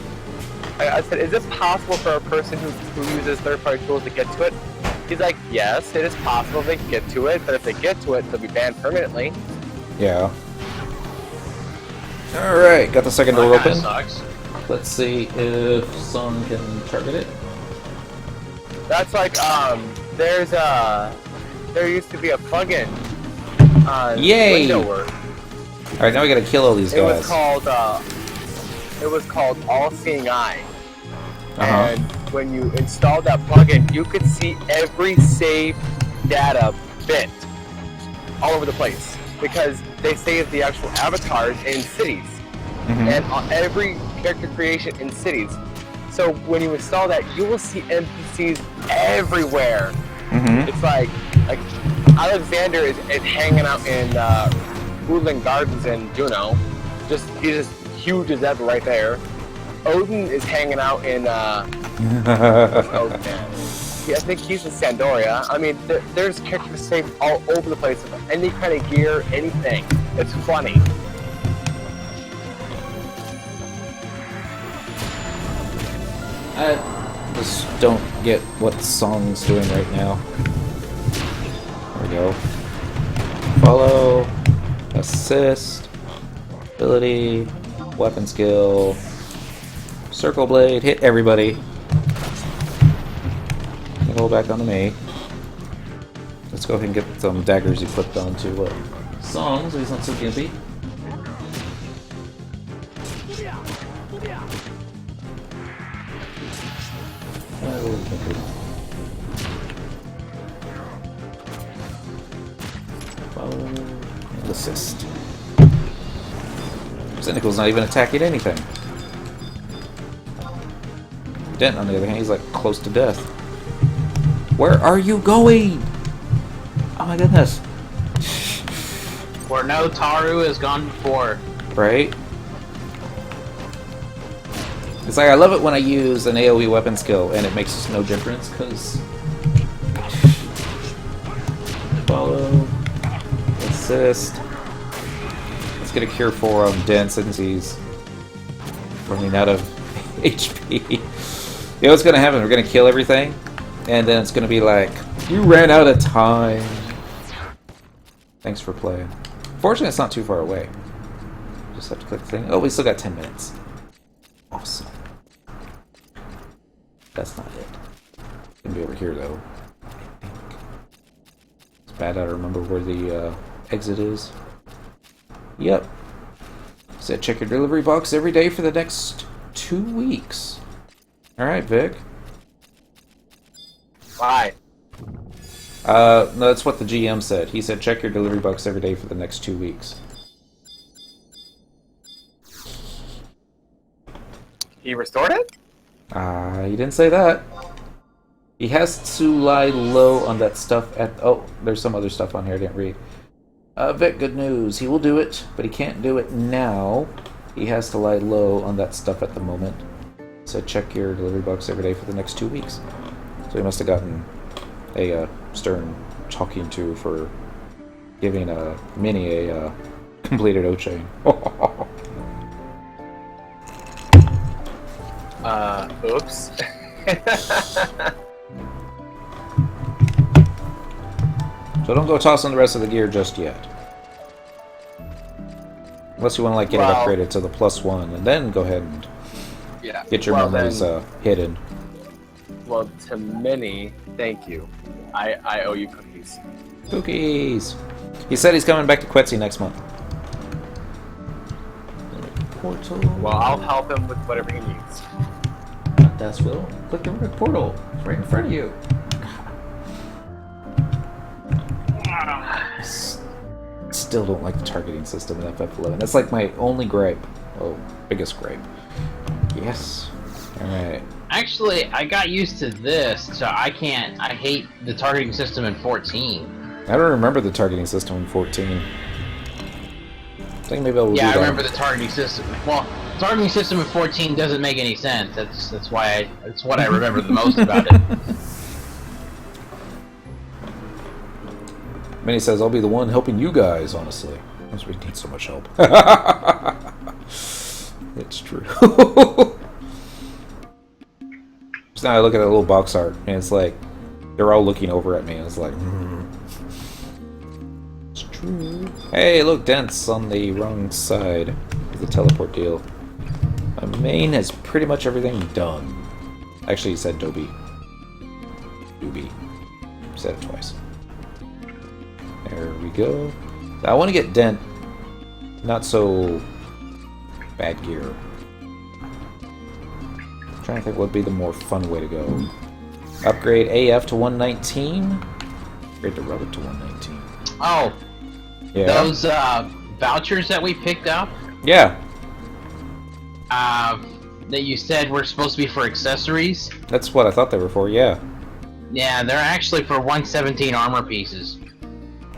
Speaker 2: I said, "Is it possible for a person who uses third-party tools to get to it?" He's like, "Yes, it is possible they can get to it, but if they get to it, they'll be banned permanently."
Speaker 1: Yeah. All right, got the second door open.
Speaker 4: Sucks.
Speaker 1: Let's see if Song can target it.
Speaker 2: That's like there used to be a plugin on
Speaker 1: Yay!
Speaker 2: Window Work.
Speaker 1: All right, now we gotta kill all these guys.
Speaker 2: It was called All Seeing Eye.
Speaker 1: Uh-huh.
Speaker 2: And when you installed that plugin, you could see every save data bit all over the place because they save the actual avatars in cities and on every character creation in cities. So when you install that, you will see NPCs everywhere. It's like Alexander is hanging out in Woodland Gardens in Juneau. He's just huge as ever right there. Odin is hanging out in where's Odin at? I think he's in Sandoria. I mean, there's characters saved all over the place. Any kind of gear, anything. It's funny.
Speaker 1: I just don't get what the song's doing right now. There we go. Follow, assist, ability, weapon skill, circle blade, hit everybody. Go back onto me. Let's go ahead and get some daggers equipped onto Song, so he's not so gimpy. Follow and assist. Cynical's not even attacking anything. Dent, on the other hand, he's like close to death. Where are you going? Oh my goodness.
Speaker 4: Where no Taru has gone before.
Speaker 1: Right? It's like I love it when I use an AoE weapon skill and it makes no difference because follow, assist. Let's get a cure for Dent since he's running out of HP. You know what's gonna happen? We're gonna kill everything, and then it's gonna be like, you ran out of time. Thanks for playing. Fortunately, it's not too far away. Just have to click the thing. Oh, we still got 10 minutes. Awesome. That's not it. It's gonna be over here though. It's bad I don't remember where the exit is. Yep. Said check your delivery box every day for the next 2 weeks. Alright, Vic.
Speaker 2: Why?
Speaker 1: No, that's what the GM said. He said check your delivery box every day for the next 2 weeks.
Speaker 2: He restored it?
Speaker 1: He didn't say that. He has to lie low on that stuff at... Oh, there's some other stuff on here I didn't read. Vic, good news. He will do it, but he can't do it now he has to lie low on that stuff at the moment. So check your delivery box every day for the next 2 weeks. So he must have gotten a stern talking to for giving Minnie a completed O-chain.
Speaker 2: Oops.
Speaker 1: So don't go tossing the rest of the gear just yet. Unless you want to like get it upgraded to the +1, and then go ahead and get your memories hidden.
Speaker 2: Well, to Minnie, thank you. I owe you cookies.
Speaker 1: Cookies! He said he's coming back to Quetzy next month. Portal.
Speaker 2: Well, I'll help him with whatever he needs.
Speaker 1: That's Will. Click the red portal. It's right in front of you. Still don't like the targeting system in FF11. That's like my only gripe. Oh, biggest gripe. Yes. Alright.
Speaker 4: Actually, I got used to this, so I hate the targeting system in 14.
Speaker 1: I don't remember the targeting system in 14. I think maybe I'll do that.
Speaker 4: Yeah, I remember the targeting system. Well, the targeting system in 14 doesn't make any sense. That's why that's what I remember the most about it.
Speaker 1: Minnie says, I'll be the one helping you guys, honestly. Because we need so much help. It's true. So now I look at that little box art, and it's like, they're all looking over at me, and it's like, It's true. Hey, look, Dent's on the wrong side of the teleport deal. My main has pretty much everything done. Actually, he said Doobie. Doobie. Said it twice. There we go. I want to get Dent not so bad gear. I'm trying to think what would be the more fun way to go. Upgrade AF to 119. Upgrade the rubber to 119.
Speaker 4: Oh,
Speaker 1: yeah.
Speaker 4: those vouchers that we picked up.
Speaker 1: Yeah.
Speaker 4: That you said were supposed to be for accessories.
Speaker 1: That's what I thought they were for. Yeah.
Speaker 4: Yeah, they're actually for 117 armor pieces.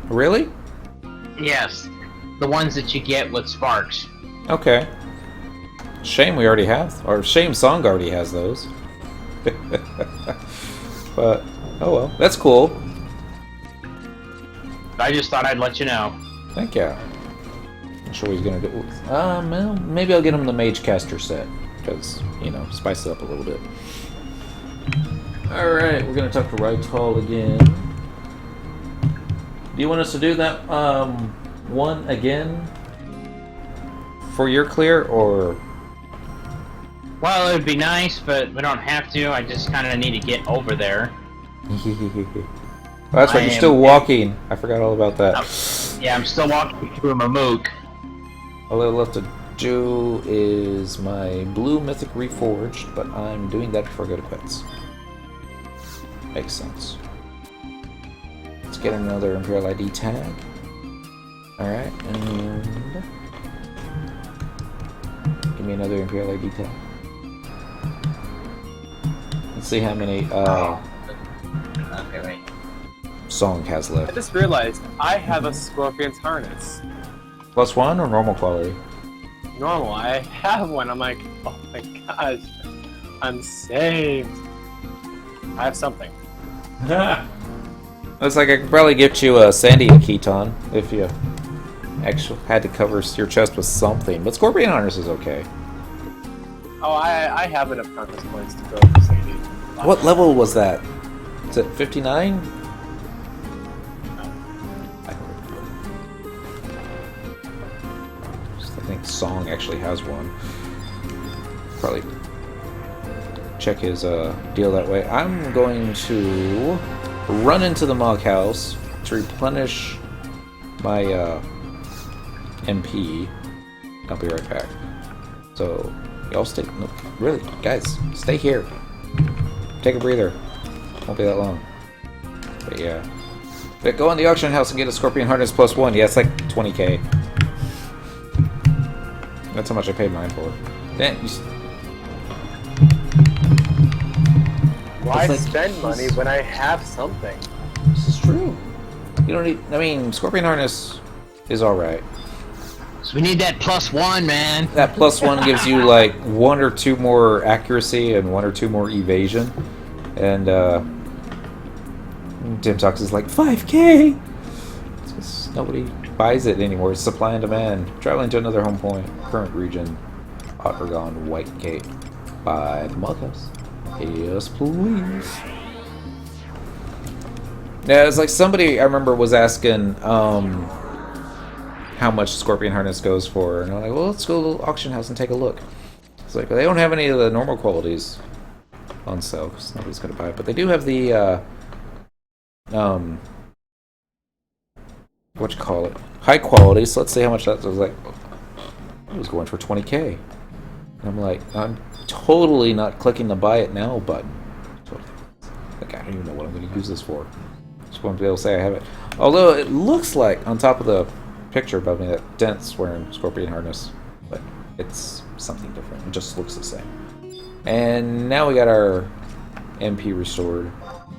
Speaker 1: Really?
Speaker 4: Yes, the ones that you get with sparks.
Speaker 1: Okay. Shame we already have, or shame Song already has those. But oh well, that's cool.
Speaker 4: I just thought I'd let you know.
Speaker 1: Thank you. Not sure what he's gonna do. Well, maybe I'll get him the Mage Caster set, because you know, spice it up a little bit. All right, we're gonna talk to Rytall again. Do you want us to do that one again for your clear, or?
Speaker 4: Well, it would be nice, but we don't have to. I just kind of need to get over there.
Speaker 1: Oh, that's right, you're still walking. I forgot all about that.
Speaker 4: Yeah, I'm still walking through Mamook.
Speaker 1: All I left to do is my blue mythic reforged, but I'm doing that before I go to Quetz. Makes sense. Let's get another Imperial ID tag. Alright, and give me another Imperial ID tag. Let's see how many
Speaker 4: Okay, wait.
Speaker 1: Song has
Speaker 2: I
Speaker 1: left.
Speaker 2: just realized I have a Scorpion's harness.
Speaker 1: +1 or normal quality?
Speaker 2: Normal, I have one. I'm like, oh my gosh, I'm saved. I have something.
Speaker 1: Looks like I could probably get you a Sandy and Keaton if you actually had to cover your chest with something. But Scorpion Harness is okay.
Speaker 2: Oh, I have enough conquest points to go for Sadie.
Speaker 1: What level was that? Is it 59? I don't remember. I think Song actually has one. Probably check his deal that way. I'm going to run into the Mog House to replenish my MP. I'll be right back. So, y'all stay. No, really, guys, stay here. Take a breather. Won't be that long. But yeah. But go in the auction house and get a Scorpion Harness +1. Yeah, it's like 20k. That's how much I paid mine for. Then
Speaker 2: Why
Speaker 1: like,
Speaker 2: spend money when I have something?
Speaker 1: this is true. You don't need. I mean, Scorpion Harness is alright.
Speaker 4: So we need that +1, man.
Speaker 1: That +1 gives you like 1 or 2 more accuracy and 1 or 2 more evasion. And Dim Talks is like 5K. It's just nobody buys it anymore. It's supply and demand. Traveling to another home point. Current region. Ottergon White Gate. By the Mughouse. Yes, please. Yeah, it's like somebody I remember was asking how much Scorpion Harness goes for, and I'm like, well, let's go to the auction house and take a look. It's like, well, they don't have any of the normal qualities on sale because nobody's gonna buy it, but they do have the what you call it, high quality. So let's see how much that was. Like, it was going for 20K. And I'm like, I'm totally not clicking the buy it now button. Like, I don't even know what I'm going to use this for. Just want to be able to say I have it. Although it looks like on top of the picture above me that Dent's wearing Scorpion Harness, but it's something different. It just looks the same. And now we got our MP restored.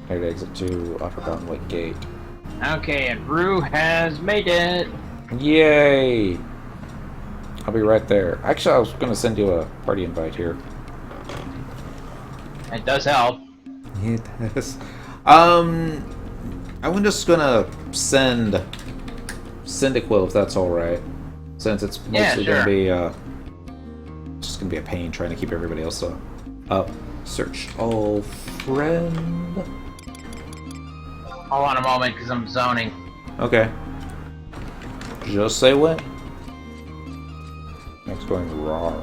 Speaker 1: Here to exit to Ottergon White Gate.
Speaker 4: Okay, and Rue has made it.
Speaker 1: Yay! I'll be right there. Actually, I was going to send you a party invite here.
Speaker 4: It does help.
Speaker 1: It does. I'm just gonna send Cyndaquil if that's all right, since it's mostly
Speaker 4: sure.
Speaker 1: gonna be just gonna be a pain trying to keep everybody else up. Search all friend.
Speaker 4: Hold on a moment, because I'm zoning.
Speaker 1: Okay. Just say when. Next going raw.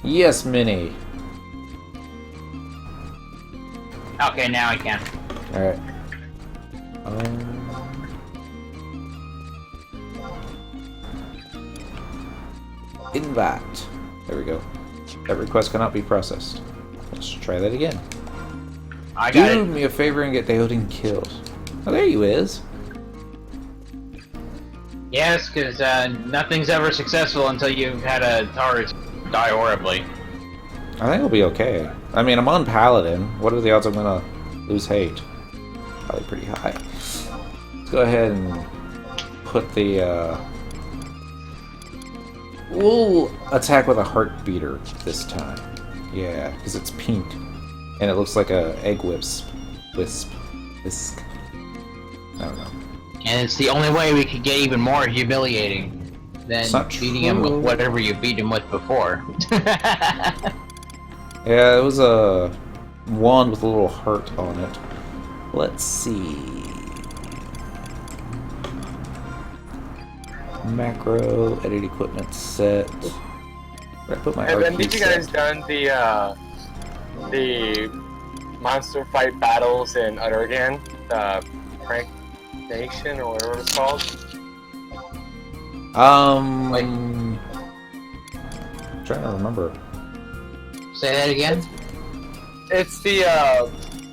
Speaker 1: Yes, Minnie.
Speaker 4: Okay, now I can.
Speaker 1: Alright. Invite. There we go. That request cannot be processed. Let's try that again.
Speaker 4: I got
Speaker 1: Do
Speaker 4: it.
Speaker 1: me a favor and get Deodin killed. Oh, there you is.
Speaker 4: Yes, because nothing's ever successful until you've had a turret die horribly.
Speaker 1: I think it'll be okay. I mean, I'm on Paladin. What are the odds I'm gonna lose hate? Probably pretty high. Let's go ahead and put the, we'll attack with a heart beater this time. Yeah, because it's pink. And it looks like a egg wisp. Whisk. I don't know.
Speaker 4: And it's the only way we could get even more humiliating than beating him with whatever you beat him with before.
Speaker 1: Yeah, it was a wand with a little heart on it. Let's see. Macro, edit equipment set. Where I put my
Speaker 2: Have
Speaker 1: RP
Speaker 2: any of you guys
Speaker 1: set?
Speaker 2: done the monster fight battles in Uttergan? The Prank Nation or whatever it's called?
Speaker 1: I'm trying to remember.
Speaker 4: Say that again?
Speaker 2: It's the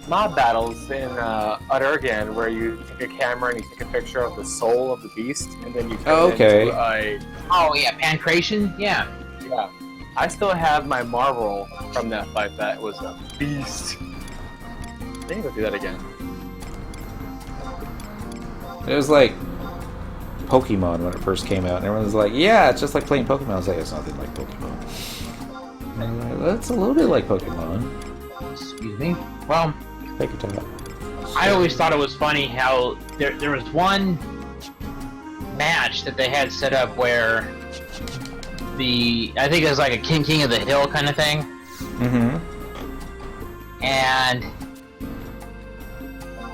Speaker 2: mob battles in Uttergan where you take a camera and you take a picture of the soul of the beast and then you turn it into a...
Speaker 4: Oh yeah, pancration? Yeah.
Speaker 2: Yeah. I still have my marble from that fight. That was a beast. I think we'll do that again.
Speaker 1: It was like Pokemon when it first came out, and everyone was like, "Yeah, it's just like playing Pokemon." I was like, "It's nothing like Pokemon." And that's a little bit like Pokemon.
Speaker 4: Excuse me? Well,
Speaker 1: Take your time.
Speaker 4: I always thought it was funny how there was one match that they had set up where I think it was like a King of the Hill kind of thing.
Speaker 1: Mm-hmm.
Speaker 4: And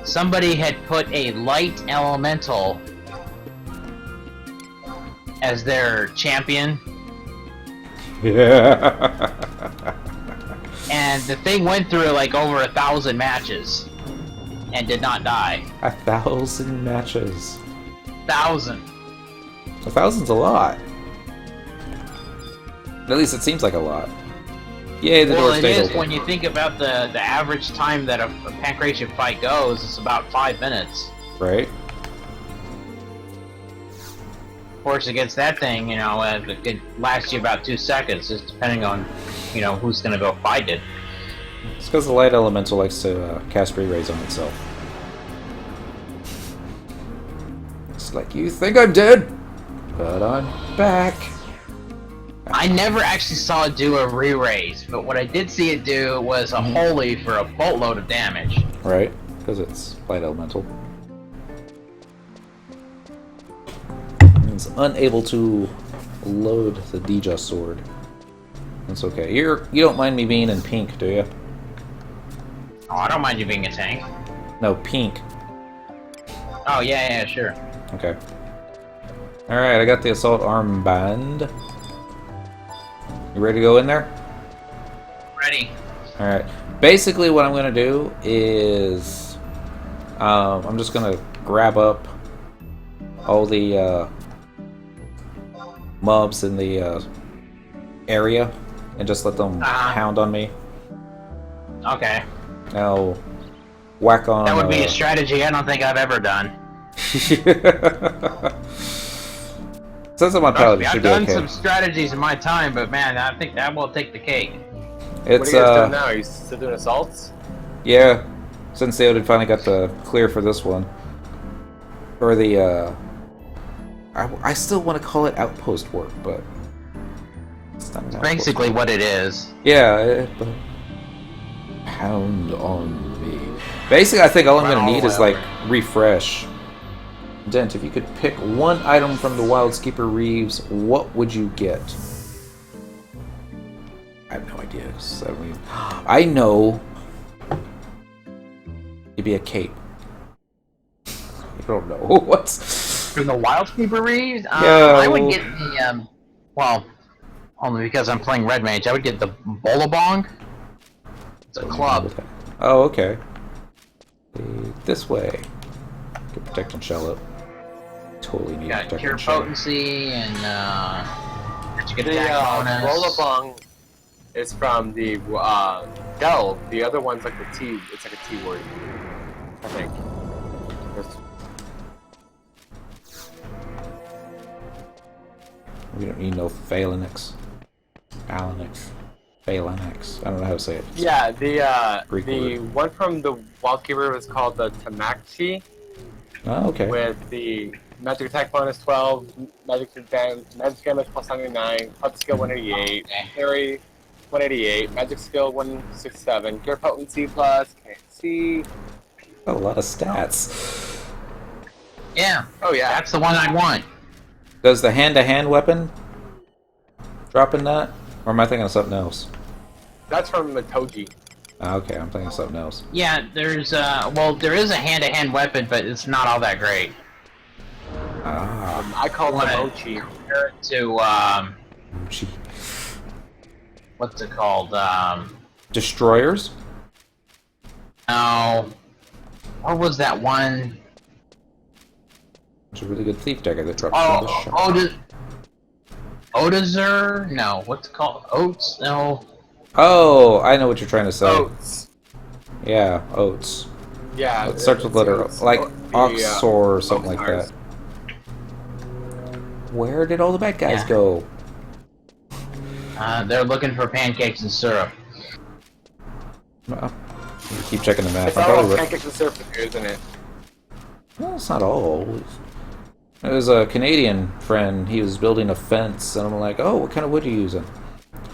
Speaker 4: somebody had put a light elemental as their champion.
Speaker 1: Yeah.
Speaker 4: And the thing went through like over 1,000 matches and did not die.
Speaker 1: 1,000 matches.
Speaker 4: 1,000.
Speaker 1: 1,000's a lot. At least it seems like a lot. Yay, the
Speaker 4: Well,
Speaker 1: door
Speaker 4: it
Speaker 1: stays
Speaker 4: is
Speaker 1: open.
Speaker 4: when you think about the average time that a pancration fight goes. It's about 5 minutes.
Speaker 1: Right?
Speaker 4: Of course, against that thing, it could last you about 2 seconds, just depending on, who's gonna go fight it.
Speaker 1: It's because the light elemental likes to cast re-rays on itself. It's like, you think I'm dead? But I'm back.
Speaker 4: I never actually saw it do a re-raise, but what I did see it do was a holy for a boatload of damage.
Speaker 1: Right, because it's light elemental. It's unable to load the Dija sword. That's okay. You don't mind me being in pink, do you?
Speaker 4: Oh, I don't mind you being a tank.
Speaker 1: No, pink.
Speaker 4: Oh, yeah, sure.
Speaker 1: Okay. Alright, I got the assault armband. You ready to go in there?
Speaker 4: Ready.
Speaker 1: Alright. Basically what I'm going to do is... I'm just going to grab up all the mobs in the area and just let them hound on me.
Speaker 4: Okay.
Speaker 1: Now, whack on...
Speaker 4: That would be a strategy I don't think I've ever done.
Speaker 1: Since I'm on paladin,
Speaker 4: I've
Speaker 1: should be
Speaker 4: done
Speaker 1: okay.
Speaker 4: some strategies in my time, but man, I think that will take the cake.
Speaker 1: It's,
Speaker 2: what are you guys doing now? Are you still doing assaults?
Speaker 1: Yeah, since they finally got the clear for this one. Or the, I still want to call it outpost work, but... It's not an outpost.
Speaker 4: Basically what it is.
Speaker 1: Yeah, pound on me. Basically, I think all I'm going to need is, like, refresh. Dent, if you could pick one item from the Wildskeeper Reeves, what would you get? I have no idea. I know. It'd be a cape. I don't know. What's...
Speaker 4: For the Wildskeeper Reeves?
Speaker 1: Yeah,
Speaker 4: I would get the, well, only because I'm playing Red Mage, I would get the Bolabong. It's a club.
Speaker 1: Oh, okay. This way. Get Protect and Shell up. Totally need
Speaker 4: Got
Speaker 1: Protect
Speaker 4: Cure
Speaker 1: and Shell.
Speaker 4: Potency and, you get
Speaker 2: The
Speaker 4: attack bonus.
Speaker 2: Rollabong is from the Delve. The other one's like the T. It's like a T word, I think.
Speaker 1: We don't need no Phalanx. Phalanx. Phalanx. I don't know how to say it.
Speaker 2: Yeah, the
Speaker 1: Greek
Speaker 2: the
Speaker 1: word.
Speaker 2: one from the Wildkeeper was called the Tamakchi,
Speaker 1: Oh, okay.
Speaker 2: with the magic attack bonus 12, magic damage plus 99, health skill 188, parry 188, magic skill 167, cure potency plus, can't see.
Speaker 1: A lot of stats.
Speaker 4: Yeah.
Speaker 2: Oh yeah.
Speaker 4: That's the one I want.
Speaker 1: Does the hand-to-hand weapon drop in that? Or am I thinking of something else?
Speaker 2: That's from Matoji.
Speaker 1: Ah, okay, I'm thinking of something else.
Speaker 4: Yeah, there's, well, there is a hand-to-hand weapon, but it's not all that great.
Speaker 1: Ah.
Speaker 2: I call it
Speaker 4: What?
Speaker 2: Mochi.
Speaker 4: Compared to,
Speaker 1: Gee.
Speaker 4: what's it called?
Speaker 1: Destroyers?
Speaker 4: No. What was that one?
Speaker 1: It's a really good thief dagger that drops from the shop.
Speaker 4: Odazer? No. What's it called? Oats? No.
Speaker 1: Oh, I know what you're trying to say.
Speaker 2: Oats.
Speaker 1: Yeah, oats.
Speaker 2: Yeah.
Speaker 1: It starts with letter
Speaker 2: it's
Speaker 1: like
Speaker 2: the,
Speaker 1: Oxor or something like
Speaker 2: Oxnars.
Speaker 1: that. Where did all the bad guys
Speaker 4: Yeah.
Speaker 1: go?
Speaker 4: They're looking for pancakes and syrup.
Speaker 1: Well, keep checking the map.
Speaker 2: It's
Speaker 1: I'm
Speaker 2: all
Speaker 1: probably
Speaker 2: pancakes and syrup, isn't it?
Speaker 1: Well, it's not all. There was a Canadian friend. He was building a fence, and I'm like, "Oh, what kind of wood are you using?"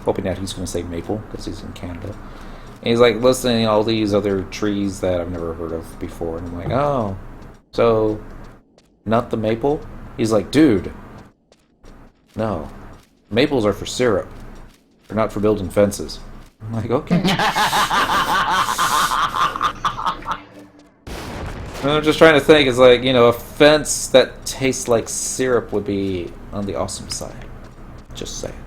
Speaker 1: Hoping that he's going to say maple because he's in Canada. And he's like listing all these other trees that I've never heard of before, and I'm like, "Oh, so not the maple?" He's like, "Dude, no, maples are for syrup. They're not for building fences." I'm like, "Okay." And I'm just trying to think, it's like, you know, a fence that tastes like syrup would be on the awesome side. Just saying.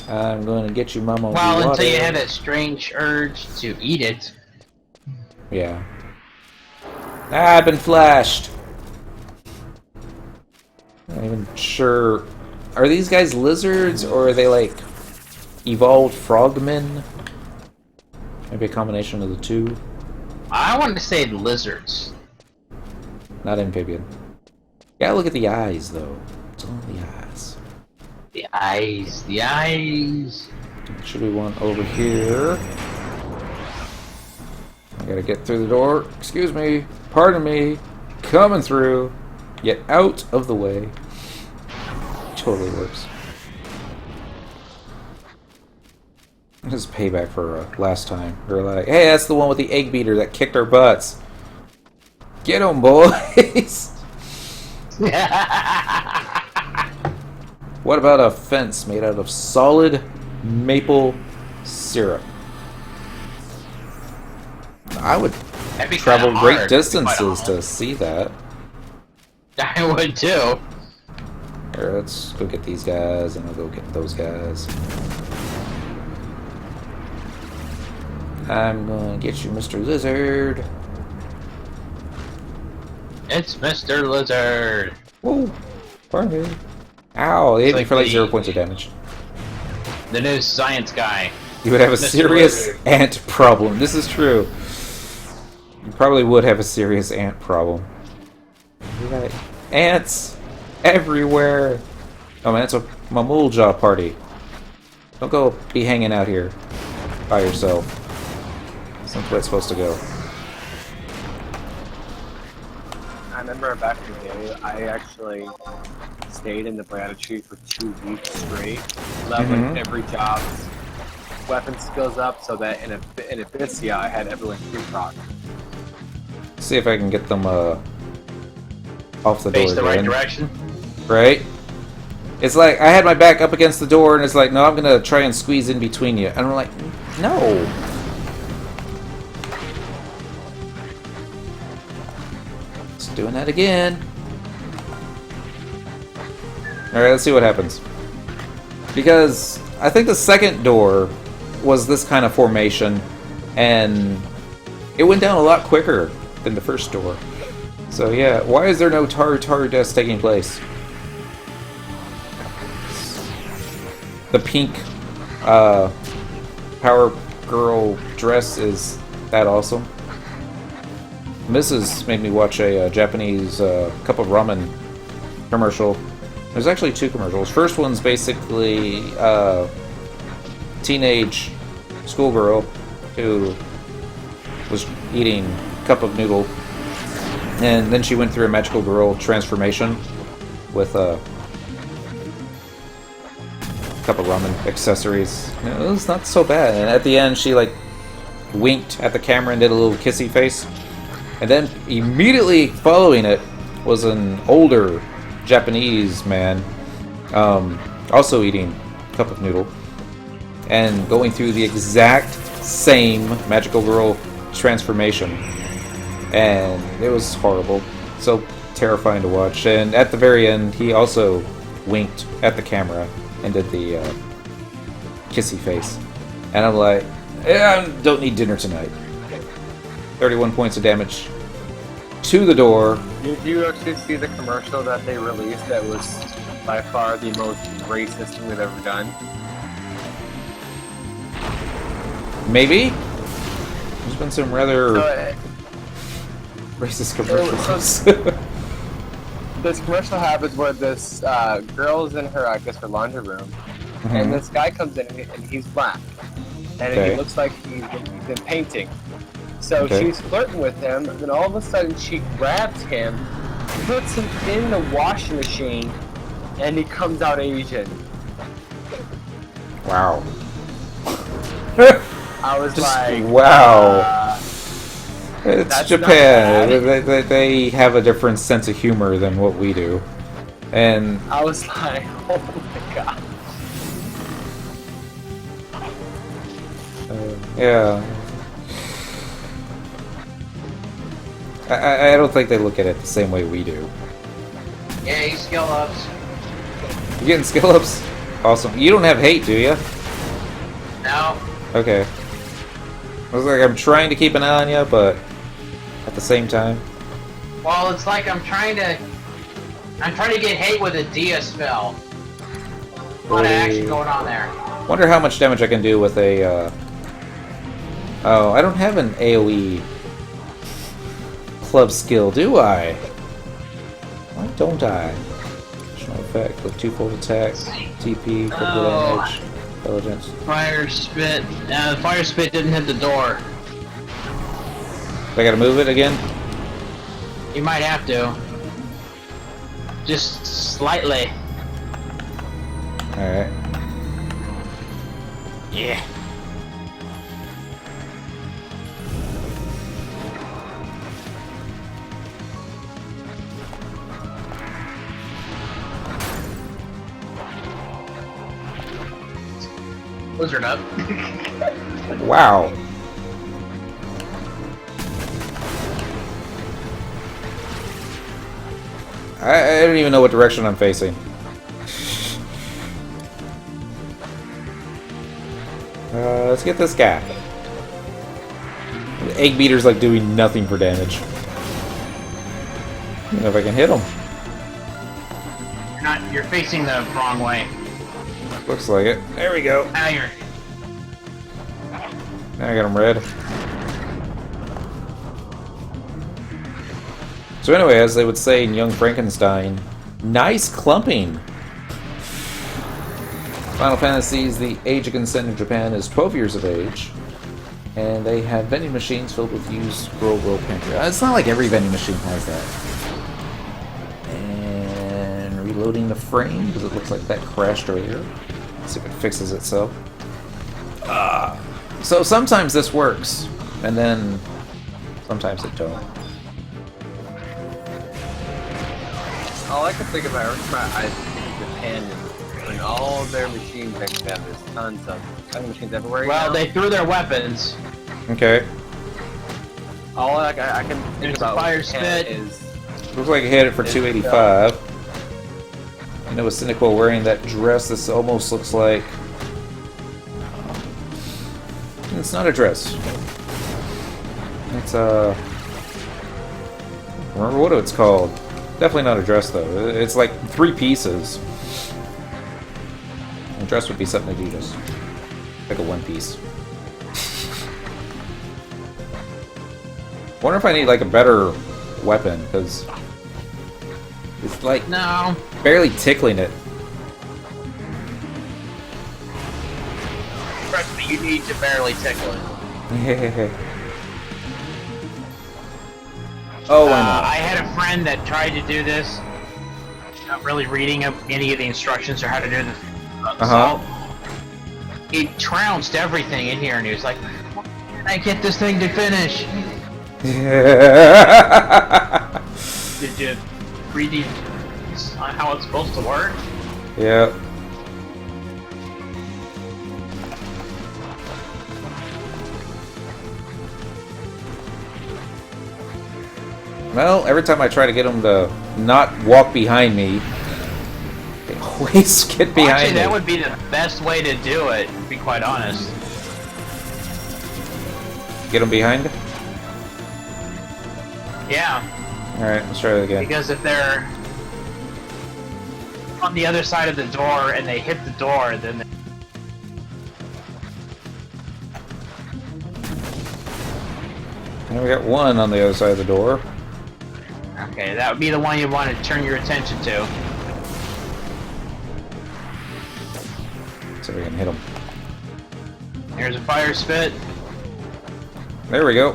Speaker 1: I'm going to get you, Mama.
Speaker 4: Well,
Speaker 1: water.
Speaker 4: until you have that strange urge to eat it.
Speaker 1: Yeah. Ah, I've been flashed. I'm not even sure. Are these guys lizards, or are they like evolved frogmen? Maybe a combination of the two.
Speaker 4: I wanted to say lizards.
Speaker 1: Not amphibian. Gotta look at the eyes, though. It's all the eyes.
Speaker 4: The eyes. The eyes.
Speaker 1: Should we want over here? I gotta get through the door. Excuse me. Pardon me. Coming through. Get out of the way. Totally works. This is payback for last time. They're like, hey, that's the one with the egg beater that kicked our butts. Get 'em, boys! What about a fence made out of solid maple syrup? I would travel great distances to see that.
Speaker 4: I would too.
Speaker 1: Here, let's go get these guys, and I'll go get those guys. I'm gonna get you, Mr. Lizard.
Speaker 4: It's Mr. Lizard.
Speaker 1: Whoa! Party. Ow, they hit me
Speaker 4: like
Speaker 1: for like
Speaker 4: the-
Speaker 1: 0 points of damage.
Speaker 4: The new science guy.
Speaker 1: You would have a
Speaker 4: Mr.
Speaker 1: serious
Speaker 4: Lizard.
Speaker 1: ant problem. This is true. You probably would have a serious ant problem. You got ants everywhere. Oh man, it's a Mamul Jaw party. Don't go be hanging out here by yourself. That's not where it's supposed to go.
Speaker 2: I remember back in the day, I actually stayed in the banana tree for 2 weeks straight, leveling every job's weapon skills up so that in Abyssia I had everyone 3 proc.
Speaker 1: See if I can get them off the
Speaker 4: Face
Speaker 1: door
Speaker 4: the right
Speaker 1: again.
Speaker 4: direction.
Speaker 1: Right? It's like I had my back up against the door, and it's like, no, I'm gonna try and squeeze in between you. And I'm like, no. It's doing that again. Alright, let's see what happens. Because I think the second door was this kind of formation, and it went down a lot quicker than the first door. So yeah, why is there no tar deaths taking place? The pink Power Girl dress is that awesome. Mrs. made me watch a Japanese cup of ramen commercial. There's actually 2 commercials. First one's basically teenage schoolgirl who was eating a cup of noodle, and then she went through a magical girl transformation with a cup of ramen accessories. It was not so bad. And at the end, she like winked at the camera and did a little kissy face. And then immediately following it was an older Japanese man, also eating a cup of noodle and going through the exact same magical girl transformation. And it was horrible. So terrifying to watch. And at the very end, he also winked at the camera and did the kissy face. And I'm like, yeah, I don't need dinner tonight. 31 points of damage to the door.
Speaker 2: Did you actually see the commercial that they released that was by far the most racist thing they've ever done?
Speaker 1: Maybe? There's been some rather
Speaker 2: So,
Speaker 1: racist commercials.
Speaker 2: this commercial happens where this girl's in her, I guess, her laundry room, and this guy comes in and he's black, and
Speaker 1: Okay.
Speaker 2: he looks like he's been painting. So
Speaker 1: Okay.
Speaker 2: she's flirting with him, and then all of a sudden she grabs him, puts him in the washing machine, and he comes out Asian.
Speaker 1: Wow.
Speaker 2: I was
Speaker 1: Just
Speaker 2: like,
Speaker 1: wow. It's
Speaker 2: that's
Speaker 1: Japan.
Speaker 2: not bad.
Speaker 1: They have a different sense of humor than what we do. And
Speaker 2: I was like, oh my god.
Speaker 1: yeah. I don't think they look at it the same way we do.
Speaker 4: Yay, skill ups.
Speaker 1: You getting skill ups? Awesome. You don't have hate, do you?
Speaker 4: No.
Speaker 1: Okay. I was like, I'm trying to keep an eye on you, but at the same time.
Speaker 4: Well, it's like I'm trying to get hate with a Dia spell. A lot of action going on there.
Speaker 1: Wonder how much damage I can do with a, Oh, I don't have an AoE club skill, do I? Why don't I? Additional effect with 2-fold attack, TP, critical damage, intelligence.
Speaker 4: Fire spit. The fire spit didn't hit the door.
Speaker 1: I gotta move it again?
Speaker 4: You might have to. Just slightly.
Speaker 1: Alright.
Speaker 4: Yeah. Blizzard up.
Speaker 1: Wow. I don't even know what direction I'm facing. Let's get this guy. The egg beater's like doing nothing for damage. I don't know if I can hit him.
Speaker 4: You're facing the wrong way.
Speaker 1: Looks like it. There we go.
Speaker 4: Now you're.
Speaker 1: Now I got him red. So anyway, as they would say in Young Frankenstein, nice clumping. Final Fantasy's the age of consent in Japan is 12 years of age, and they have vending machines filled with used Girl World Pantry. It's not like every vending machine has that. And reloading the frame because it looks like that crashed earlier. Let's see if it fixes itself. So sometimes this works, and then sometimes it don't.
Speaker 2: All I can think about every time I think of Japan and all their machines that they have, there's tons of vending machines everywhere.
Speaker 4: Well,
Speaker 2: now.
Speaker 4: they threw their weapons.
Speaker 1: Okay.
Speaker 2: All I can think
Speaker 4: There's a
Speaker 2: about
Speaker 4: fire
Speaker 2: with Japan
Speaker 4: spit.
Speaker 2: is
Speaker 1: Looks like it hit it for 285. You know, with Cynical wearing that dress, this almost looks like... It's not a dress. It's a... remember what it's called. Definitely not a dress, though. It's like 3 pieces. A dress would be something Adidas. Like a 1 piece. Wonder if I need, like, a better weapon, because... it's, like,
Speaker 4: No.
Speaker 1: barely tickling it.
Speaker 4: Trust me, you need to barely tickle it.
Speaker 1: Oh, why not?
Speaker 4: I had a friend that tried to do this, not really reading up any of the instructions or how to do the assault. He trounced everything in here, and he was like, "Why can't I get this thing to finish?" Did you read these on how it's supposed to work?
Speaker 1: Yeah. Well, every time I try to get him to not walk behind me, they always get behind
Speaker 4: Actually,
Speaker 1: me.
Speaker 4: that would be the best way to do it, to be quite honest.
Speaker 1: Get him behind?
Speaker 4: Yeah,
Speaker 1: Alright, let's try that again.
Speaker 4: because if they're on the other side of the door and they hit the door, then they...
Speaker 1: And we got one on the other side of the door.
Speaker 4: Okay, that would be the one you want to turn your attention to.
Speaker 1: So we can hit him.
Speaker 4: Here's a fire spit.
Speaker 1: There we go.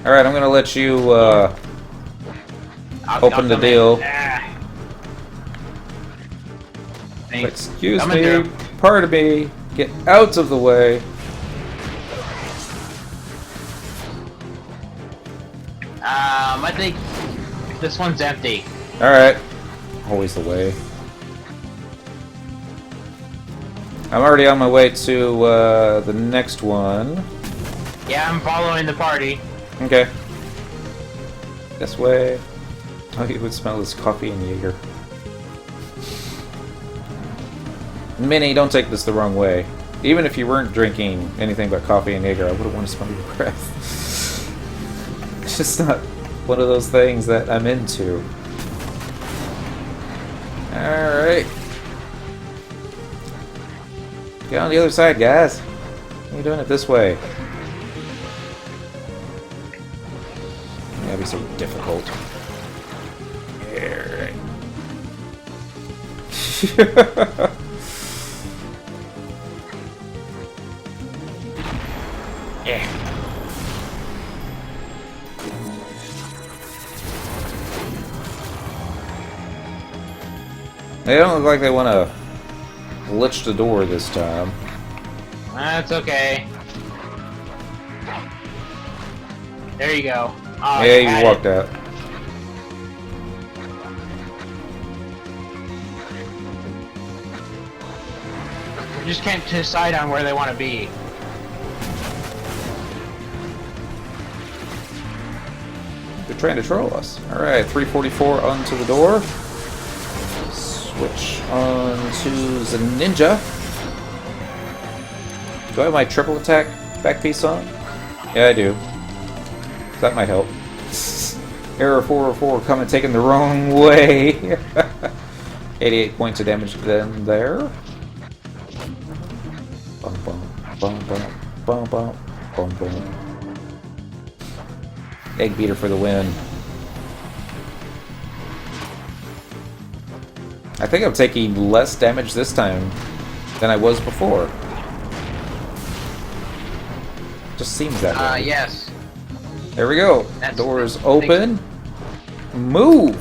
Speaker 1: Alright, I'm gonna let you
Speaker 4: I'll
Speaker 1: open the
Speaker 4: come in.
Speaker 1: deal.
Speaker 4: Ah. Thanks.
Speaker 1: Excuse
Speaker 4: Coming
Speaker 1: me,
Speaker 4: through.
Speaker 1: pardon me, get out of the way.
Speaker 4: I think this one's empty.
Speaker 1: Alright. Always the way. I'm already on my way to the next one.
Speaker 4: Yeah, I'm following the party.
Speaker 1: Okay. This way. Oh, you would smell this coffee and Jaeger. Minnie, don't take this the wrong way. Even if you weren't drinking anything but coffee and Jaeger, I wouldn't want to smell your breath. It's just not one of those things that I'm into. Alright. Get on the other side, guys. How are you doing it this way? That'd be so difficult. Alright. Yeah. They don't look like they want to glitch the door this time.
Speaker 4: That's okay. There you go. Oh,
Speaker 1: Yeah, you walked out.
Speaker 4: We just can't decide on where they want to be.
Speaker 1: They're trying to troll us. Alright, 344 onto the door. Switch on to the ninja. Do I have my triple attack back piece on? Yeah, I do. That might help. Error 404 coming taken the wrong way. 88 points of damage then there. Bum bum bum bum bum bum bum bum. Egg beater for the win. I think I'm taking less damage this time than I was before. Just seems that way.
Speaker 4: Yes.
Speaker 1: There we go.
Speaker 4: That's
Speaker 1: Doors open. Move!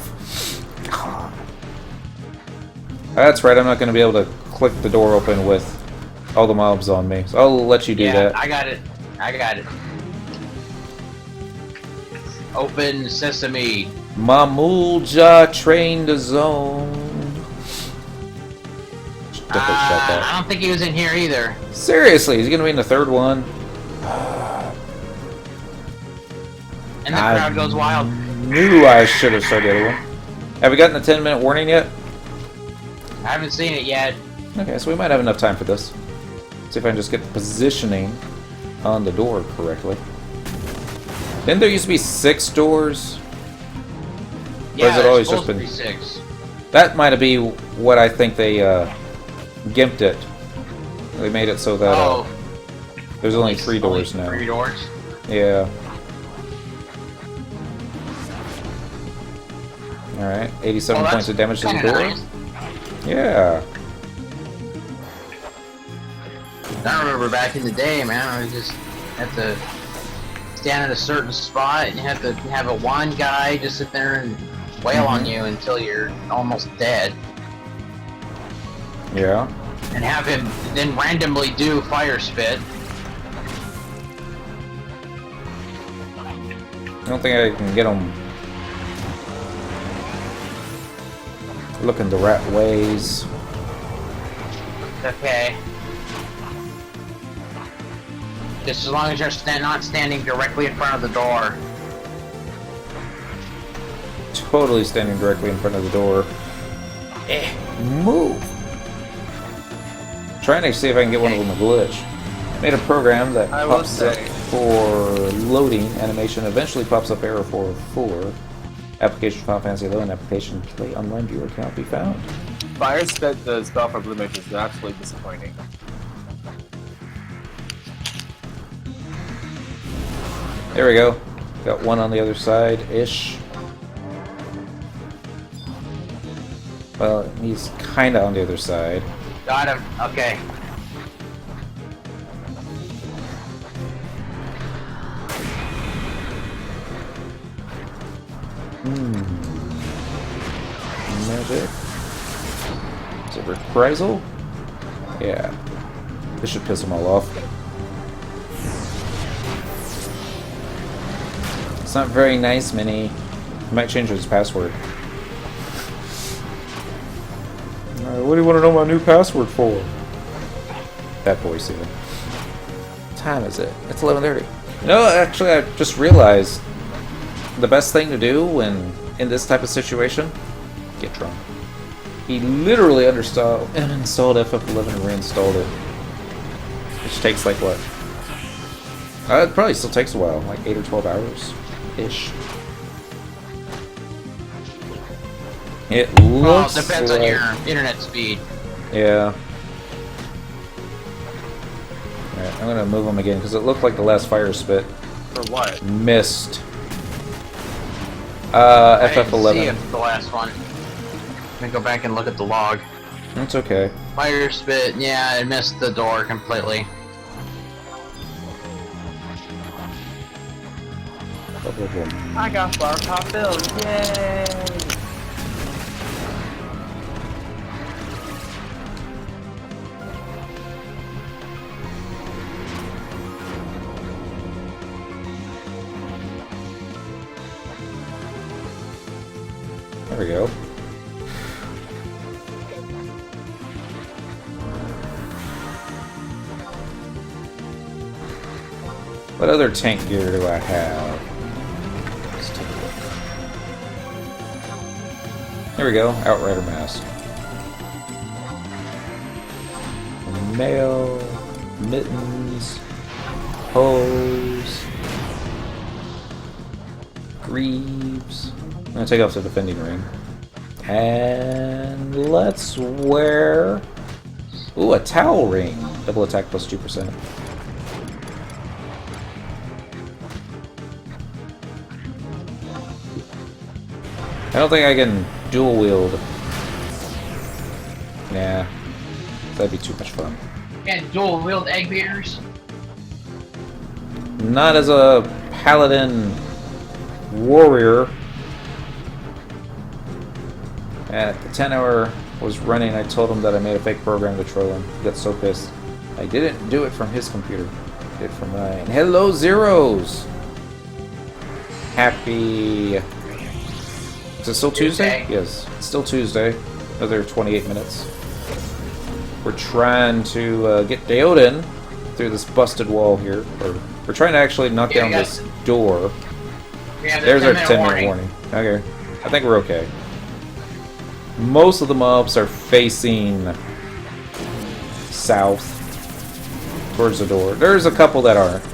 Speaker 1: That's right, I'm not going to be able to click the door open with all the mobs on me. So I'll let you do that.
Speaker 4: I got it. I got it. Open sesame.
Speaker 1: Mamulja train the zone. Should definitely shut that.
Speaker 4: I don't think he was in here either.
Speaker 1: Seriously, he's going to be in the third one.
Speaker 4: And the crowd goes wild.
Speaker 1: Knew I should have started the other one. Have we gotten the 10-minute warning yet?
Speaker 4: I haven't seen it yet.
Speaker 1: Okay, so we might have enough time for this. See if I can just get the positioning on the door correctly. Didn't there used to be 6 doors?
Speaker 4: Yeah,
Speaker 1: or has it always
Speaker 4: it's
Speaker 1: just been
Speaker 4: supposed to be 6.
Speaker 1: That might have been what I think they gimped it. They made it so that there's only 3 doors now.
Speaker 4: 3 doors?
Speaker 1: Yeah. Alright, 87 points of damage to the door.
Speaker 4: Nice.
Speaker 1: Yeah.
Speaker 4: I remember back in the day, man, I was just had to stand at a certain spot and you have to have a one guy just sit there and wail on you until you're almost dead.
Speaker 1: Yeah.
Speaker 4: And have him then randomly do fire spit.
Speaker 1: I don't think I can get them looking the right ways.
Speaker 4: Okay. Just as long as you're not standing directly in front of the door.
Speaker 1: Totally standing directly in front of the door. Move! Trying to see if I can get one of them a glitch. Made a program that pops up for loading animation. Eventually pops up error 404. Application Final Fantasy 11 application play online viewer cannot be found.
Speaker 2: Fire spit the spell for blue mages is absolutely disappointing.
Speaker 1: There we go. Got one on the other side-ish. Well, he's kinda on the other side.
Speaker 4: Got him. Okay.
Speaker 1: Magic. Is it reprisal? Yeah. This should piss them all off. It's not very nice, Minnie. I might change his password. What do you want to know my new password for? That voice even. What time is it? It's 11:30. No, actually, I just realized the best thing to do when in this type of situation, get drunk. He literally uninstalled FF11 and reinstalled it. Which takes like what? It probably still takes a while, like 8 or 12 hours ish. It looks
Speaker 4: Well, it depends on your internet speed.
Speaker 1: Yeah. Alright, I'm gonna move them again because it looked like the last fire spit
Speaker 2: For what?
Speaker 1: missed.
Speaker 4: I didn't
Speaker 1: FF11.
Speaker 4: see it, the last one. Let me go back and look at the log.
Speaker 1: It's okay.
Speaker 4: Fire spit, yeah, it missed the door completely.
Speaker 2: I got bar pop bills, yay!
Speaker 1: There we go. What other tank gear do I have? Let's take a look. There we go, Outrider mask. Mail, mittens, hose, greaves. I'm gonna take off the defending ring. And let's wear... Ooh, a towel ring. Double attack plus 2%. I don't think I can dual wield. Nah. That'd be too much fun.
Speaker 4: Can't dual wield egg beaters?
Speaker 1: Not as a paladin warrior. At the 10 hour was running, I told him that I made a fake program to troll him. He got so pissed. I didn't do it from his computer. I did it from mine. Hello, Zeros! Happy... Is it still Tuesday? Yes, it's still Tuesday. Another 28 minutes. We're trying to get Deoden through this busted wall here. Or we're trying to actually knock down this door. There's our 10-minute warning. Okay. I think we're okay. Most of the mobs are facing south towards the door. There's a couple that aren't.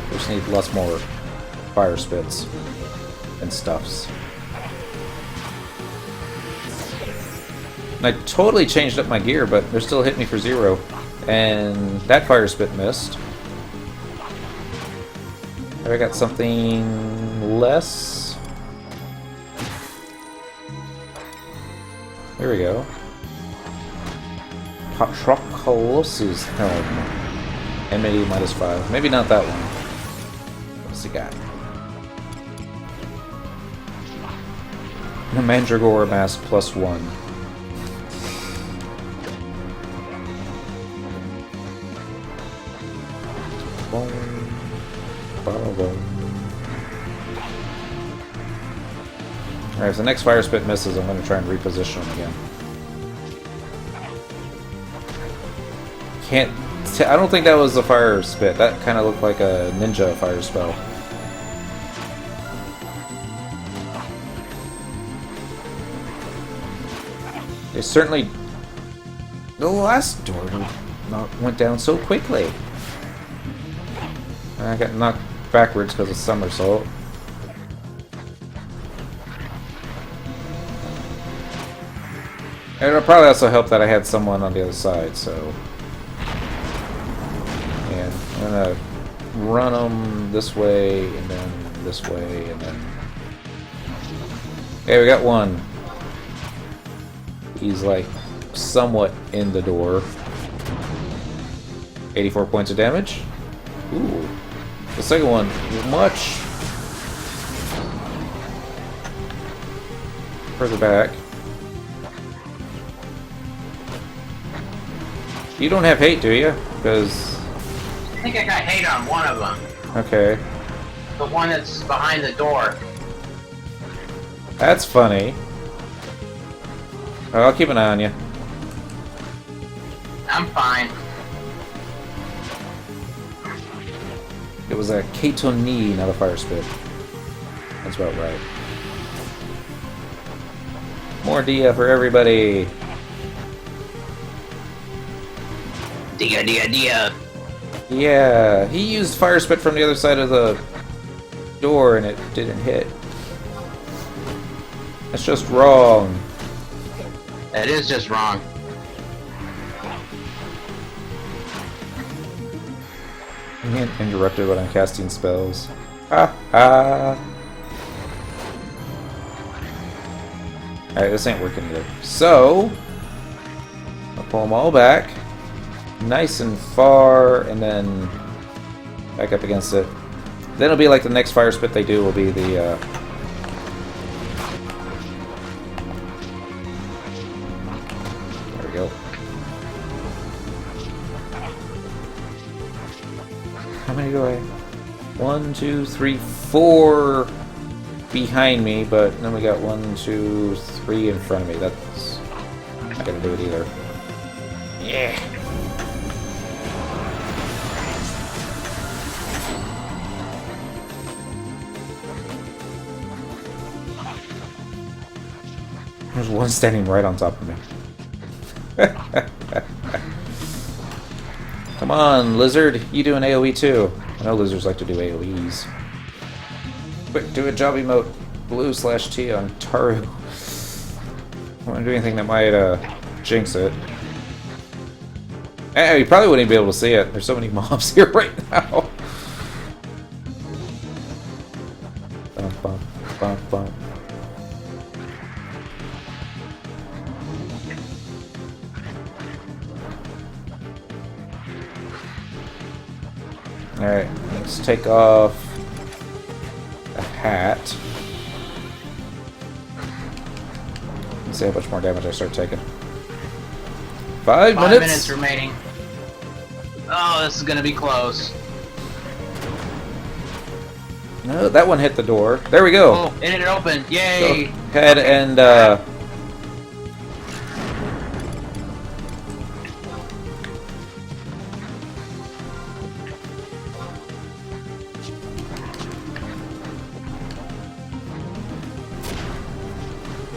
Speaker 1: We just need lots more fire spits and stuffs. And I totally changed up my gear, but they're still hitting me for 0. And that fire spit missed. I got something less. There we go. Patroclus' helm. Enmity -5. Maybe not that one. What's he got? A Mandragora mask +1. Alright, if the next fire spit misses, I'm going to try and reposition him again. I don't think that was a fire spit. That kind of looked like a ninja fire spell. They certainly... The last door went down so quickly. I got knocked backwards because of somersault. It'll probably also help that I had someone on the other side, so... Yeah, I'm gonna run them this way, and then this way, and then... Okay, we got one. He's like somewhat in the door. 84 points of damage. Ooh. The second one, much further back. You don't have hate, do you? Because...
Speaker 4: I think I got hate on one of them.
Speaker 1: Okay.
Speaker 4: The one that's behind the door.
Speaker 1: That's funny. I'll keep an eye on you.
Speaker 4: I'm fine.
Speaker 1: It was a Kato-ni, not a fire spit. That's about right. More Dia for everybody.
Speaker 4: Dia, dia, dia.
Speaker 1: Yeah, he used fire spit from the other side of the door and it didn't hit. That's just wrong.
Speaker 4: That is just wrong.
Speaker 1: I'm getting interrupted when I'm casting spells. Ha ha! Alright, this ain't working either. So, I'll pull them all back. Nice and far, and then back up against it. Then it'll be like the next fire spit they do will be the, There we go. How many do I... 1, 2, 3, 4 behind me, but then we got 1, 2, 3 in front of me. That's not gonna do it either. Yeah. There's one standing right on top of me. Come on, lizard. You do an AoE too. I know lizards like to do AoEs. Quick, do a job emote. Blue/T on Taru. I don't want to do anything that might jinx it. You probably wouldn't be able to see it. There's so many mobs here right now. Bum, bum, bum, bum. Alright, let's take off the hat. Let's see how much more damage I start taking. 5 minutes?
Speaker 4: 5 minutes remaining. Oh, this is gonna be close.
Speaker 1: No, that one hit the door. There we go.
Speaker 4: Oh, and it opened. Yay!
Speaker 1: Go ahead and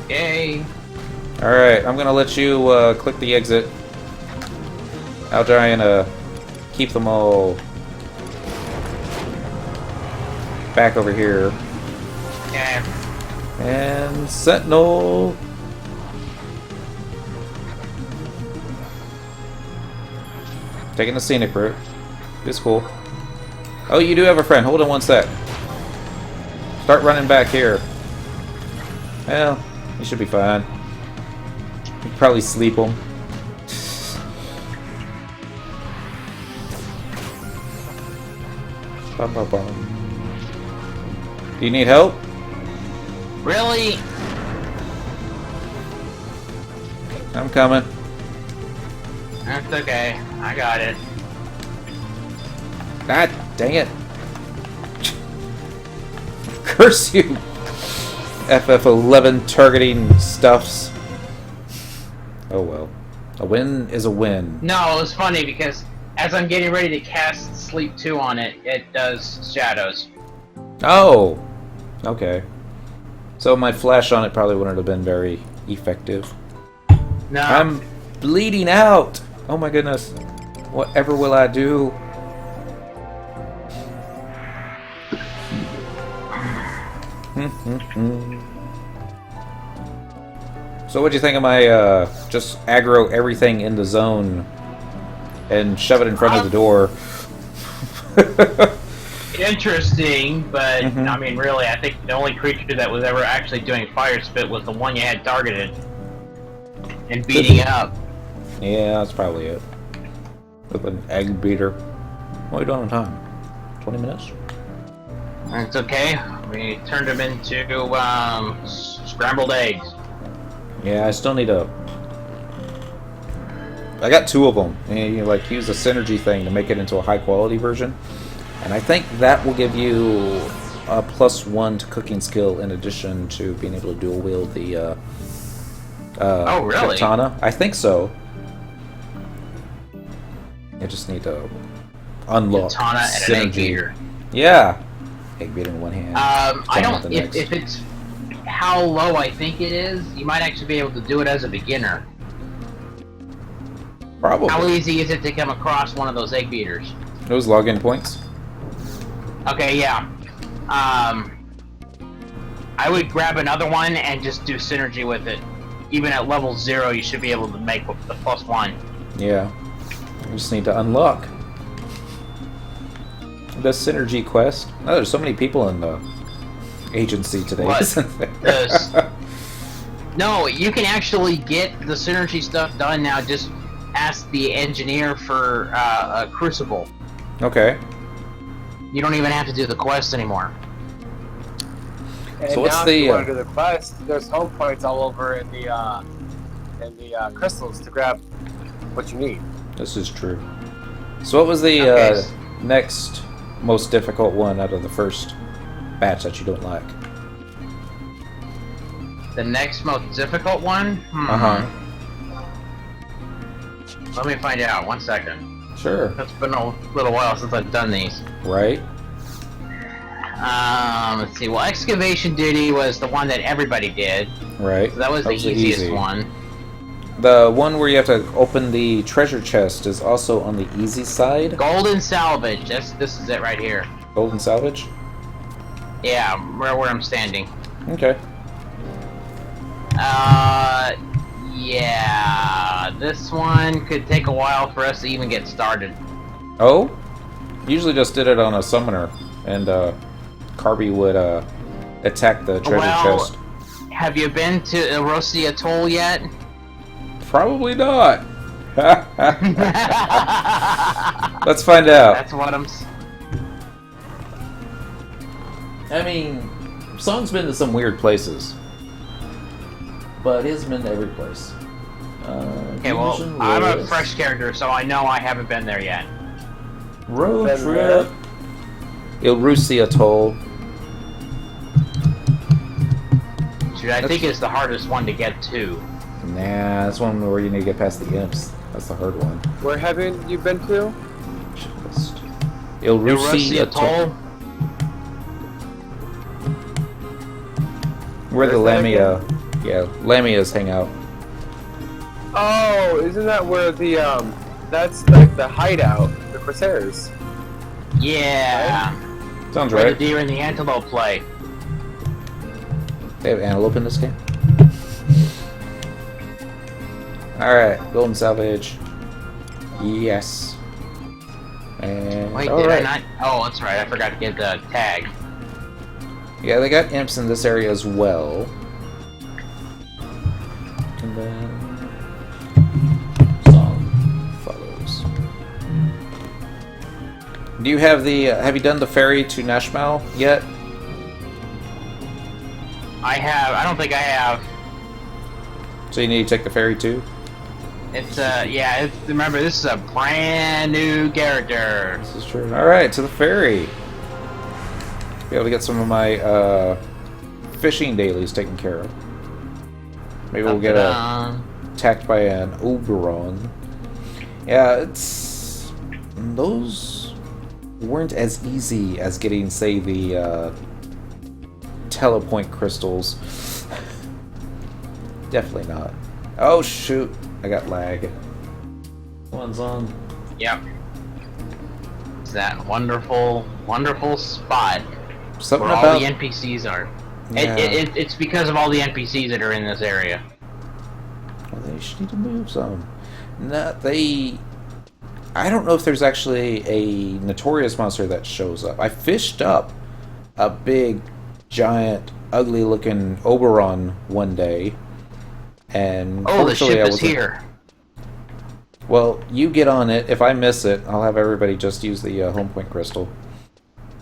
Speaker 4: Yay!
Speaker 1: alright, I'm gonna let you click the exit. I'll try and keep them all back over here.
Speaker 4: Yeah.
Speaker 1: And Sentinel. Taking the scenic route. It's cool. Oh, you do have a friend. Hold on one sec. Start running back here. Well, you should be fine. You can probably sleep them. Bum, bum, bum. Do you need help?
Speaker 4: Really?
Speaker 1: I'm coming.
Speaker 4: That's okay. I got it.
Speaker 1: God dang it. Curse you. FF11 targeting stuffs. Oh well. A win is a win.
Speaker 4: No, it was funny because as I'm getting ready to cast Sleep 2 on it, it does shadows.
Speaker 1: Oh! Okay. So my flash on it probably wouldn't have been very effective.
Speaker 4: No.
Speaker 1: I'm bleeding out! Oh my goodness. Whatever will I do? So what'd you think of my just aggro everything in the zone and shove it in front of the door?
Speaker 4: Interesting, but I mean, really, I think the only creature that was ever actually doing fire spit was the one you had targeted and beating up.
Speaker 1: Yeah, that's probably it. With an egg beater. What are we doing on time? 20 minutes?
Speaker 4: It's okay. We turned them into scrambled eggs.
Speaker 1: Yeah, I still need a... I got 2 of them. And you like use the synergy thing to make it into a high quality version. And I think that will give you a +1 to cooking skill in addition to being able to dual wield the
Speaker 4: oh, really?
Speaker 1: katana. I think so. I just need to unlock
Speaker 4: Katana and
Speaker 1: synergy.
Speaker 4: an egg beater.
Speaker 1: Yeah. Egg beater in one hand.
Speaker 4: I don't...
Speaker 1: with the next.
Speaker 4: If it's how low I think it is, you might actually be able to do it as a beginner.
Speaker 1: Probably.
Speaker 4: How easy is it to come across one of those egg beaters?
Speaker 1: Those login points?
Speaker 4: Okay, yeah. I would grab another one and just do synergy with it. Even at level 0, you should be able to make the +1.
Speaker 1: Yeah. I just need to unlock the synergy quest. Oh, there's so many people in the agency today,
Speaker 4: What?
Speaker 1: isn't there?
Speaker 4: No, you can actually get the synergy stuff done now. Just ask the engineer for a crucible.
Speaker 1: Okay.
Speaker 4: You don't even have to do the quest anymore.
Speaker 2: And
Speaker 1: So what's
Speaker 2: now
Speaker 1: the,
Speaker 2: if you want to do the quest, there's home points all over in the crystals to grab what you need.
Speaker 1: This is true. So what was the
Speaker 4: Okay.
Speaker 1: next most difficult one out of the first batch that you don't like?
Speaker 4: The next most difficult one?
Speaker 1: Uh-huh.
Speaker 4: Let me find out. 1 second.
Speaker 1: Sure.
Speaker 4: It's been a little while since I've done these.
Speaker 1: Right?
Speaker 4: Let's see. Well, excavation duty was the one that everybody did.
Speaker 1: Right.
Speaker 4: So that was the easiest
Speaker 1: easy
Speaker 4: one.
Speaker 1: The one where you have to open the treasure chest is also on the easy side.
Speaker 4: Golden salvage. This is it right here.
Speaker 1: Golden salvage?
Speaker 4: Yeah, where I'm standing.
Speaker 1: Okay.
Speaker 4: Yeah. This one could take a while for us to even get started.
Speaker 1: Oh? Usually just did it on a summoner, and Carby would attack the treasure chest.
Speaker 4: Have you been to Erosi Atoll yet?
Speaker 1: Probably not. Let's find out.
Speaker 4: That's what I'm...
Speaker 1: I mean, Song's been to some weird places, but he hasn't been to every place.
Speaker 4: Okay, well, I'm a fresh character, so I know I haven't been there yet.
Speaker 1: Road trip. Erosi Atoll.
Speaker 4: Dude, I think it's the hardest one to get to.
Speaker 1: Nah, that's one where you need to get past the imps. That's the hard one.
Speaker 2: Where haven't you been to?
Speaker 1: Checklist. Erosi Atoll. Where the Lamia, Lamias hang out.
Speaker 2: Oh, isn't that where the that's like the hideout, the Corsairs?
Speaker 4: Yeah.
Speaker 1: Right? Sounds
Speaker 4: Where
Speaker 1: right.
Speaker 4: the deer and the antelope play.
Speaker 1: They have antelope in this game. Alright, golden salvage. Yes. And
Speaker 4: Wait, did I not? Oh, that's right. I forgot to get the tag.
Speaker 1: Yeah, they got imps in this area as well. And then Song follows. Do you have the? Have you done the ferry to Nashmal yet?
Speaker 4: I have. I don't think I have.
Speaker 1: So you need to take the ferry too.
Speaker 4: It's yeah. Remember, this is a brand new character.
Speaker 1: This is true. All right, to the ferry. Be able to get some of my fishing dailies taken care of. Maybe we'll get attacked by an Oberon. Yeah, it's those weren't as easy as getting, say, the telepoint crystals. Definitely not. Oh shoot! I got lag. One's on.
Speaker 4: Yep. It's that wonderful, wonderful spot.
Speaker 1: Something
Speaker 4: where
Speaker 1: about
Speaker 4: all the NPCs are.
Speaker 1: Yeah.
Speaker 4: It's because of all the NPCs that are in this area.
Speaker 1: Well, they should need to move some. No, I don't know if there's actually a notorious monster that shows up. I fished up a big, giant, ugly-looking Oberon one day, and
Speaker 4: oh, the ship is here.
Speaker 1: Well, you get on it. If I miss it, I'll have everybody just use the home point crystal.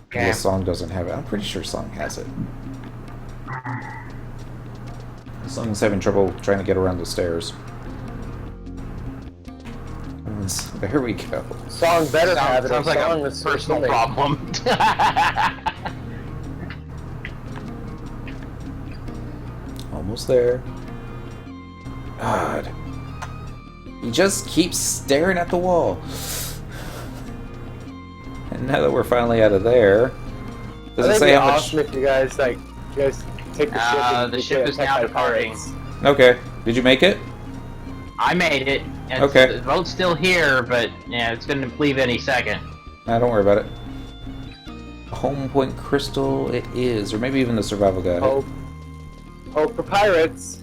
Speaker 4: Okay.
Speaker 1: The Song doesn't have it. I'm pretty sure Song has it. Song's having trouble trying to get around the stairs. There we go.
Speaker 2: Song better have it.
Speaker 4: Sounds like
Speaker 2: Song
Speaker 4: a
Speaker 2: is
Speaker 4: personal
Speaker 2: swimming.
Speaker 4: problem.
Speaker 1: Almost there. God. He just keeps staring at the wall. And now that we're finally out of there, does it say how much?
Speaker 2: Awesome if you guys take the ship. And
Speaker 4: the
Speaker 2: you
Speaker 4: ship
Speaker 2: get
Speaker 4: is
Speaker 2: attacked
Speaker 4: now
Speaker 2: by
Speaker 4: departing.
Speaker 2: pirates.
Speaker 1: Okay. Did you make it?
Speaker 4: I made it.
Speaker 1: Okay.
Speaker 4: The boat's still here, but yeah, it's gonna leave any second.
Speaker 1: Nah, don't worry about it. Home point crystal it is, or maybe even the survival guide.
Speaker 2: Hope for pirates.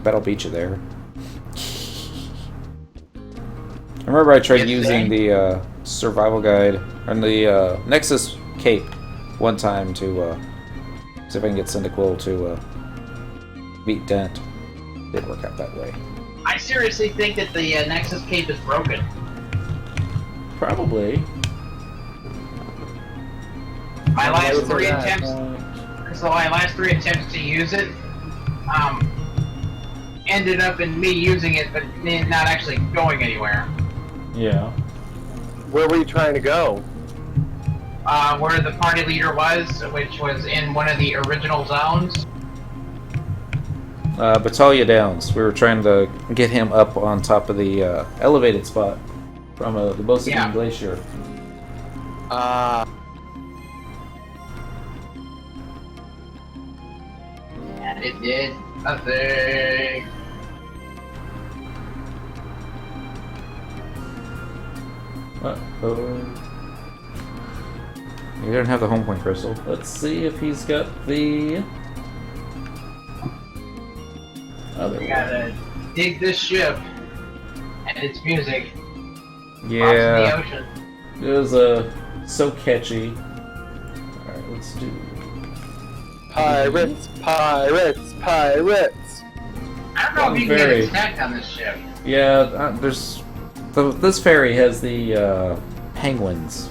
Speaker 1: Bet I'll beat you there. I remember I tried using the survival guide and the Nexus cape one time to see if I can get Cyndaquil to beat Dent. Didn't work out that way.
Speaker 4: I seriously think that the Nexus cape is broken.
Speaker 1: Probably.
Speaker 4: My last
Speaker 2: Look at
Speaker 4: three
Speaker 2: that.
Speaker 4: attempts. So my last 3 attempts to use it, ended up in me using it, but not actually going anywhere.
Speaker 1: Yeah.
Speaker 2: Where were you trying to go?
Speaker 4: Where the party leader was, which was in one of the original zones.
Speaker 1: Battaglia Downs. We were trying to get him up on top of the elevated spot from the Boxin Glacier.
Speaker 4: And it did nothing.
Speaker 1: You don't have the home point crystal. Let's see if he's got the other
Speaker 4: We gotta dig this ship and its music.
Speaker 1: Yeah.
Speaker 4: Across the ocean.
Speaker 1: It was so catchy. Alright, let's do
Speaker 2: Pirates, pirates, pirates.
Speaker 4: I don't know if you can get attacked on this ship.
Speaker 1: Yeah, there's this ferry has the penguins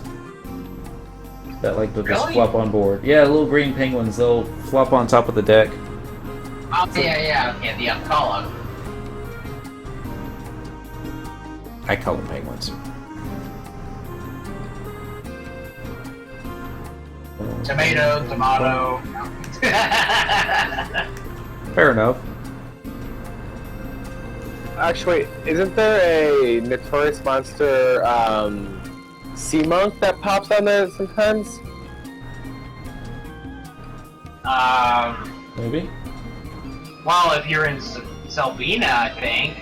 Speaker 1: that like to just
Speaker 4: Really?
Speaker 1: flop on board. Yeah, little green penguins. They'll flop on top of the deck.
Speaker 4: Oh, yeah, the Apollo.
Speaker 1: I call them penguins.
Speaker 4: Tomato.
Speaker 1: Fair enough.
Speaker 2: Actually, isn't there a notorious monster sea monk that pops on there sometimes?
Speaker 1: Maybe.
Speaker 4: Well, if you're in Selvina, I think.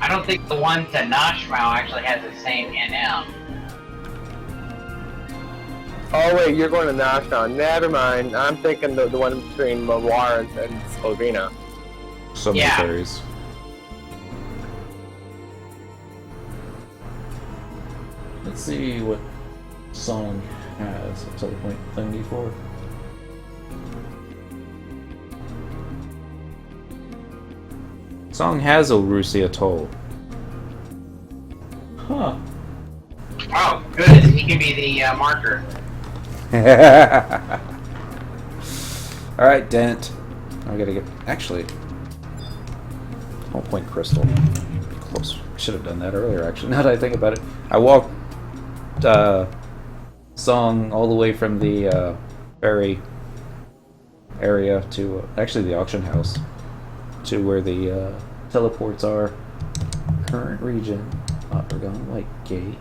Speaker 4: I don't think the one to Nashmau actually has the same NM.
Speaker 2: Oh wait, you're going to National. Never mind. I'm thinking the one between Mawar and Slovenia.
Speaker 1: So many ferries. Let's see what Song has a teleport thingy for. Song has Rusi Atoll. Huh.
Speaker 4: Oh, good. He can be the marker.
Speaker 1: Alright, Dent. I gotta get. Actually. Home point crystal. Close. Should have done that earlier, actually, now that I think about it. I walked Song all the way from the ferry area to actually the auction house to where the teleports are. Current region. Oregon White Gate.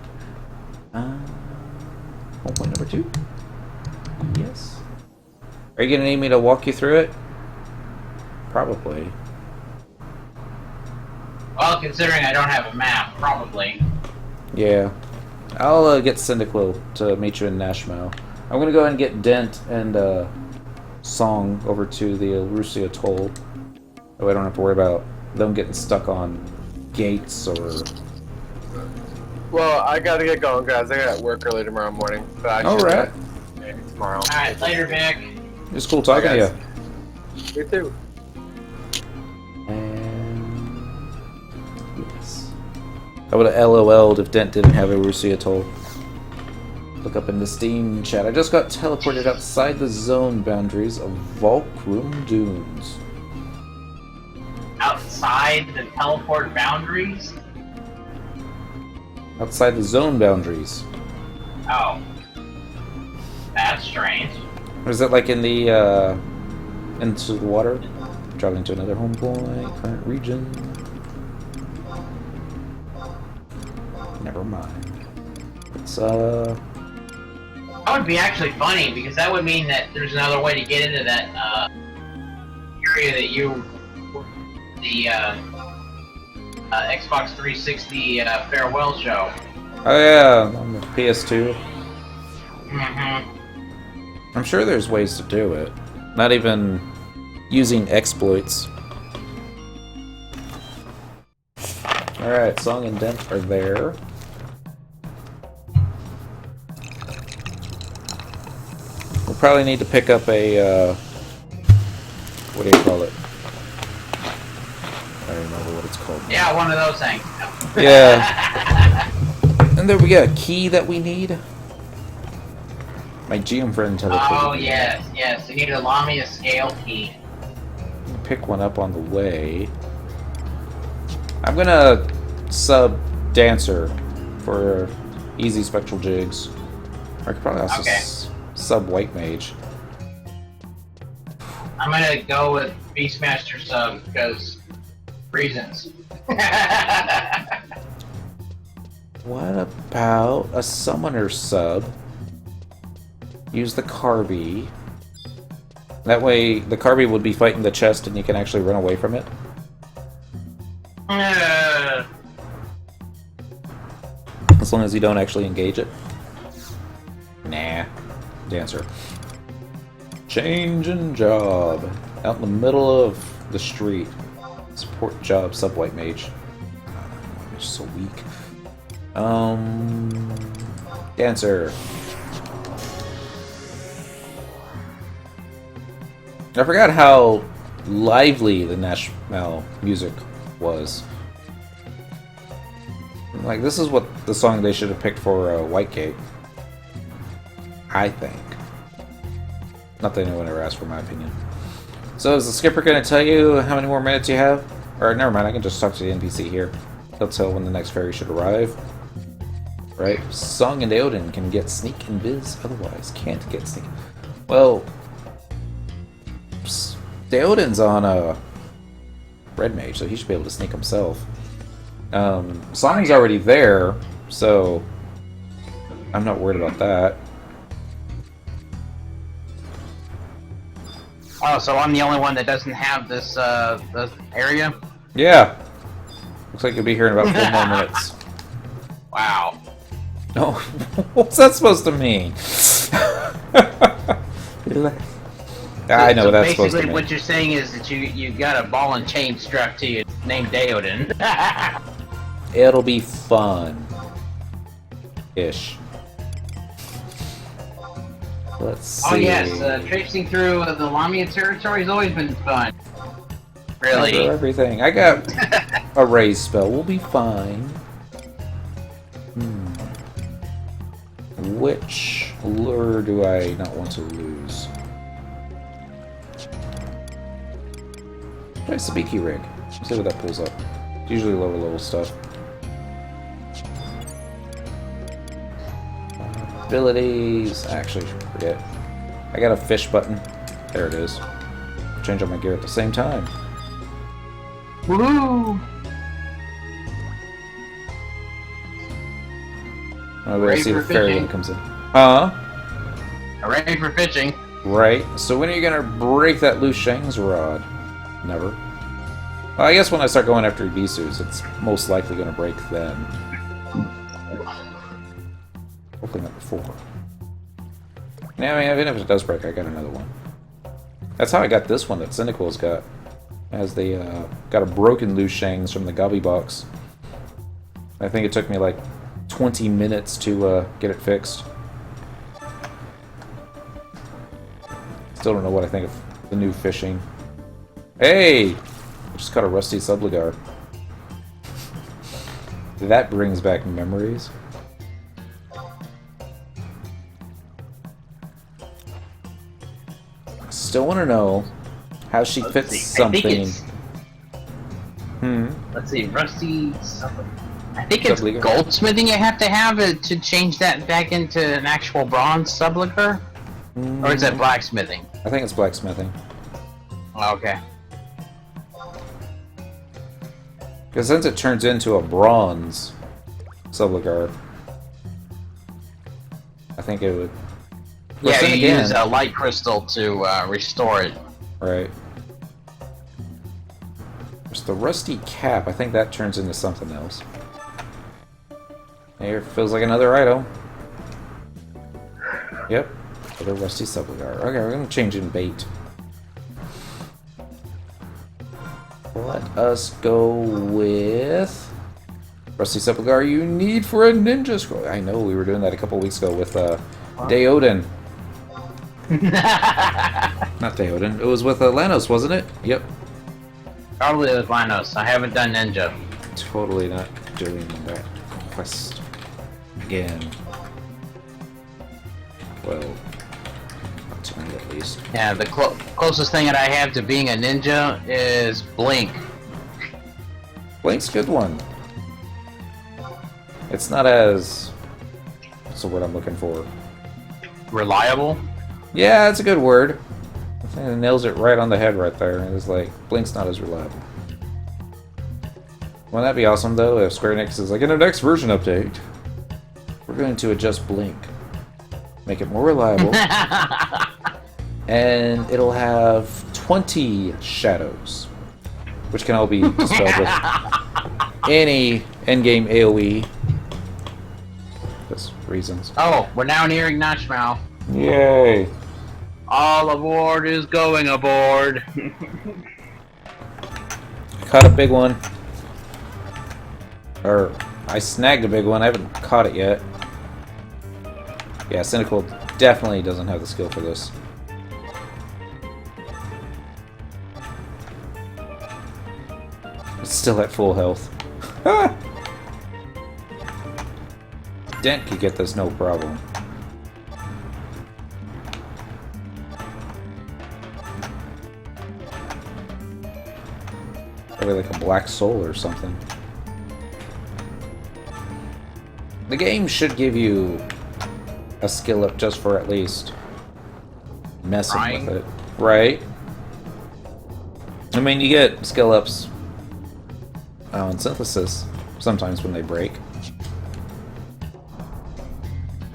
Speaker 1: Home point number 2. Yes. Are you gonna need me to walk you through it? Probably.
Speaker 4: Well, considering I don't have a map, probably.
Speaker 1: Yeah. I'll get Cyndaquil to meet you in Nashmau. I'm gonna go ahead and get Dent and Song over to the Rusi Atoll. So I don't have to worry about them getting stuck on gates or...
Speaker 2: Well, I gotta get going, guys. I got work early tomorrow morning. So I
Speaker 1: Alright.
Speaker 2: Maybe tomorrow.
Speaker 4: Alright, later, Vic.
Speaker 1: It's cool talking to you.
Speaker 2: You too.
Speaker 1: And... yes. I would have LOL'd if Dent didn't have a Rusi Atoll. Look up in the Steam chat. I just got teleported outside the zone boundaries of Volkrum Dunes.
Speaker 4: Outside the teleport boundaries?
Speaker 1: Outside the zone boundaries.
Speaker 4: Oh. That's strange.
Speaker 1: Or is it like in the, into the water? Traveling to another home point, current region. Never mind. It's,
Speaker 4: That would be actually funny, because that would mean that there's another way to get into that, area that you... the, Xbox 360, farewell show.
Speaker 1: oh yeah, on the PS2.
Speaker 4: Mm-hmm.
Speaker 1: I'm sure there's ways to do it. Not even using exploits. Alright, Song and Dent are there. We'll probably need to pick up a, what do you call it? I don't remember what it's called.
Speaker 4: Yeah, one of those things.
Speaker 1: Yeah. And there we got a key that we need. My GM friend teleported.
Speaker 4: Oh, yes. You need a Lamia scale key.
Speaker 1: Pick one up on the way. I'm gonna sub Dancer for easy spectral jigs. I could probably also sub White Mage.
Speaker 4: I'm gonna go with Beastmaster sub because reasons.
Speaker 1: What about a summoner sub? Use the Carby. That way, the Carby would be fighting the chest and you can actually run away from it. As long as you don't actually engage it. Nah. Dancer. Changing job. Out in the middle of the street. Support job, sub-white mage. I'm just so weak. Dancer. I forgot how lively the Nashville music was. Like, this is what the song they should have picked for Whitegate. I think. Not that anyone ever asked for my opinion. So is the skipper going to tell you how many more minutes you have? Or never mind, I can just talk to the NPC here. He'll tell when the next ferry should arrive. Right? Song and Eowyn can get sneak and Viz, otherwise can't get sneak. Well, Eowyn's on a red mage, so he should be able to sneak himself. Song's already there, so I'm not worried about that.
Speaker 4: Oh, so I'm the only one that doesn't have this area?
Speaker 1: Yeah. Looks like you'll be here in about 4 more minutes.
Speaker 4: Wow.
Speaker 1: No, what's that supposed to mean? I know what that's supposed to mean.
Speaker 4: Basically, what you're saying is that you got a ball and chain strapped to you named Eowyn.
Speaker 1: It'll be fun. Ish. Let's see.
Speaker 4: Oh yes, traipsing through the Lamia territory has always been fun. Really?
Speaker 1: Everything. I got a raise spell. We'll be fine. Which lure do I not want to lose? Try Sabiki Rig. Let's see what that pulls up. It's usually lower level stuff. Abilities. Actually, forget. I got a fish button. There it is. Change up my gear at the same time.
Speaker 4: Woohoo!
Speaker 1: Oh, we'll see the fairy one comes in. Huh?
Speaker 4: Hooray for fishing.
Speaker 1: Right. So when are you gonna break that loose Shang's rod? Never. Well, I guess when I start going after Ibisus, it's most likely gonna break then. Hopefully not before. Yeah, I mean, even if it does break, I got another one. That's how I got this one that Cynical's got. As they got a broken loose Shangs from the Gobby box. I think it took me like 20 minutes to get it fixed. Still don't know what I think of the new fishing. Hey! I just caught a rusty subligar. That brings back memories. Still want to know how she fits something.
Speaker 4: Let's see, rusty something. I think it's goldsmithing you have to have it to change that back into an actual bronze subligar? Or is that blacksmithing?
Speaker 1: I think it's blacksmithing.
Speaker 4: Okay.
Speaker 1: Because since it turns into a bronze subligar, I think it would...
Speaker 4: Yeah, you use a light crystal to restore it.
Speaker 1: Right. There's the rusty cap. I think that turns into something else. Here, feels like another item. Yep. Another rusty subligar. Okay, we're gonna change in bait. Let us go with rusty subligar you need for a ninja scroll. I know we were doing that a couple weeks ago with Eowyn. Not Eowyn. It was with Lanos, wasn't it? Yep.
Speaker 4: Probably with Lanos. I haven't done ninja.
Speaker 1: Totally not doing that quest again. Well, not tonight at least.
Speaker 4: Yeah, the closest thing that I have to being a ninja is Blink.
Speaker 1: Blink's a good one. It's not as... what's the word I'm looking for?
Speaker 4: Reliable?
Speaker 1: Yeah, that's a good word. And it nails it right on the head right there. And it's like, Blink's not as reliable. Wouldn't that be awesome, though, if Square Enix is like, in our next version update, we're going to adjust Blink. Make it more reliable. And it'll have 20 shadows. Which can all be dispelled with any endgame AoE. Because reasons.
Speaker 4: Oh, we're now nearing Notchmouth.
Speaker 1: Yay!
Speaker 4: All aboard is going aboard.
Speaker 1: Caught a big one. Or, I snagged a big one. I haven't caught it yet. Yeah, Cynical definitely doesn't have the skill for this. It's still at full health. Dent could get this no problem. Probably like a black soul or something. The game should give you a skill up just for at least messing with it. Right? I mean, you get skill ups on synthesis sometimes when they break.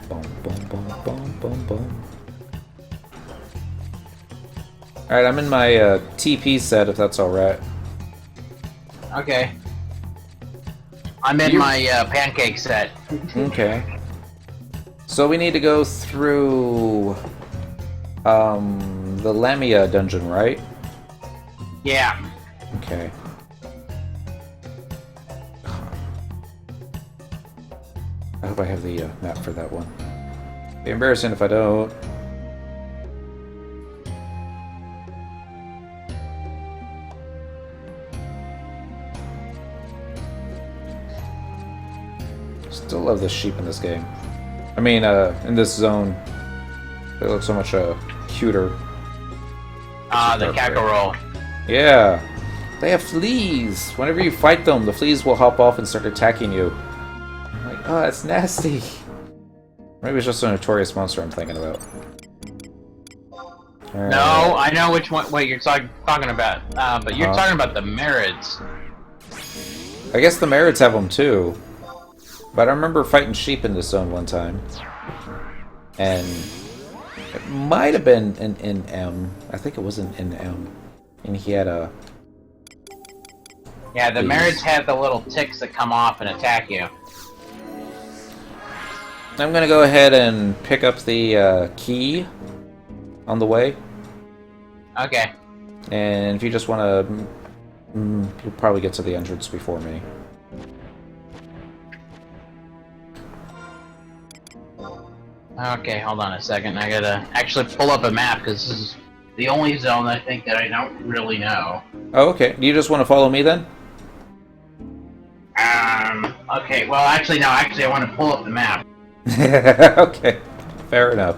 Speaker 1: Boom, boom, boom, boom, boom, boom. Alright, I'm in my TP set if that's alright.
Speaker 4: Okay. I'm in my pancake set.
Speaker 1: Okay. So we need to go through the Lamia dungeon, right?
Speaker 4: Yeah.
Speaker 1: Okay. I hope I have the map for that one. Be embarrassing if I don't. Still love the sheep in this game. I mean, in this zone. They look so much cuter.
Speaker 4: The Kakarot.
Speaker 1: Yeah. They have fleas. Whenever you fight them, the fleas will hop off and start attacking you. I'm like, oh, that's nasty. Maybe it's just a notorious monster I'm thinking about. Right.
Speaker 4: No, I know which one. What you're talking about. But you're talking about the Marids.
Speaker 1: I guess the Marids have them too. But I remember fighting sheep in this zone one time. And it might have been an NM. I think it was an NM. And he had a...
Speaker 4: Yeah, the Marids have the little ticks that come off and attack you.
Speaker 1: I'm gonna go ahead and pick up the key on the way.
Speaker 4: Okay.
Speaker 1: And if you just want to... you'll probably get to the entrance before me.
Speaker 4: Okay, hold on a second. I gotta actually pull up a map because this is the only zone I think that I don't really know.
Speaker 1: Oh, okay. Do you just want to follow me then?
Speaker 4: Okay, well, actually, no. Actually, I want to pull up the map.
Speaker 1: Okay. Fair enough.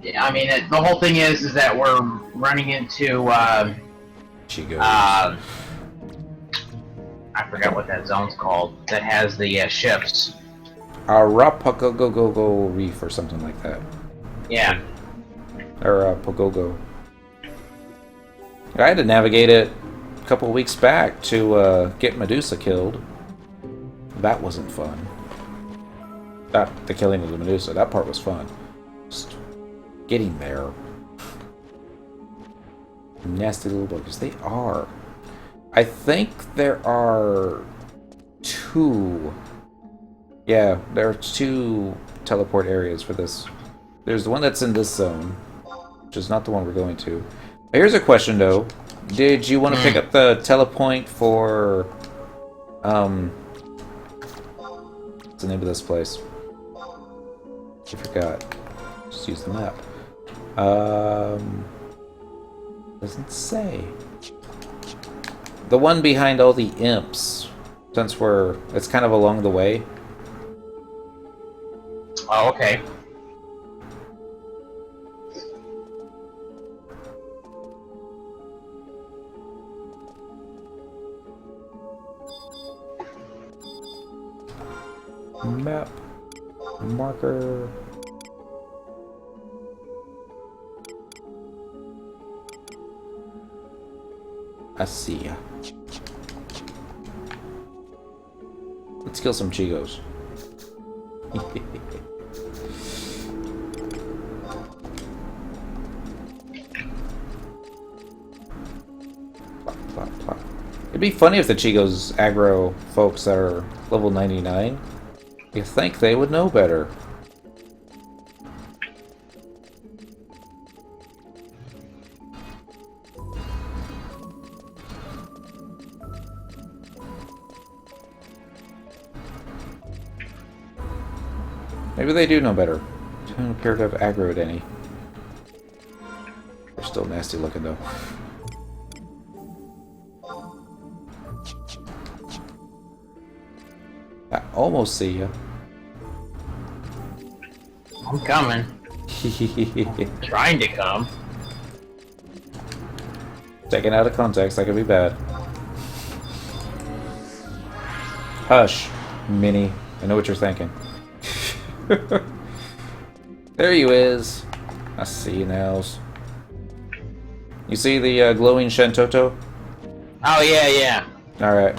Speaker 4: Yeah, I mean, the whole thing is that we're running into,
Speaker 1: She goes.
Speaker 4: I forgot what that zone's called. That has the ships.
Speaker 1: Arapagogogo Reef or something like that.
Speaker 4: Yeah.
Speaker 1: Or Pogogo. I had to navigate it a couple of weeks back to get Medusa killed. That wasn't fun. Not the killing of the Medusa. That part was fun. Just getting there. Nasty little buggers. They are. I think there are 2. Yeah, there are 2 teleport areas for this. There's the one that's in this zone, which is not the one we're going to. Here's a question, though. Did you want to pick up the telepoint for... what's the name of this place? I forgot. Just use the map. Doesn't say. The one behind all the imps. Since it's kind of along the way.
Speaker 4: Oh, okay.
Speaker 1: Map. Marker. I see ya. Let's kill some Chigos. Plop, plop, plop. It'd be funny if the Chigos aggro folks that are level 99. You think they would know better. Maybe they do know better. Don't appear to have aggroed any. They're still nasty looking though. I almost see ya.
Speaker 4: I'm coming. Trying to come.
Speaker 1: Taken out of context, that could be bad. Hush, Minnie. I know what you're thinking. There you is. I see you, Nels. You see the glowing Shentoto?
Speaker 4: Oh, yeah, yeah.
Speaker 1: Alright.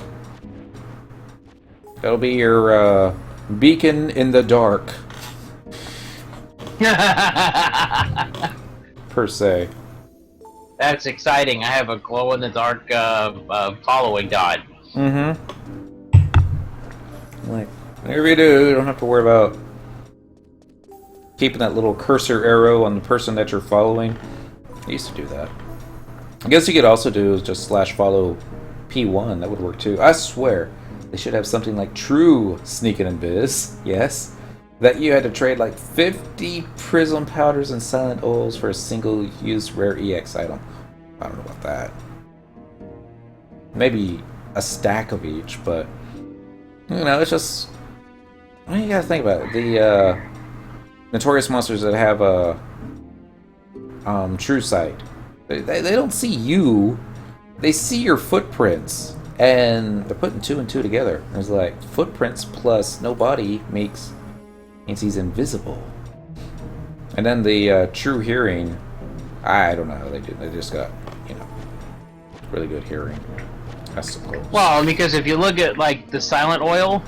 Speaker 1: That'll be your beacon in the dark. Per se.
Speaker 4: That's exciting. I have a glow-in-the-dark following dot.
Speaker 1: Mm-hmm. Like, whatever you do, you don't have to worry about keeping that little cursor arrow on the person that you're following. I used to do that. I guess you could also do is just /follow P1. That would work too. I swear, they should have something like true sneaking and biz. Yes. That you had to trade like 50 prism powders and silent oils for a single use rare EX item. I don't know about that. Maybe a stack of each, but you know, it's just, I mean, you gotta think about it. The notorious monsters that have a true sight, they don't see you, they see your footprints, and they're putting 2 and 2 together. There's like footprints plus no body means he's invisible. And then the true hearing, I don't know how they do. They just got, you know, really good hearing, I suppose.
Speaker 4: Well, because if you look at, like, the silent oil,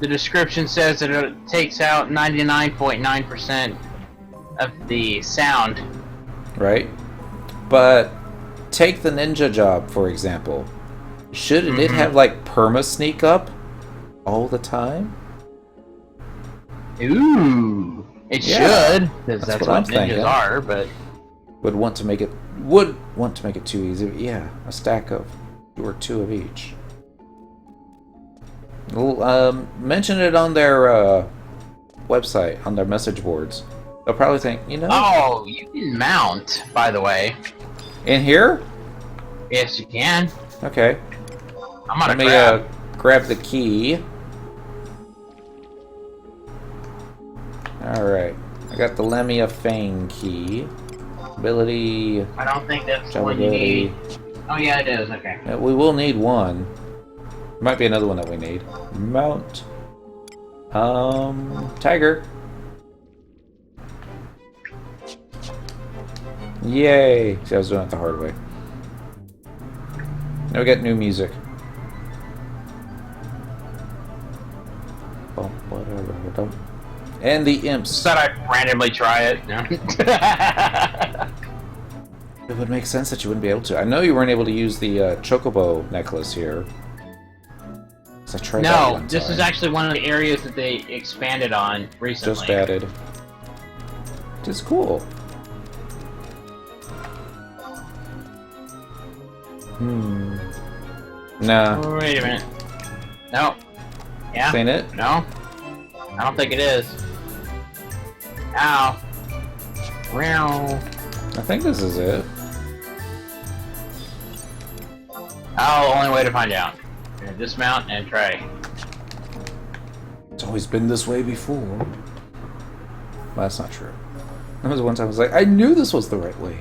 Speaker 4: the description says that it takes out 99.9% of the sound.
Speaker 1: Right? But take the ninja job, for example. Shouldn't it have, like, perma sneak up all the time?
Speaker 4: Ooh, it should, because that's what
Speaker 1: I'm
Speaker 4: ninjas
Speaker 1: thinking.
Speaker 4: are. But
Speaker 1: Would want to make it too easy. Yeah, a stack of 2 or 2 of each. Well, mention it on their website, on their message boards. They'll probably think, you know.
Speaker 4: oh, you can mount, by the way.
Speaker 1: In here?
Speaker 4: Yes, you can.
Speaker 1: Okay.
Speaker 4: I'm gonna
Speaker 1: Let me grab the key. Alright. I got the Lemia Fang key. Ability.
Speaker 4: I don't think that's the one you need. Oh yeah, it is. Okay.
Speaker 1: Yeah, we will need one. Might be another one that we need. Mount. Tiger. Yay! See, I was doing it the hard way. Now we got new music. And the imps.
Speaker 4: Said I'd randomly try it. No.
Speaker 1: It would make sense that you wouldn't be able to. I know you weren't able to use the chocobo necklace here. I tried that one
Speaker 4: this
Speaker 1: time.
Speaker 4: is actually one of the areas that they expanded on recently.
Speaker 1: Just added. It's cool. Nah.
Speaker 4: Oh, wait a minute. No. Yeah?
Speaker 1: This ain't it?
Speaker 4: No? I don't think it is. Ow. Meow.
Speaker 1: I think this is it.
Speaker 4: Oh, only way to find out. You're gonna dismount and try.
Speaker 1: It's always been this way before. Well, that's not true. There was one time I was like, I knew this was the right way.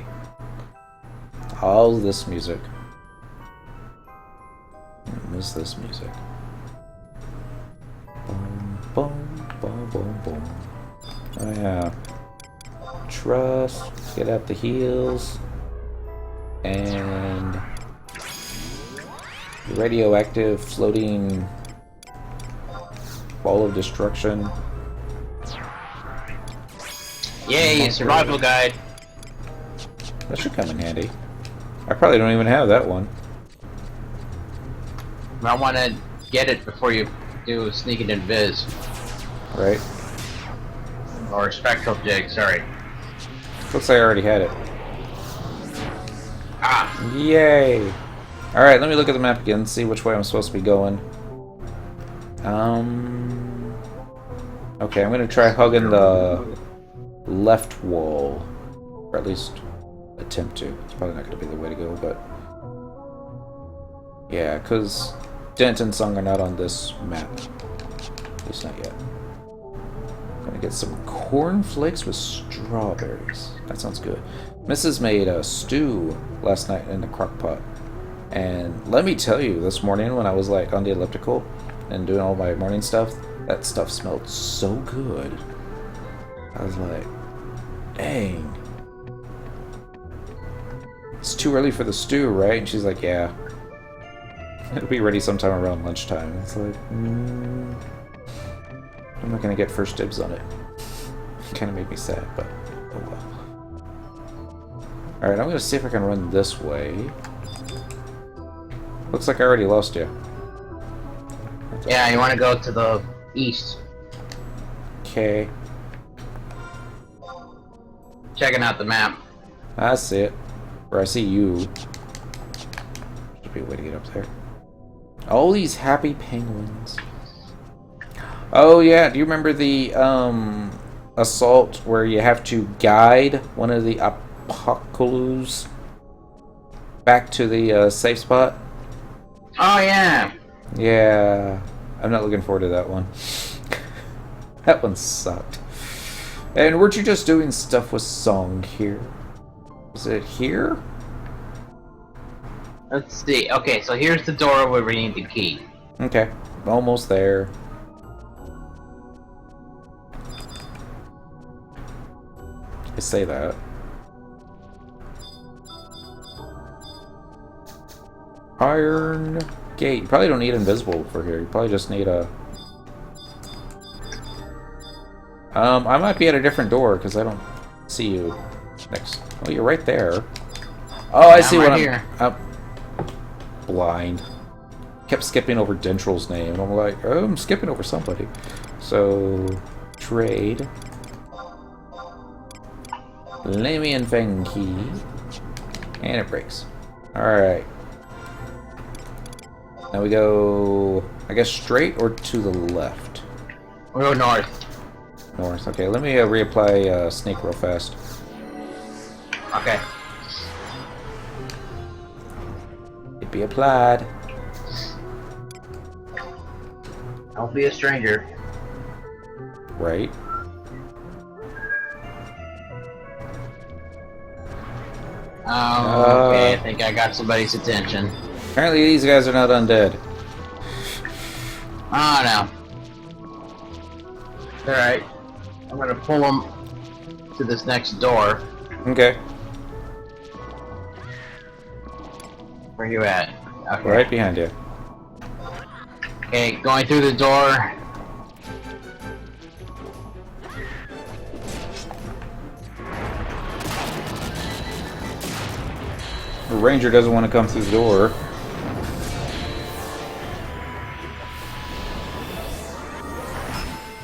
Speaker 1: All this music. I miss this music. Boom, boom, boom, boom, boom. Oh yeah. Trust. Get out the heels. And radioactive floating ball of destruction.
Speaker 4: Yay, survival guide.
Speaker 1: That should come in handy. I probably don't even have that one.
Speaker 4: I want to get it before you do sneak it in Viz.
Speaker 1: Right?
Speaker 4: Or spectral jig, sorry.
Speaker 1: Looks like I already had it.
Speaker 4: Ah!
Speaker 1: Yay! Alright, let me look at the map again and see which way I'm supposed to be going. Okay, I'm gonna try hugging the left wall. Or at least attempt to. It's probably not gonna be the way to go, but... yeah, because Dent and Sung are not on this map. At least not yet. Gonna get some cornflakes with strawberries. That sounds good. Mrs. made a stew last night in the crock pot. And let me tell you, this morning when I was like on the elliptical and doing all my morning stuff, that stuff smelled so good. I was like, dang. It's too early for the stew, right? And she's like, yeah. It'll be ready sometime around lunchtime. It's like, I'm not gonna get first dibs on it. Kind of made me sad, but oh well. Alright, I'm gonna see if I can run this way. Looks like I already lost you.
Speaker 4: Yeah, you want to go to the east.
Speaker 1: Okay.
Speaker 4: Checking out the map.
Speaker 1: I see it. Or I see you. Should be a way to get up there. All these happy penguins. Oh yeah, do you remember the assault where you have to guide one of the apocalypse back to the safe spot?
Speaker 4: Oh yeah.
Speaker 1: Yeah, I'm not looking forward to that one. That one sucked. And weren't you just doing stuff with Song here? Is it here?
Speaker 4: Let's see. Okay, so here's the door where we need the key.
Speaker 1: Okay, almost there. I say that. Iron gate. You probably don't need invisible for here. You probably just need a... I might be at a different door because I don't see you next. Oh, you're right there. Oh, I see
Speaker 4: I'm
Speaker 1: what
Speaker 4: right here.
Speaker 1: I'm blind. Kept skipping over Dentrel's name. And I'm like, oh, I'm skipping over somebody. So, trade. Lamian Fang key. And it breaks. Alright. Now we go, I guess, straight or to the left?
Speaker 4: We'll go north.
Speaker 1: North. Okay, let me reapply sneak real fast.
Speaker 4: Okay.
Speaker 1: It be applied.
Speaker 4: Don't be a stranger.
Speaker 1: Right.
Speaker 4: Oh, okay. I think I got somebody's attention.
Speaker 1: Apparently these guys are not undead.
Speaker 4: Oh no. Alright. I'm gonna pull them to this next door.
Speaker 1: Okay.
Speaker 4: Where you at? Okay.
Speaker 1: Right behind you.
Speaker 4: Okay, going through the door.
Speaker 1: The ranger doesn't want to come through the door.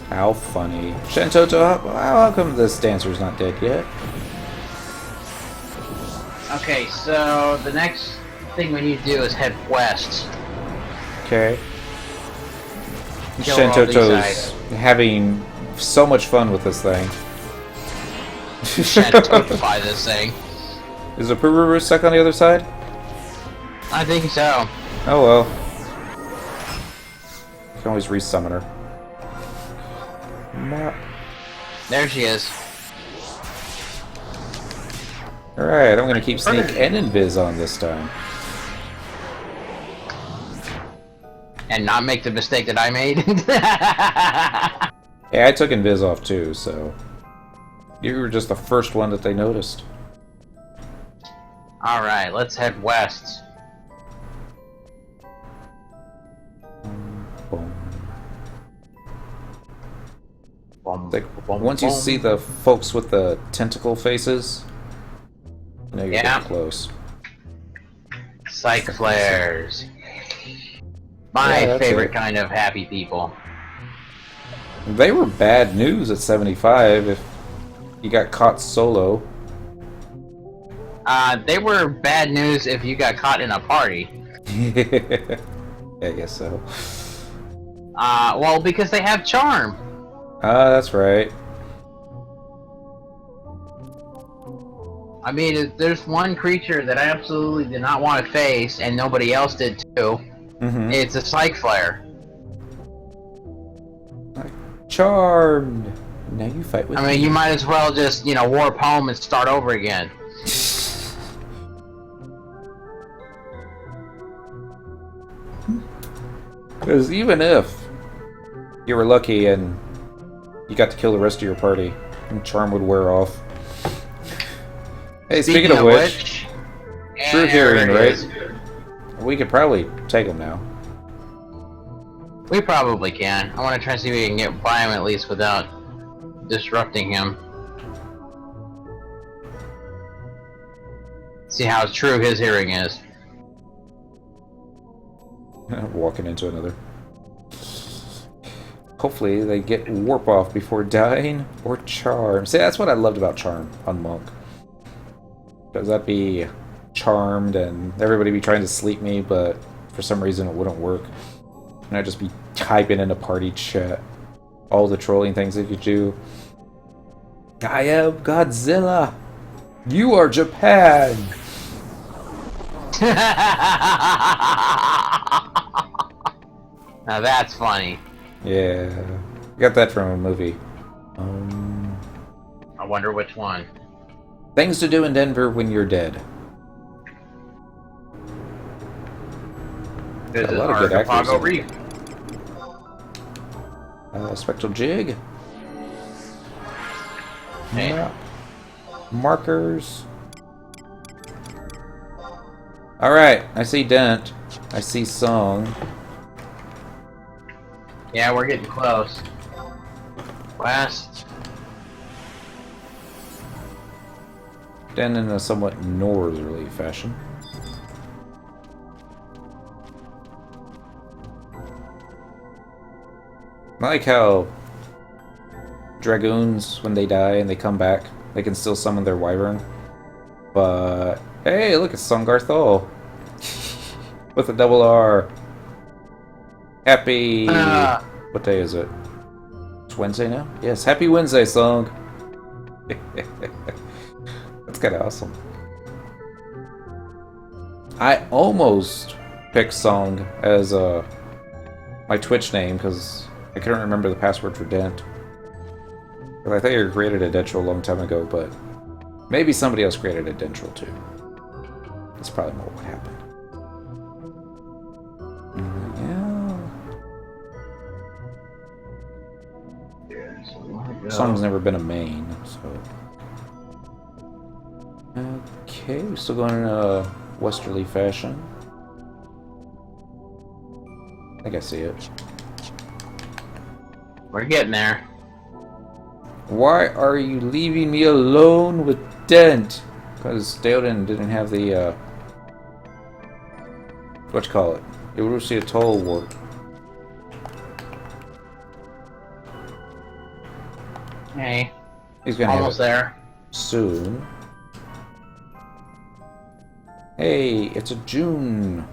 Speaker 1: How funny. Shentoto, how come this dancer's not dead yet?
Speaker 4: Okay, so the next thing we need to do is head west.
Speaker 1: Okay.
Speaker 4: Kill all these
Speaker 1: Shentoto's having so much fun with this thing.
Speaker 4: Shentotify this thing.
Speaker 1: Is the Pururu stuck on the other side?
Speaker 4: I think so.
Speaker 1: Oh well. You can always resummon her. Map.
Speaker 4: There she is.
Speaker 1: Alright, I'm gonna keep Sneak and Invis on this time.
Speaker 4: And not make the mistake that I made.
Speaker 1: Yeah, I took Invis off too, so... You were just the first one that they noticed.
Speaker 4: Alright, let's head west.
Speaker 1: Like, once you see the folks with the tentacle faces, you know you're getting close.
Speaker 4: Psych flares. My favorite kind of happy people.
Speaker 1: They were bad news at 75 if you got caught solo.
Speaker 4: They were bad news if you got caught in a party.
Speaker 1: Yeah, I guess so.
Speaker 4: Well, because they have charm.
Speaker 1: That's right.
Speaker 4: I mean, if there's one creature that I absolutely did not want to face, and nobody else did too, it's a Psych Flare.
Speaker 1: Charmed! Now you fight with me.
Speaker 4: I mean, you might as well just, you know, warp home and start over again.
Speaker 1: Because even if you were lucky and you got to kill the rest of your party, and charm would wear off. Hey, speaking of which, True Hearing, right? We could probably take him now.
Speaker 4: We probably can. I want to try to see if we can get by him at least without disrupting him. See how true his hearing is.
Speaker 1: Walking into another. Hopefully they get warp off before dying or charm. See, that's what I loved about charm on Monk. Because I'd be charmed and everybody be trying to sleep me, but for some reason it wouldn't work. And I'd just be typing in a party chat all the trolling things they could do. I am Godzilla. You are Japan.
Speaker 4: Now that's funny.
Speaker 1: Yeah, got that from a movie.
Speaker 4: I wonder which one.
Speaker 1: Things to do in Denver when you're dead.
Speaker 4: Got
Speaker 1: a lot of good actors.
Speaker 4: Reef.
Speaker 1: Spectral Jig.
Speaker 4: Hey.
Speaker 1: Map. Markers. Alright, I see Dent. I see Song.
Speaker 4: Yeah, we're getting close. West.
Speaker 1: Dent in a somewhat northerly fashion. I like how dragoons, when they die and they come back, they can still summon their wyvern. But hey, look, it's Songarthul with a double R. Happy. What day is it? It's Wednesday now? Yes, happy Wednesday, Song. That's kind of awesome. I almost picked Song as my Twitch name because I couldn't remember the password for Dent. I thought you created a Dentrel a long time ago, but maybe somebody else created a Dentrel too. That's probably more what happened. Yeah. Song's never been a main, so. Okay, we're still going in a westerly fashion. I think I see it.
Speaker 4: We're getting there.
Speaker 1: Why are you leaving me alone with Dent? Because Deoden didn't have the, what you call it? Erusia Toll Warp.
Speaker 4: Hey.
Speaker 1: He's gonna
Speaker 4: almost
Speaker 1: have it
Speaker 4: there.
Speaker 1: soon. Hey, it's a June.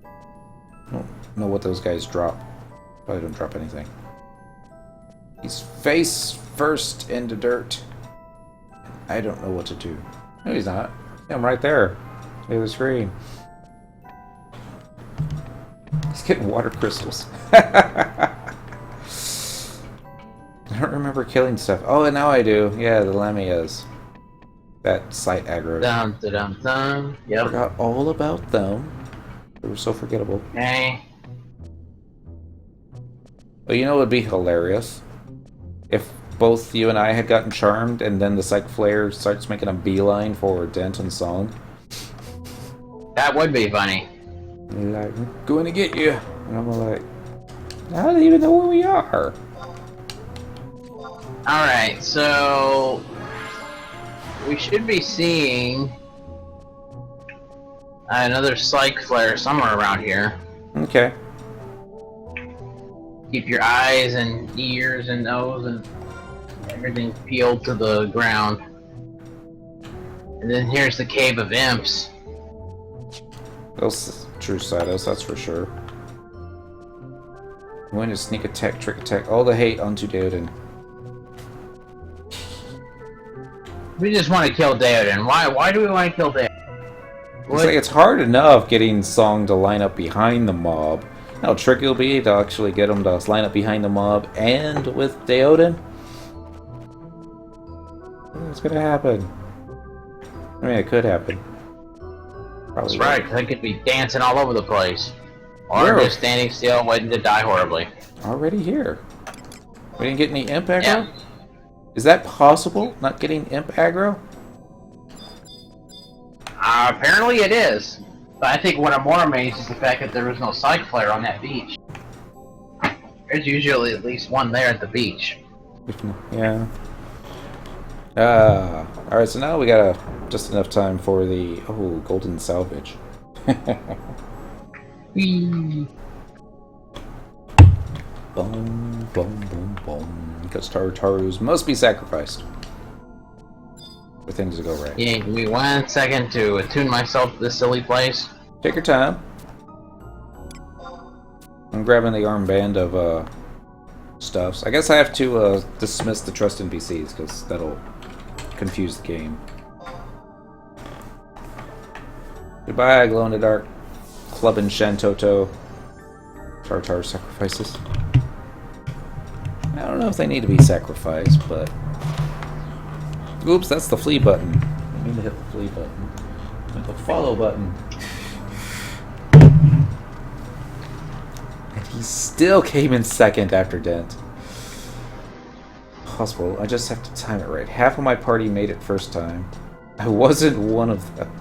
Speaker 1: I don't know what those guys drop. Probably don't drop anything. He's face first into dirt. I don't know what to do. No, he's not. I'm right there. Near the screen. He's getting water crystals. I don't remember killing stuff. Oh, and now I do. Yeah, the Lamias. That site aggro.
Speaker 4: Dum da dum dum. Yep.
Speaker 1: Forgot all about them. They were so forgettable.
Speaker 4: Hey.
Speaker 1: But you know what would be hilarious? If both you and I had gotten charmed and then the Psych Flare starts making a beeline for Dent and Song.
Speaker 4: That would be funny.
Speaker 1: Like, I'm going to get you. And I'm like, I don't even know where we are.
Speaker 4: Alright, so we should be seeing another psych flare somewhere around here.
Speaker 1: Okay.
Speaker 4: Keep your eyes and ears and nose and everything peeled to the ground. And then here's the Cave of Imps.
Speaker 1: Those true Cytos, that's for sure. When is sneak attack, trick attack, all the hate onto Deodan.
Speaker 4: We just want to kill Deodan. Why do we want to kill Deodan?
Speaker 1: It's like it's hard enough getting Song to line up behind the mob. How tricky it'll be to actually get him to line up behind the mob and with Deodan. What's gonna happen? I mean, it could happen. Probably
Speaker 4: That's right, I could be dancing all over the place. Or
Speaker 1: Where?
Speaker 4: just standing still waiting to die horribly.
Speaker 1: Already here. We didn't get any imp aggro?
Speaker 4: Yeah.
Speaker 1: Is that possible? Not getting imp aggro?
Speaker 4: Apparently it is. But I think what I'm more amazed is the fact that there was no psych flare on that beach. There's usually at least one there at the beach.
Speaker 1: Yeah. Alright, so now we got just enough time for the golden salvage.
Speaker 4: Whee!
Speaker 1: Boom, boom, boom, boom. Because Tartarus must be sacrificed for things to go right.
Speaker 4: Yeah, give me 1 second to attune myself to this silly place.
Speaker 1: Take your time. I'm grabbing the armband of stuffs. I guess I have to dismiss the trust NPCs because that'll confuse the game. Goodbye, glow in the dark. Club and Shantoto. Tartar sacrifices. I don't know if they need to be sacrificed, but... Oops, that's the flee button. I need to hit the flee button. Hit the follow button. And he still came in second after Dent. Possible. I just have to time it right. Half of my party made it first time. I wasn't one of them.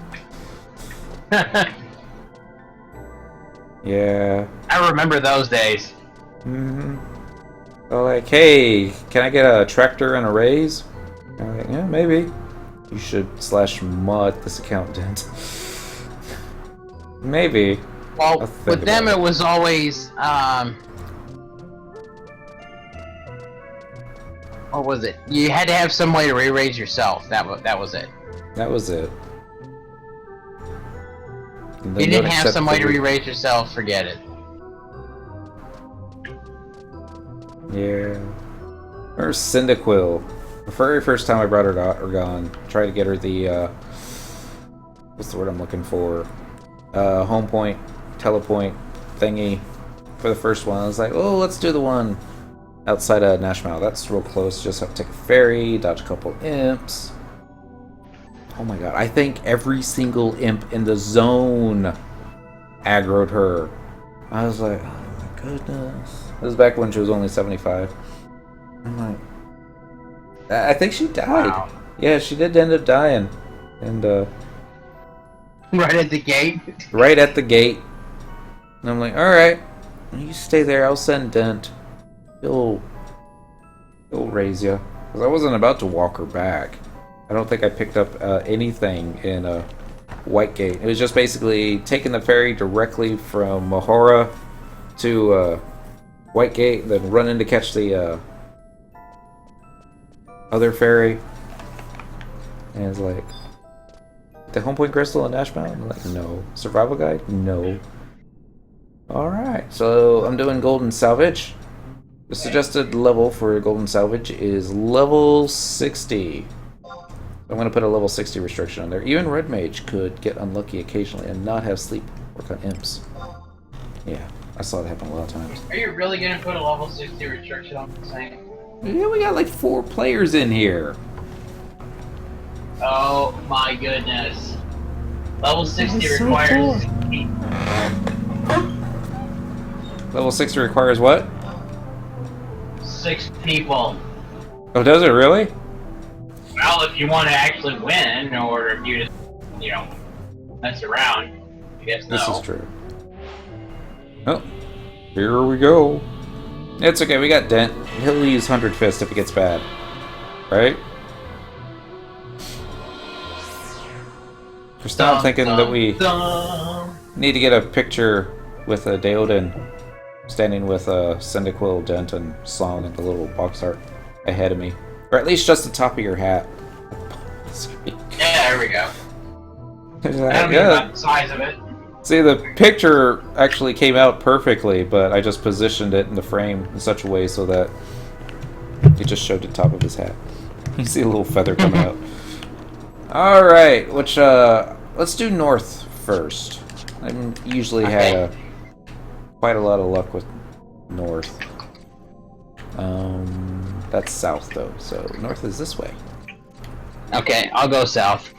Speaker 1: Yeah.
Speaker 4: I remember those days.
Speaker 1: Mm-hmm. So like, hey, can I get a tractor and a raise? I'm like, yeah, maybe. You should /mod this account, Dent. Maybe.
Speaker 4: Well, with them it was always, what was it? You had to have some way to re-raise yourself. That was it.
Speaker 1: That was it.
Speaker 4: If you didn't have some way to re-raise yourself, forget it.
Speaker 1: Yeah. Where's Cyndaquil? The very first time I brought her to Orgon, tried to get her the, what's the word I'm looking for? Home point, telepoint thingy for the first one. I was like, oh, let's do the one outside of Nashmau. That's real close. Just have to take a ferry, dodge a couple imps. Oh my god, I think every single imp in the zone aggroed her. I was like, oh my goodness. This was back when she was only 75. I'm like, I think she died.
Speaker 4: Wow.
Speaker 1: Yeah, she did end up dying. And,
Speaker 4: Right at the gate?
Speaker 1: right at the gate. And I'm like, alright, you stay there, I'll send Dent. He'll raise you. Because I wasn't about to walk her back. I don't think I picked up anything in Whitegate. It was just basically taking the ferry directly from Mahora to Whitegate, then running to catch the other ferry. And it's like, the home point crystal in Ash Mountain? I'm like, no. Survival guide? No. Alright, so I'm doing golden salvage. The suggested level for golden salvage is level 60. I'm going to put a level 60 restriction on there. Even Red Mage could get unlucky occasionally and not have sleep work on imps. Yeah, I saw it happen a lot of times.
Speaker 4: Are you really going to put a level 60 restriction on the thing?
Speaker 1: Yeah, we got like 4 players in here.
Speaker 4: Oh my goodness. Level 60
Speaker 1: so
Speaker 4: requires...
Speaker 1: Level 60 requires what?
Speaker 4: 6 people.
Speaker 1: Oh, does it really?
Speaker 4: Well, if you want to actually win, or if you just, mess around, I guess no.
Speaker 1: This is true. Oh, here we go. It's okay, we got Dent. He'll use 100 Fist if it gets bad. Right? For now, I'm thinking that we need to get a picture with a Deodan standing with a Cyndaquil, Dent, and Song and the little box art ahead of me. Or at least just the top of your hat.
Speaker 4: Yeah, there we go. That'll be
Speaker 1: Yeah.
Speaker 4: about the size of it.
Speaker 1: See, the picture actually came out perfectly, but I just positioned it in the frame in such a way so that it just showed the top of his hat. You see a little feather coming out. Alright, let's do north first. I've usually had quite a lot of luck with north. That's south though, so north is this way.
Speaker 4: Okay, I'll go south.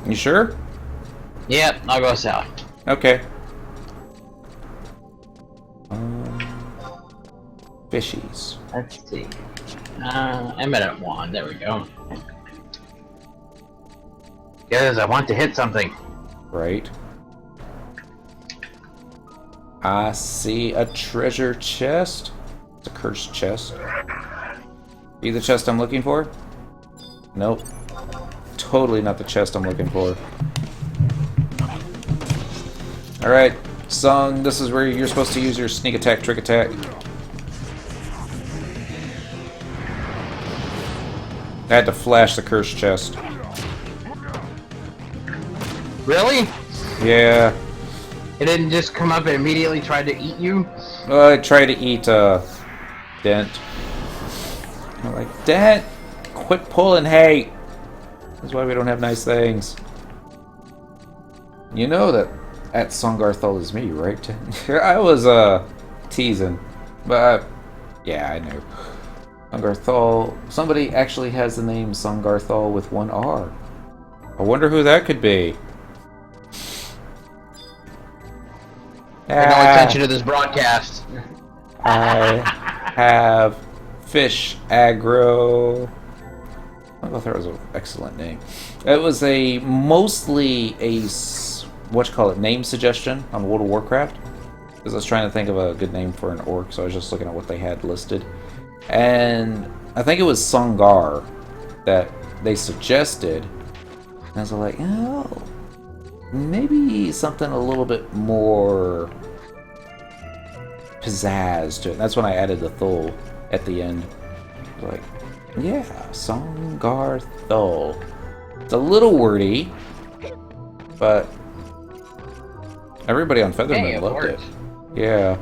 Speaker 1: You sure?
Speaker 4: Yep, I'll go south.
Speaker 1: Okay. Fishies.
Speaker 4: Let's see. I'm at 1. There we go. Because I want to hit something.
Speaker 1: Right. I see a treasure chest. It's a cursed chest. Be the chest I'm looking for? Nope. Totally not the chest I'm looking for. Alright, Song, this is where you're supposed to use your sneak attack, trick attack. I had to flash the cursed chest.
Speaker 4: Really?
Speaker 1: Yeah.
Speaker 4: It didn't just come up and immediately try to eat you?
Speaker 1: Well, I tried to eat, Dent. I'm like, Dent! Quit pulling hate! That's why we don't have nice things. You know that Songarthul is me, right? I was, teasing. But, yeah, I knew. Songarthul. Somebody actually has the name Songarthul with one R. I wonder who that could be.
Speaker 4: Pay no attention to this broadcast.
Speaker 1: I have fish aggro. I thought that was an excellent name. It was mostly a name suggestion on World of Warcraft. Because I was trying to think of a good name for an orc, so I was just looking at what they had listed. And I think it was Songar that they suggested. And I was like, oh, maybe something a little bit more pizzazz to it. That's when I added the Thul at the end. Like, yeah, Songarthul. It's a little wordy, but everybody on Featherman loved it. Yeah.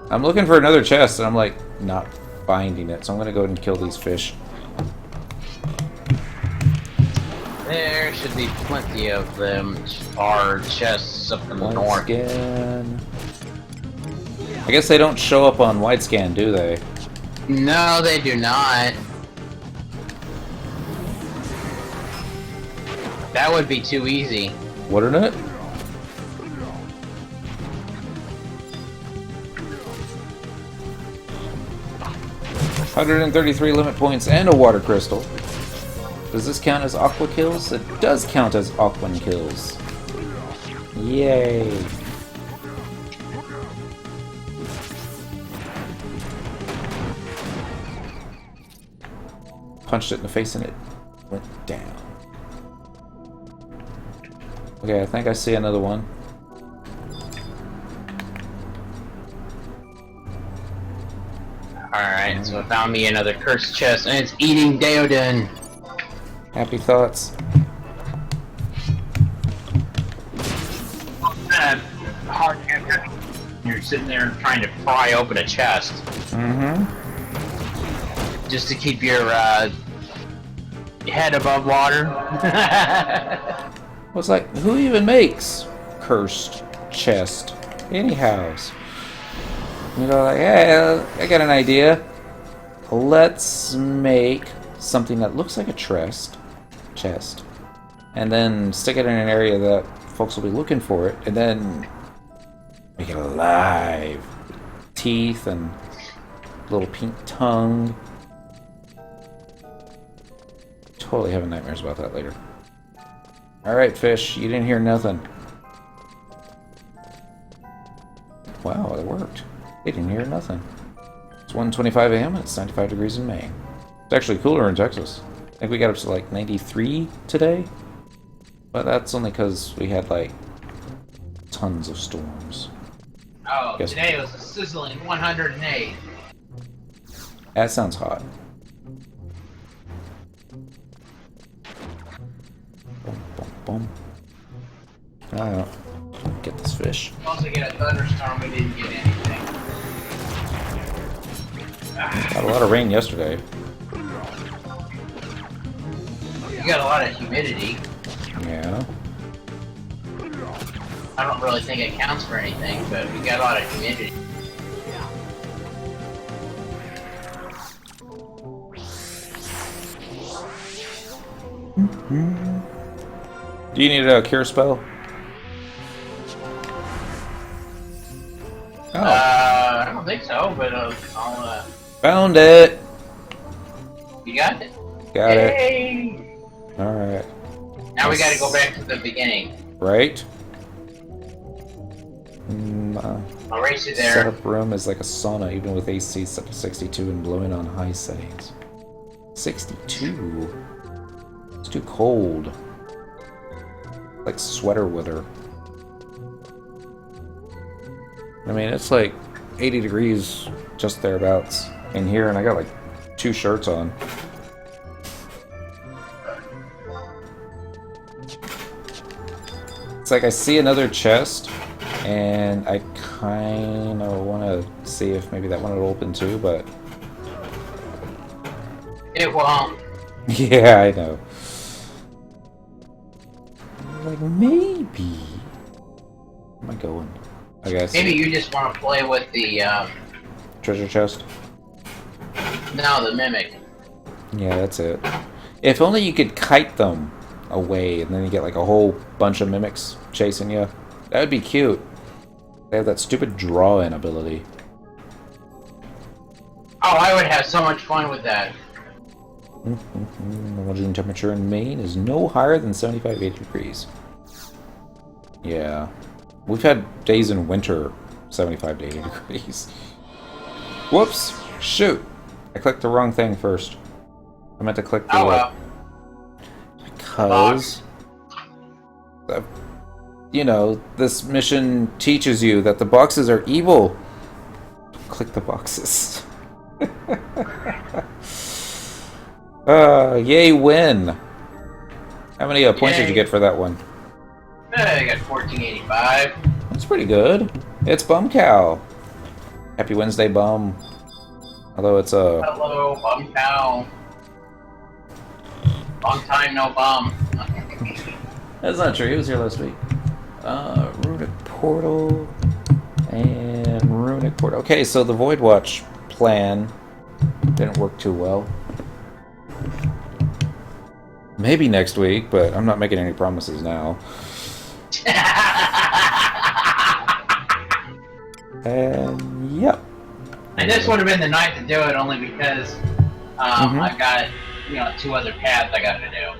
Speaker 1: I'm looking for another chest, and I'm like, not finding it, so I'm gonna go ahead and kill these fish.
Speaker 4: There should be plenty of them. Our chests up in the north.
Speaker 1: Scan. I guess they don't show up on wide scan, do they?
Speaker 4: No, they do not. That would be too easy.
Speaker 1: Wouldn't it? $133 limit points and a water crystal. Does this count as aqua kills? It does count as aquan kills. Yay. Punched it in the face and it went down. Okay, I think I see another one.
Speaker 4: Alright, so I found me another cursed chest, and it's eating Deodan.
Speaker 1: Happy thoughts.
Speaker 4: Hard answer. You're sitting there trying to pry open a chest.
Speaker 1: Mm-hmm.
Speaker 4: Just to keep your head above water.
Speaker 1: Well, it's like, who even makes cursed chest? Anyhows. You know, like, hey, I got an idea. Let's make something that looks like a chest, and then stick it in an area that folks will be looking for it, and then make it alive. Teeth and little pink tongue. Totally having nightmares about that later. Alright, fish, you didn't hear nothing. Wow, it worked. They didn't hear nothing. It's 1:25 a.m. and it's 95 degrees in Maine. It's actually cooler in Texas. I think we got up to like 93 today. But that's only because we had like tons of storms.
Speaker 4: Oh, today was a sizzling 108.
Speaker 1: That sounds hot. Boom, boom, boom. I don't know. Get this fish.
Speaker 4: We also get a thunderstorm, we didn't get anything.
Speaker 1: Got a lot of rain yesterday.
Speaker 4: You got a lot of humidity.
Speaker 1: Yeah.
Speaker 4: I don't really think it counts for anything, but we got a lot of humidity.
Speaker 1: Do you need a cure spell? Oh.
Speaker 4: I don't think so, but I'll
Speaker 1: Found it!
Speaker 4: you got it.
Speaker 1: Got it.
Speaker 4: Yay!
Speaker 1: Alright.
Speaker 4: Now we gotta go back to the beginning.
Speaker 1: Right?
Speaker 4: I'll race you there.
Speaker 1: Setup room is like a sauna, even with AC set to 62 and blowing on high settings. 62? It's too cold. Like sweater weather. I mean, it's like 80 degrees just thereabouts in here, and I got like 2 shirts on. It's like I see another chest, and I kind of want to see if maybe that one will open too, but...
Speaker 4: It won't.
Speaker 1: Yeah, I know. Like, maybe... Where am I going? I guess.
Speaker 4: Maybe you just want to play with the,
Speaker 1: Treasure chest?
Speaker 4: no, the mimic.
Speaker 1: Yeah, that's it. If only you could kite them away, and then you get like a whole bunch of mimics chasing you. That would be cute. They have that stupid draw-in ability.
Speaker 4: Oh, I would have so much fun with that.
Speaker 1: The water temperature in Maine is no higher than 75-80 degrees. Yeah. We've had days in winter 75 to 80 degrees. Whoops! Shoot! I clicked the wrong thing first. I meant to click the...
Speaker 4: Oh well.
Speaker 1: Because... you know, this mission teaches you that the boxes are evil. Don't click the boxes. Yay, win! How many points did you get for that one?
Speaker 4: I got 1485.
Speaker 1: That's pretty good. It's Bum Cow. Happy Wednesday, Bum. Although it's a...
Speaker 4: Hello, Bum Cow. Long time no bum.
Speaker 1: That's not true. He was here last week. Runic Portal and Runic Portal. Okay, so the Voidwatch plan didn't work too well. Maybe next week, but I'm not making any promises now. And yep.
Speaker 4: And this would have been the night to do it, only because I've got 2 other paths I got to do.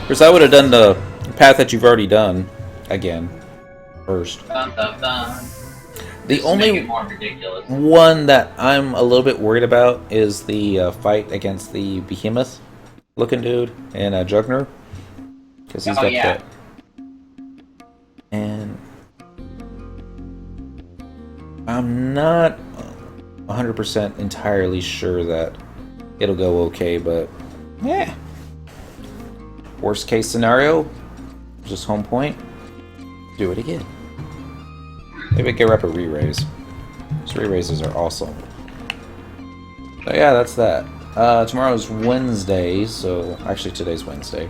Speaker 1: Because I would have done the path that you've already done again first.
Speaker 4: Dun, dun, dun.
Speaker 1: The only
Speaker 4: Make it more ridiculous.
Speaker 1: one that I'm a little bit worried about is the fight against the behemoth-looking dude in Jugner, because he's got that. And I'm not 100% entirely sure that it'll go okay, but yeah. Worst case scenario, just home point. Do it again. Maybe get up a re-raise. Those re-raises are awesome. So yeah, that's that. Tomorrow's Wednesday, so actually today's Wednesday.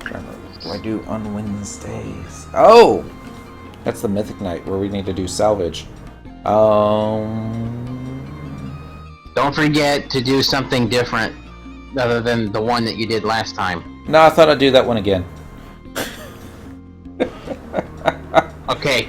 Speaker 1: What do I do on Wednesdays? Oh! That's the Mythic Night where we need to do salvage.
Speaker 4: Don't forget to do something different other than the one that you did last time.
Speaker 1: No, I thought I'd do that one again.
Speaker 4: Okay.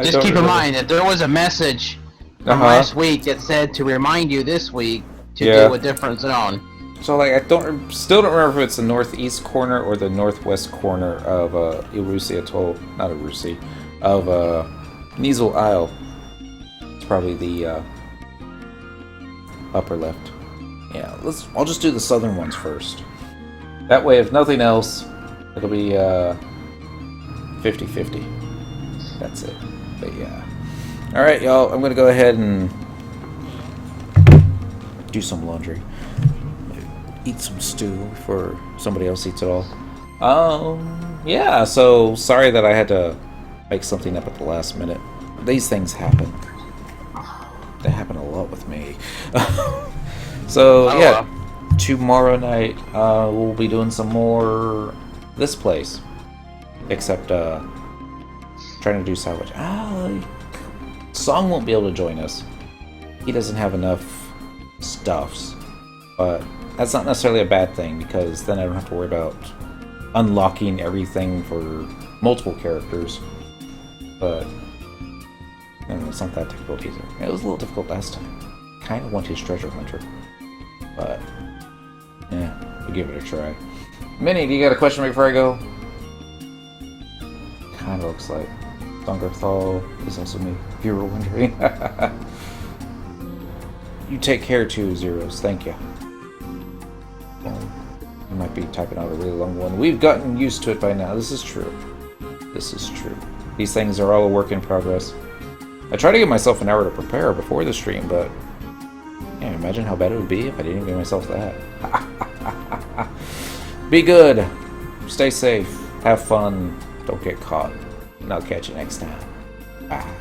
Speaker 4: Just keep in mind that there was a message from last week that said to remind you this week to do a different zone.
Speaker 1: So like, still don't remember if it's the northeast corner or the northwest corner of Irusi Atoll, not Irusi, of Nizel Isle. It's probably the Upper left. Yeah, I'll just do the southern ones first. That way, if nothing else, it'll be 50-50. That's it. But yeah. Alright, y'all, I'm gonna go ahead and do some laundry. Eat some stew before somebody else eats it all. Yeah, so sorry that I had to make something up at the last minute. These things happen. They happen a lot with me. So, yeah, tomorrow night we'll be doing some more this place. Except, trying to do salvage. Song won't be able to join us. He doesn't have enough stuffs. But that's not necessarily a bad thing, because then I don't have to worry about unlocking everything for multiple characters. But I don't know, it's not that difficult either. It was a little difficult last time. Kind of want his treasure hunter. But, yeah, we'll give it a try. Minnie, do you got a question before I go? Kind of looks like Songarthul is also me, if you were wondering. You take care too, Zeros. Thank you. I might be typing out a really long one. We've gotten used to it by now. This is true. This is true. These things are all a work in progress. I try to give myself an hour to prepare before the stream, but yeah, imagine how bad it would be if I didn't give myself that. Be good. Stay safe. Have fun. Don't get caught. And I'll catch you next time. Bye.